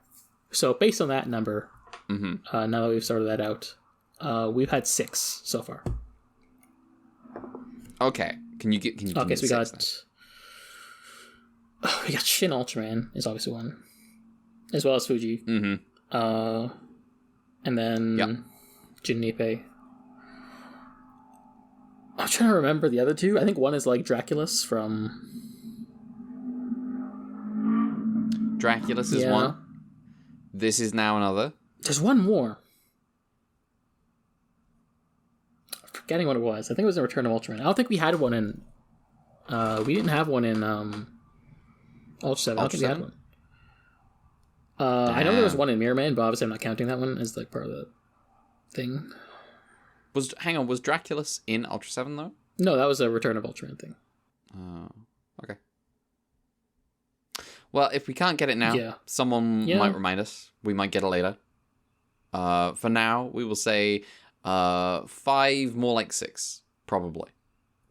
So based on that number, now that we've sorted that out, we've had 6 so far. Okay. Can you okay, so we got Shin Ultraman is obviously one, as well as Fuji. And then Jin Ippei. I'm trying to remember the other two. I think one is like Draculus from... Draculus is one. This is now another. There's one more. I'm forgetting what it was. I think it was in Return of Ultraman. I don't think we had one in... we didn't have one in Ultra 7. I don't think we had one. I know there was one in Mirror Man, but obviously I'm not counting that one as like part of the thing. Was Draculus in Ultra 7 though? No, that was a Return of Ultraman thing. Oh, okay. Well, if we can't get it now, someone might remind us. We might get it later. For now, we will say 5, more like 6, probably.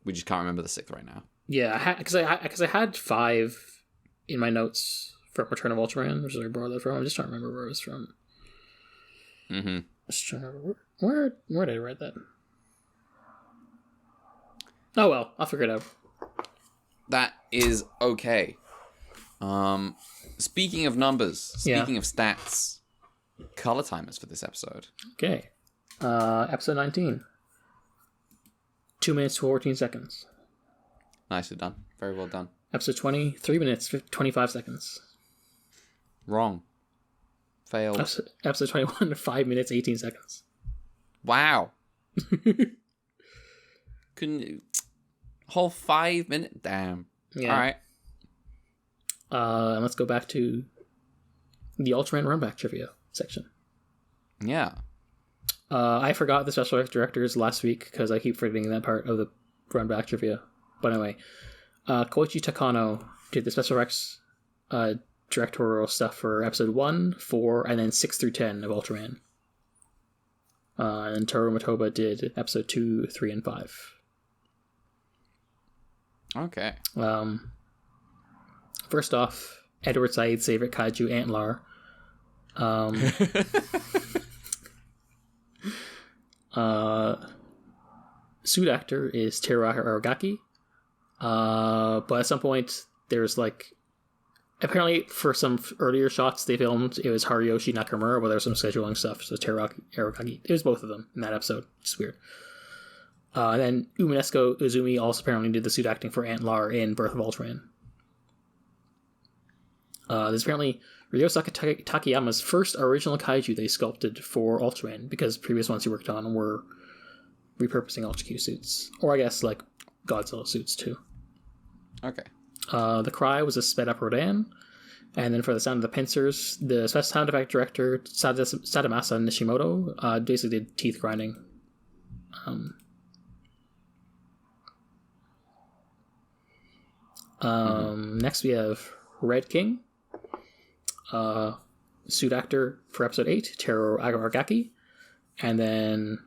We just can't remember the 6th right now. Yeah, because I had 5 in my notes from Return of Ultraman, which is where I borrowed that from. I'm just trying to remember where it was from. Just trying to remember where did I write that? Oh well, I'll figure it out. That is okay. Speaking of numbers, speaking of stats, color timers for this episode. Okay. Episode 19. 2 minutes, 14 seconds. Nicely done. Very well done. Episode 20, 3 minutes, 25 seconds. Wrong. Failed. Episode 21, 5 minutes, 18 seconds. Wow. Couldn't you... Whole 5 minutes? Damn. Yeah. Alright. And let's go back to the Ultraman runback trivia section. Yeah. I forgot the special effects directors last week because I keep forgetting that part of the runback trivia. But anyway, Koichi Takano did the special effects directorial stuff for episode 1, 4, and then 6 through 10 of Ultraman. And Toru Motoba did episode 2, 3, and 5. Okay. First off, Edward Said's favorite kaiju, Antlar. Suit actor is Teruaki Aragaki. But at some point, there's like... Apparently, for some earlier shots they filmed, it was Haruyoshi Nakamura, but there was some scheduling stuff, so Teruaki Aragaki. It was both of them in that episode, which is weird. And then Umanesco Uzumi also apparently did the suit acting for Antlar in Birth of Ultraman. There's apparently Ryosaka Takayama's first original kaiju they sculpted for Ultraman, because previous ones he worked on were repurposing Ultra Q suits. Or I guess, like, Godzilla suits, too. Okay. The cry was a sped up Rodan. And then for the sound of the pincers, the special sound effect director, Sadamasa Nishimoto, basically did teeth grinding. Next we have Red King. Suit actor for episode 8, Teru Aragaki. And then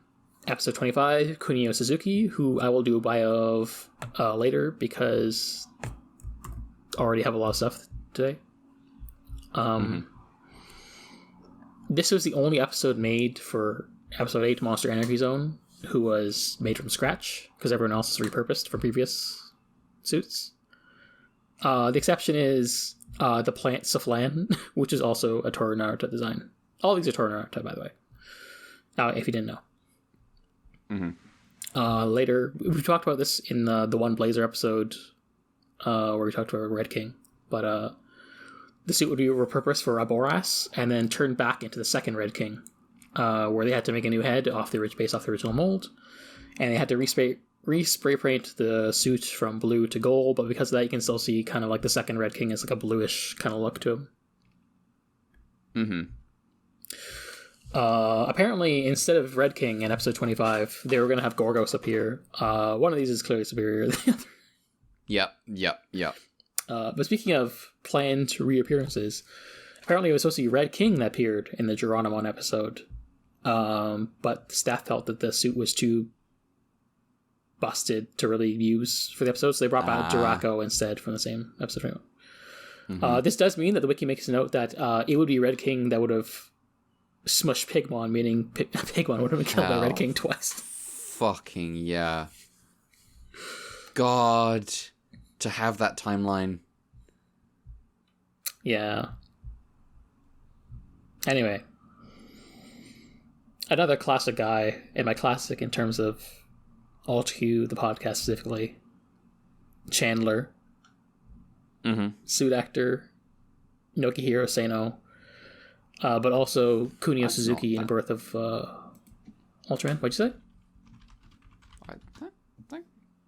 episode 25, Kunio Suzuki, who I will do a bio of later because I already have a lot of stuff today. This was the only episode made for episode 8, Monster Energy Zone, who was made from scratch because everyone else is repurposed from previous suits. The exception is the plant Saflan, which is also a Toru Naruto design. All these are Toru Naruto, by the way. If you didn't know. Later, we talked about this in the One Blazer episode where we talked about Red King, but the suit would be repurposed for Aboras and then turned back into the second Red King, where they had to make a new head based off the original mold, and they had to respray paint the suit from blue to gold, but because of that you can still see kind of like the second Red King is like a bluish kind of look to him. Apparently, instead of Red King in episode 25, they were going to have Gorgos appear. One of these is clearly superior to the other. Yep. But speaking of planned reappearances, apparently it was supposed to be Red King that appeared in the Geronimon episode. But the staff felt that the suit was too busted to really use for the episode, so they brought back Duraco instead from the same episode. This does mean that the wiki makes a note that it would be Red King that would have smushed Pigmon, meaning Pigmon would have been killed by Red King twice. Fucking yeah. God, to have that timeline. Yeah. Anyway. Another classic guy, and by classic in terms of Alt Q, the podcast specifically, Chandler. Suit actor, Nokihiro Seno. But also Kunio Suzuki in Birth of Ultraman. What'd you say?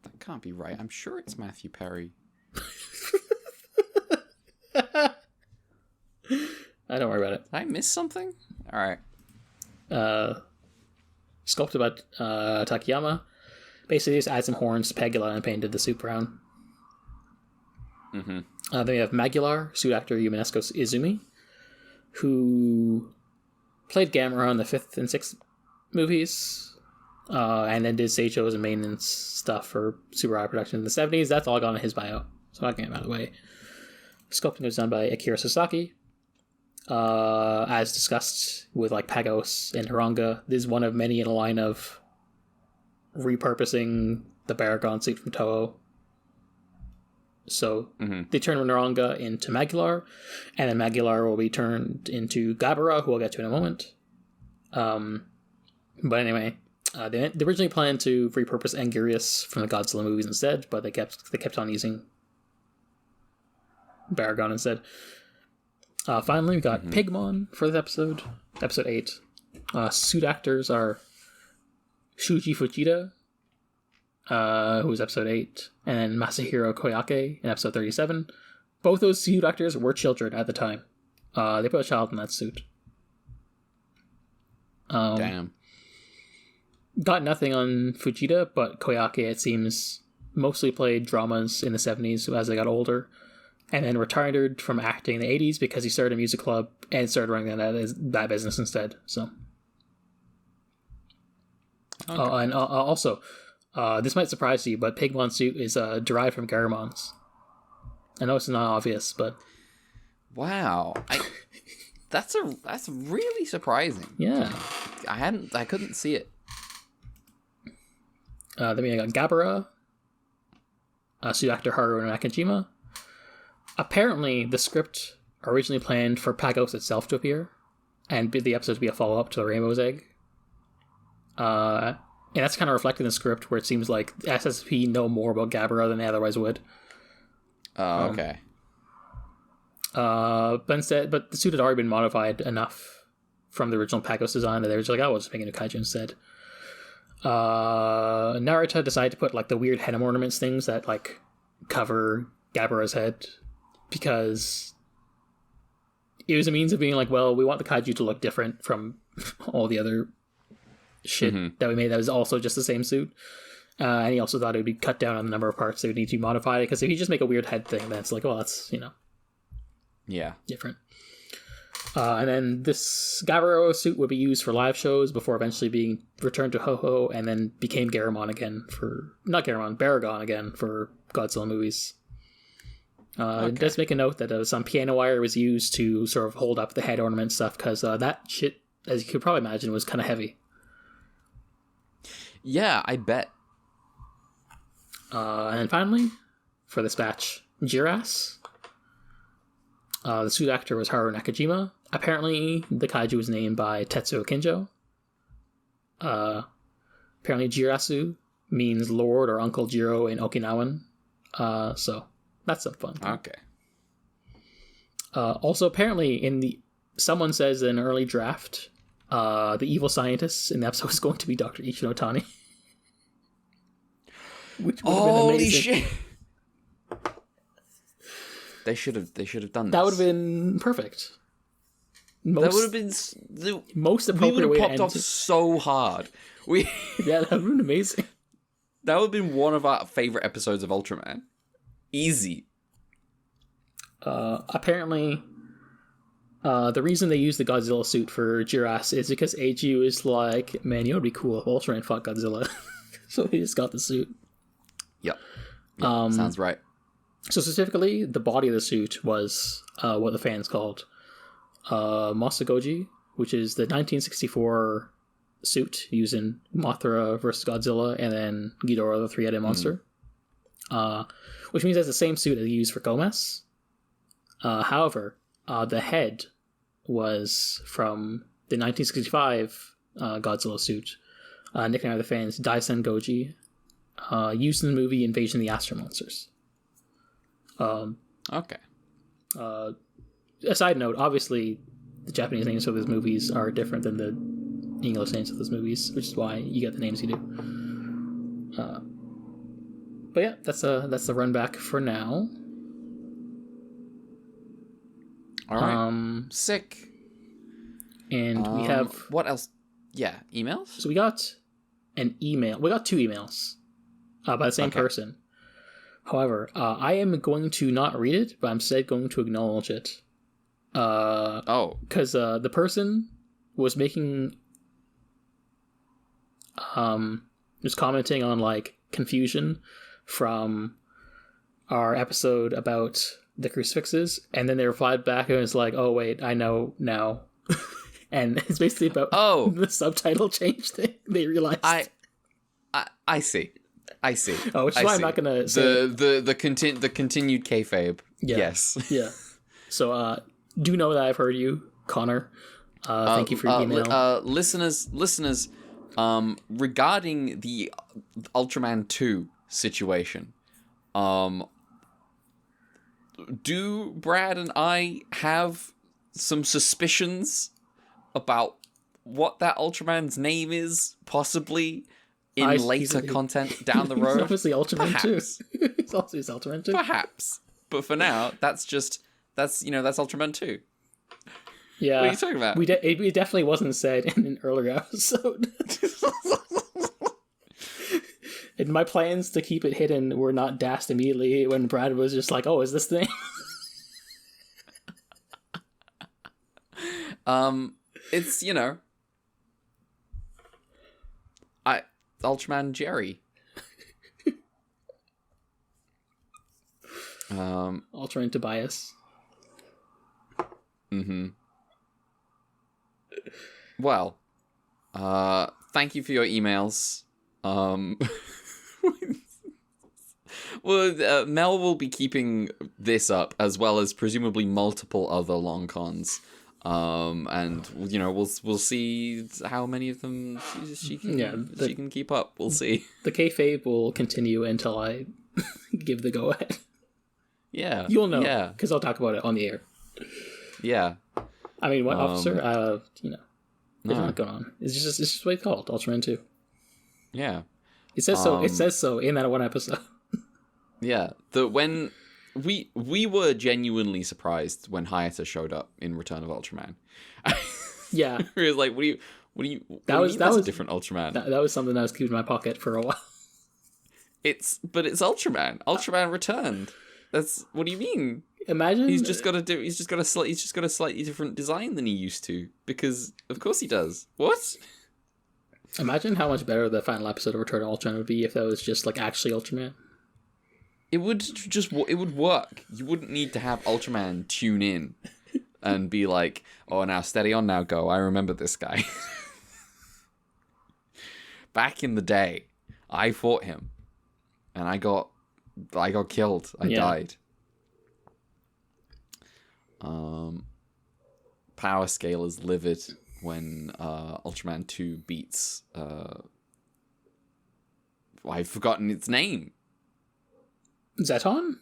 That can't be right. I'm sure it's Matthew Perry. Don't worry about it. Did I miss something? Alright. Sculpted by Takayama. Basically just add some horns to Pegula and painted the suit brown. Then we have Magular, suit actor Umanesco Izumi, who played Gamera in the 5th and 6th movies, and then did stage shows and maintenance stuff for Super Eye production in the 70s. That's all gone in his bio, so I can get him out of the way. Sculpting was done by Akira Sasaki. As discussed with like Pagos and Hiranga, this is one of many in a line of repurposing the Baragon suit from Toho. So they turn Hiranga into Magular, and then Magular will be turned into Gabara, who we'll get to in a moment. But anyway, they originally planned to repurpose Angurius from the Godzilla movies instead, but they kept on using Baragon instead. Finally, we got Pigmon for this episode 8. Suit actors are Shuji Fujita, who was episode 8, and then Masahiro Koyake in episode 37. Both those suit actors were children at the time. They put a child in that suit. Damn. Got nothing on Fujita, but Koyake, it seems, mostly played dramas in the 70s as they got older, and then retired from acting in the 80s because he started a music club and started running that business instead. So, okay. And also, this might surprise you, but Pigmon's suit is derived from Garamon's. I know it's not obvious, but wow, that's really surprising. Yeah, I couldn't see it. Then we got Gabara, suit actor Haru Nakajima. Apparently, the script originally planned for Pagos itself to appear, and the episode to be a follow-up to the Rainbow's Egg. And that's kind of reflected in the script, where it seems like SSP know more about Gabara than they otherwise would. Okay. But the suit had already been modified enough from the original Pagos design that they were just like, we'll just make a new kaiju instead. Narita decided to put like the weird head ornaments things that like cover Gabara's head because it was a means of being like, well, we want the kaiju to look different from all the other shit that we made that was also just the same suit. And he also thought it would be cut down on the number of parts that would need to be modified, because if you just make a weird head thing, then it's like, well, that's, different. And then this Gabaro suit would be used for live shows before eventually being returned to Ho-Ho, and then became Baragon again for Godzilla movies. It does make a note that some piano wire was used to sort of hold up the head ornament stuff, because that shit, as you could probably imagine, was kind of heavy. Yeah, I bet. And then finally, for this batch, Jiras. The suit actor was Haru Nakajima. Apparently, the kaiju was named by Tetsuo Kinjo. Apparently, Jirasu means Lord or Uncle Jiro in Okinawan. So, that's some fun. Okay. Also, apparently, someone says in an early draft, the evil scientist in the episode is going to be Dr. Ichino Tani. Which would have been amazing. Holy shit! They should have done this. That would have been perfect. That would have been the most appropriate way to end. We would have popped off so hard. Yeah, that would have been amazing. That would have been one of our favorite episodes of Ultraman. Easy. Apparently, the reason they used the Godzilla suit for Jiras is because AGU is like, man, you know what would be cool if Ultraman fought Godzilla. So he just got the suit. Yep. Sounds right. So specifically, the body of the suit was what the fans called Masagoji, which is the 1964 suit used in Mothra vs. Godzilla, and then Ghidorah, the three-headed monster. Which means it's the same suit that they used for Gomez. However, the head was from the 1965 Godzilla suit, nicknamed by the fans Daisen Goji, used in the movie Invasion of the Astro Monsters. Okay. A side note, obviously, the Japanese names for those movies are different than the English names of those movies, which is why you get the names you do. But yeah, that's the run back for now. All right. Sick. And we have... What else? Yeah, emails? So we got an email. We got 2 emails by the same person. However, I am going to not read it, but I'm instead going to acknowledge it. Because the person was making... was commenting on, like, confusion from our episode about the crucifixes, and then they replied back and it's like, oh wait, I know now. And it's basically about the subtitle change thing. They realized. I see. Oh, which is why I'm not gonna say the continued kayfabe. Yeah. Yes. Yeah. So do know that I've heard you, Connor. Thank you for your email. Listeners, Regarding the Ultraman 2 situation, do Brad and I have some suspicions about what that Ultraman's name is, possibly in later content down the road? He's obviously Ultraman Perhaps. 2. He's Ultraman 2. Perhaps. But for now, that's Ultraman 2. Yeah. What are you talking about? It definitely wasn't said in an earlier episode. And my plans to keep it hidden were not dashed immediately when Brad was just like, oh, is this thing? It's, Ultraman Jerry. Ultraman Tobias. Mm-hmm. Well, thank you for your emails. Well, Mel will be keeping this up, as well as presumably multiple other long cons. And we'll see how many of them she can keep up. We'll see. The kayfabe will continue until I give the go ahead. Yeah, you'll know. Yeah, because I'll talk about it on the air. Yeah, I mean, what officer? There's not going on. It's just what it's called, Ultraman 2. Yeah, it says so. It says so in that one episode. Yeah, when we were genuinely surprised when Hayata showed up in Return of Ultraman. Yeah, we was like, what do you? That was a different Ultraman. That was something I was keeping in my pocket for a while. It's Ultraman. Ultraman returned. That's what do you mean? Imagine he's just got a slightly different design than he used to, because of course he does. What? Imagine how much better the final episode of Return of Ultraman would be if that was just like actually Ultraman. It would work. You wouldn't need to have Ultraman tune in and be like, "Oh, now steady on, now go. I remember this guy." Back in the day, I fought him, and I got killed. I died. Power scale is livid when Ultraman 2 beats. I've forgotten its name. Zeton?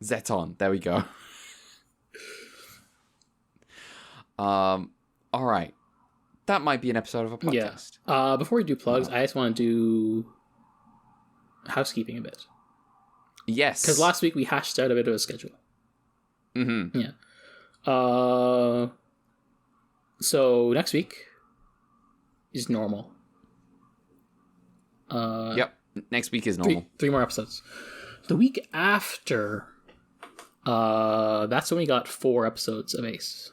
Zeton. There we go. All right. That might be an episode of a podcast. Yeah. Before we do plugs, I just want to do housekeeping a bit. Yes. Because last week we hashed out a bit of a schedule. Mm-hmm. Yeah. So next week is normal. Yep. Next week is normal. Three more episodes. The week after, that's when we got 4 episodes of Ace.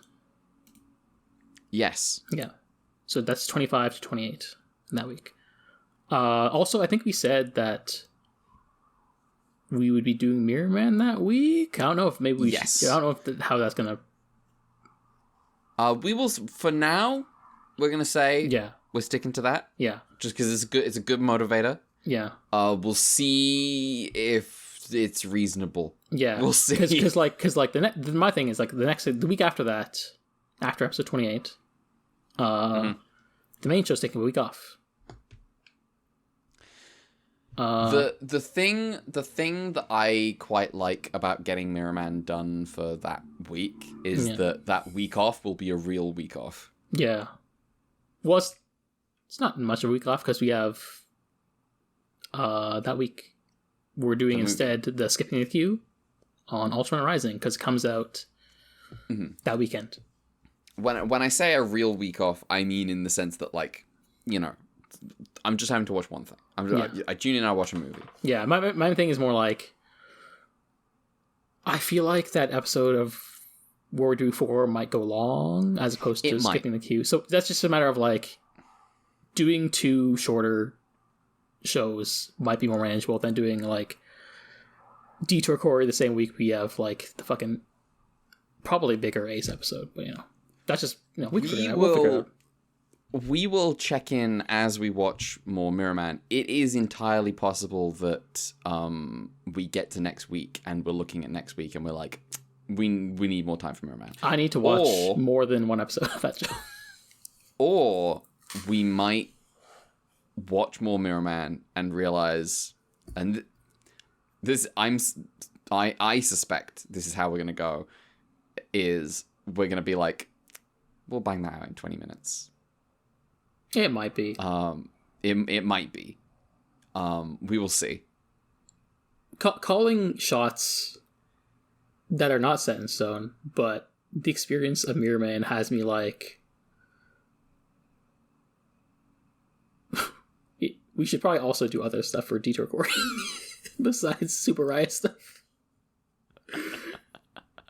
Yes. Yeah. So that's 25 to 28 in that week. Also, I think we said that we would be doing Mirror Man that week. I don't know if maybe we should, I don't know if how that's gonna. We will for now. We're gonna say we're sticking to that. Yeah, just because it's good. It's a good motivator. Yeah. We'll see if it's reasonable. Yeah, we'll see. Because my thing is like the week after that, after episode 28, the main show's taking a week off. The thing that I quite like about getting Mirror Man done for that week is that week off will be a real week off. Yeah. Well, it's not much of a week off because we have that week we're doing instead the Skipping the Queue on Ultraman Rising because it comes out that weekend. When I say a real week off, I mean in the sense that I'm just having to watch one thing. I tune in, I watch a movie. Yeah, my thing is more like I feel like that episode of World War 4 might go long as opposed to skipping the queue. So that's just a matter of like doing 2 shorter shows might be more manageable than doing like Detour Corey the same week we have like the fucking probably bigger Ace episode. But that's just we can figure it out. We'll figure it out. We will check in as we watch more Mirror Man. It is entirely possible that we get to next week and we're looking at next week and we're like, we need more time for Mirror Man. I need to watch more than one episode of that show. Or we might watch more Mirror Man and realize, and this I suspect this is how we're gonna go. Is we're gonna be like, we'll bang that out in 20 minutes. It might be. It might be. We will see. Calling shots that are not set in stone, but the experience of Mirror Man has me like, we should probably also do other stuff for Detour Core besides Super Riot stuff.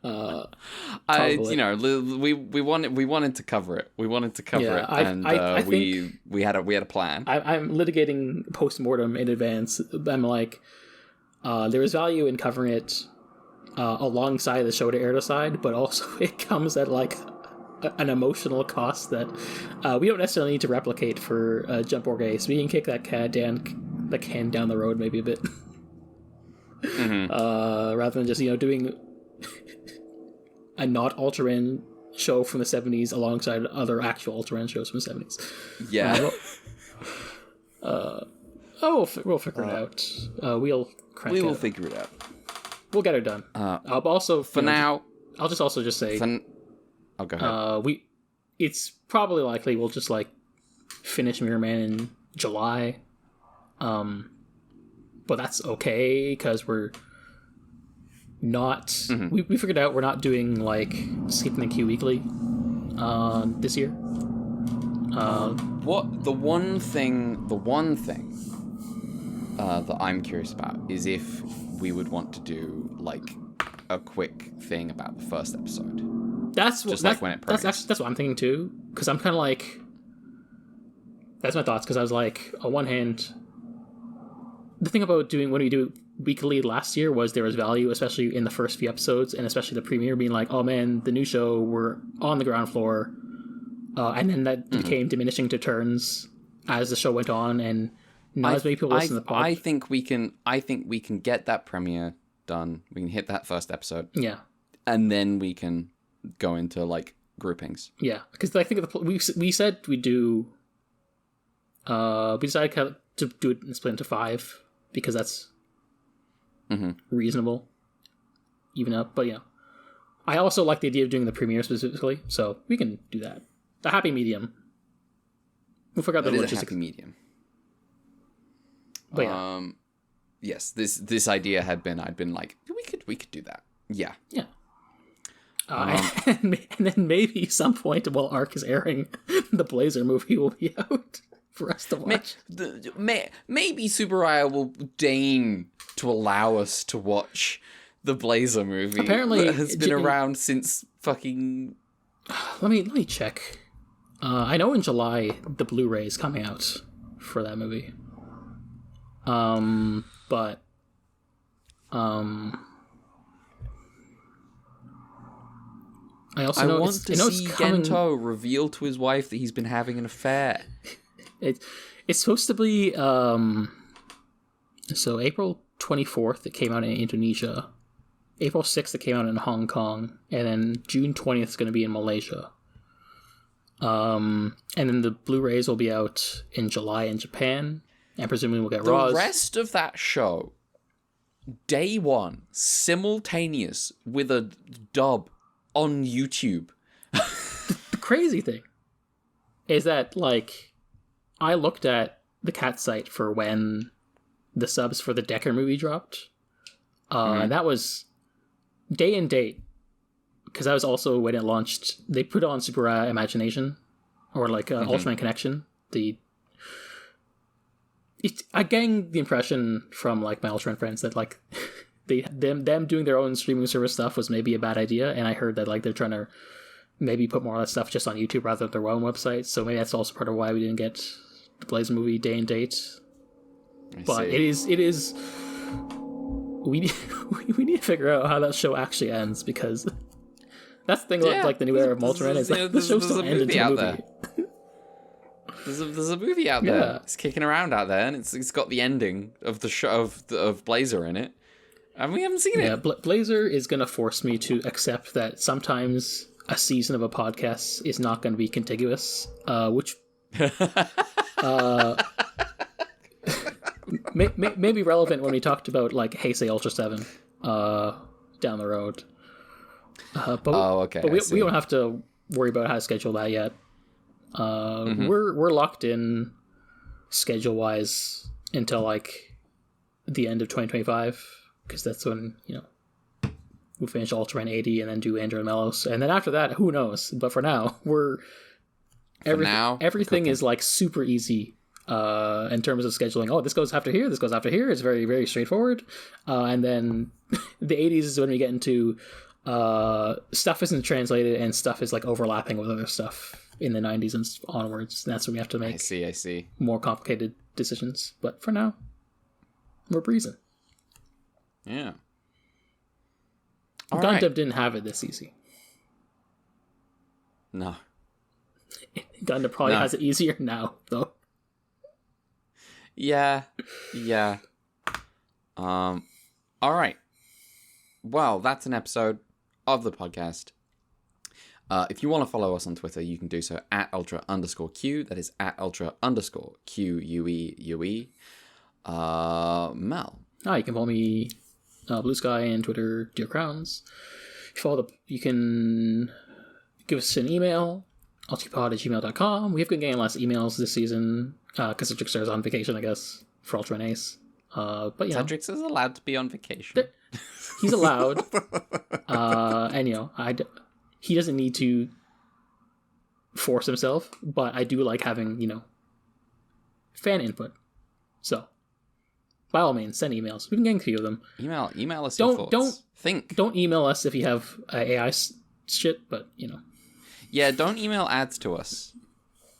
We wanted to cover it. We wanted to cover it, and I think we had a plan. I'm litigating post-mortem in advance. I'm like, there is value in covering it alongside the show to air side, but also it comes at like an emotional cost that we don't necessarily need to replicate for Jump Org Ace. We can kick that can down the road maybe a bit, rather than just doing a not Ultraman show from the 70s alongside other actual Ultraman shows from the 70s. Yeah. We'll figure it out. We'll figure it out. We'll get it done. Also, for now, I'll just say. I'll go ahead. It's probably likely we'll just like finish Mirror Man in July. But that's okay because we're not. We figured out we're not doing like skipping the queue weekly this year. The one thing that I'm curious about is if we would want to do like a quick thing about the first episode. That's when it premieres. That's what I'm thinking too, because I'm kind of like, that's my thoughts. Because I was like, on one hand, the thing about doing when we do weekly last year was there was value, especially in the first few episodes, and especially the premiere being like, oh man, the new show, we're on the ground floor, and then that became diminishing to turns as the show went on, and not as many people listen to the pod. I think we can get that premiere done. We can hit that first episode. Yeah, and then we can go into like groupings. Yeah, because I think we said we do. We decided to do it and split into 5 because that's reasonable, even up. But yeah, I also like the idea of doing the premiere specifically, so we can do that. The happy medium. We'll figure out the logistics. Happy medium. But yeah. Yes, this idea I'd been like, we could do that. Yeah. Yeah. And then maybe some point while Arc is airing, the Blazer movie will be out for us to watch. Maybe Super Riot will deign to allow us to watch the Blazer movie. Apparently, that has been around since fucking. Let me check. I know in July the Blu-ray is coming out for that movie. But I also want to see Gento reveal to his wife that he's been having an affair. It's supposed to be so April 24th it came out in Indonesia, April 6th it came out in Hong Kong, and then June 20th is going to be in Malaysia. And then the Blu-rays will be out in July in Japan, and presumably we'll get Raws. The rest of that show, day one, simultaneous with a dub on YouTube. The crazy thing is that, like, I looked at the cat site for when the subs for the Decker movie dropped. And that was day and date, because that was also when it launched. They put on Super Imagination, or like Ultraman Connection. I'm getting the impression from like my Ultraman friends that like them doing their own streaming service stuff was maybe a bad idea, and I heard that like they're trying to maybe put more of that stuff just on YouTube rather than their own website. So maybe that's also part of why we didn't get the Blaze movie day and date. But it is. We need to figure out how that show actually ends, because that's the thing about like the new era of Ultraman is that the show still ends into a movie. There's a movie out there. It's kicking around out there, and it's got the ending of the show of Blazer in it, and we haven't seen it. Yeah, Blazer is going to force me to accept that sometimes a season of a podcast is not going to be contiguous, which maybe relevant when we talked about like Heisei Ultra 7 down the road. Okay. But we don't have to worry about how to schedule that yet. We're locked in schedule wise until like the end of 2025, because that's when we'll finish Ultraman 80 and then do Andrew and Melos, and then after that, who knows? But for now, everything is like super easy in terms of scheduling. Oh, this goes after here. This goes after here. It's very, very straightforward. And then the 80s is when we get into stuff isn't translated and stuff is like overlapping with other stuff in the 90s and onwards. And that's when we have to make I see more complicated decisions. But for now, we're breezing. Yeah. Gundam didn't have it this easy. No. Gundam probably has it easier now, though. Yeah. All right. Well, that's an episode of the podcast. If you want to follow us on Twitter, you can do so at @ultra_Q. That is at @ultra_QUEUE. Mel. You can follow me, Blue Sky, and Twitter, Dear Crowns. You can give us an email, ultipod@gmail.com. We have been getting less emails this season because Cedric is on vacation, I guess, for Ultraman Ace. But Cedric is allowed to be on vacation. He's allowed, and he doesn't need to force himself. But I do like having fan input. So by all means, send emails. We've been getting a few of them. Email us your thoughts. Don't email us if you have AI shit, but Yeah, don't email ads to us.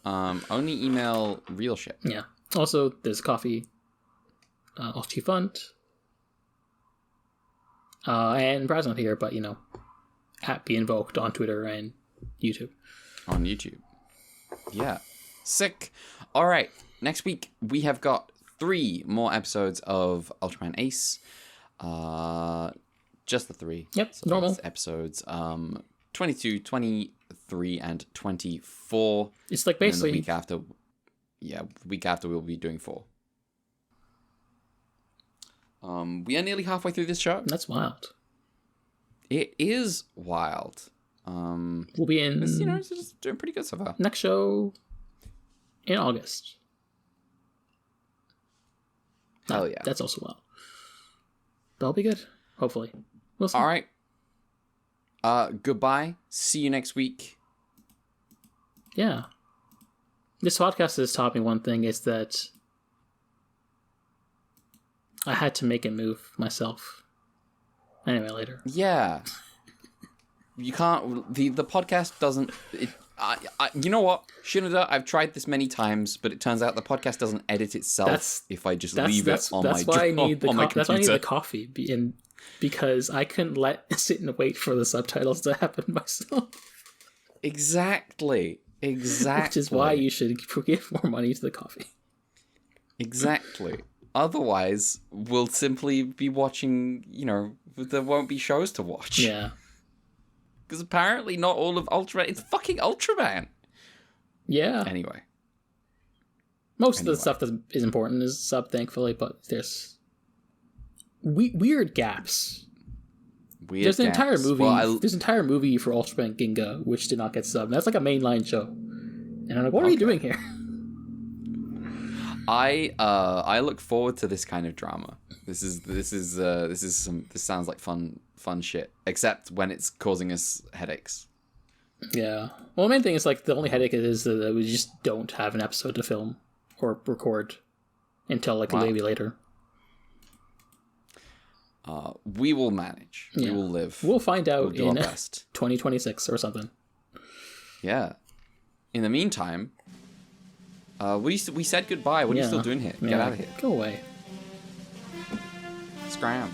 Only email real shit. Yeah. Also, there's coffee, Ultra Fund, and Brad's not here, but at Be Invoked on Twitter and YouTube. On YouTube. Yeah. Sick. All right. Next week we have got 3 more episodes of Ultraman Ace. Just the 3. Yep, so normal episodes. 22, 23, and 24. It's like basically the week after. Yeah, the week after we'll be doing 4. We are nearly halfway through this show. That's wild. It is wild. We'll be in. It's just doing pretty good so far. Next show in August. Hell yeah. That's also wild. That'll be good. Hopefully. We'll see. All right. Goodbye. See you next week. Yeah. This podcast has taught me one thing, is that I had to make a move myself. Anyway, later. Yeah. You can't... The podcast doesn't... you know what, Shinoda, I've tried this many times, but it turns out the podcast doesn't edit itself if I just leave it on my computer. That's why I need the coffee, because I couldn't sit and wait for the subtitles to happen myself. Exactly. Which is why you should give more money to the coffee. Exactly. Otherwise, we'll simply be watching, there won't be shows to watch. Yeah. Because apparently not all of Ultraman... It's fucking Ultraman! Yeah. Anyway. Most of the stuff that is important is sub, thankfully, but there's weird gaps. There's an entire movie. There's an entire movie for Ultraman Ginga which did not get subbed. That's like a mainline show, and I'm like, what are you doing here? I look forward to this kind of drama. This sounds like fun shit. Except when it's causing us headaches. Yeah. Well, the main thing is like the only headache is that we just don't have an episode to film or record until like a maybe later. We will manage. Yeah. We will live. We'll find out in 2026 or something. Yeah. In the meantime, we said goodbye. What are you still doing here? Get out of here. Go away. Scram.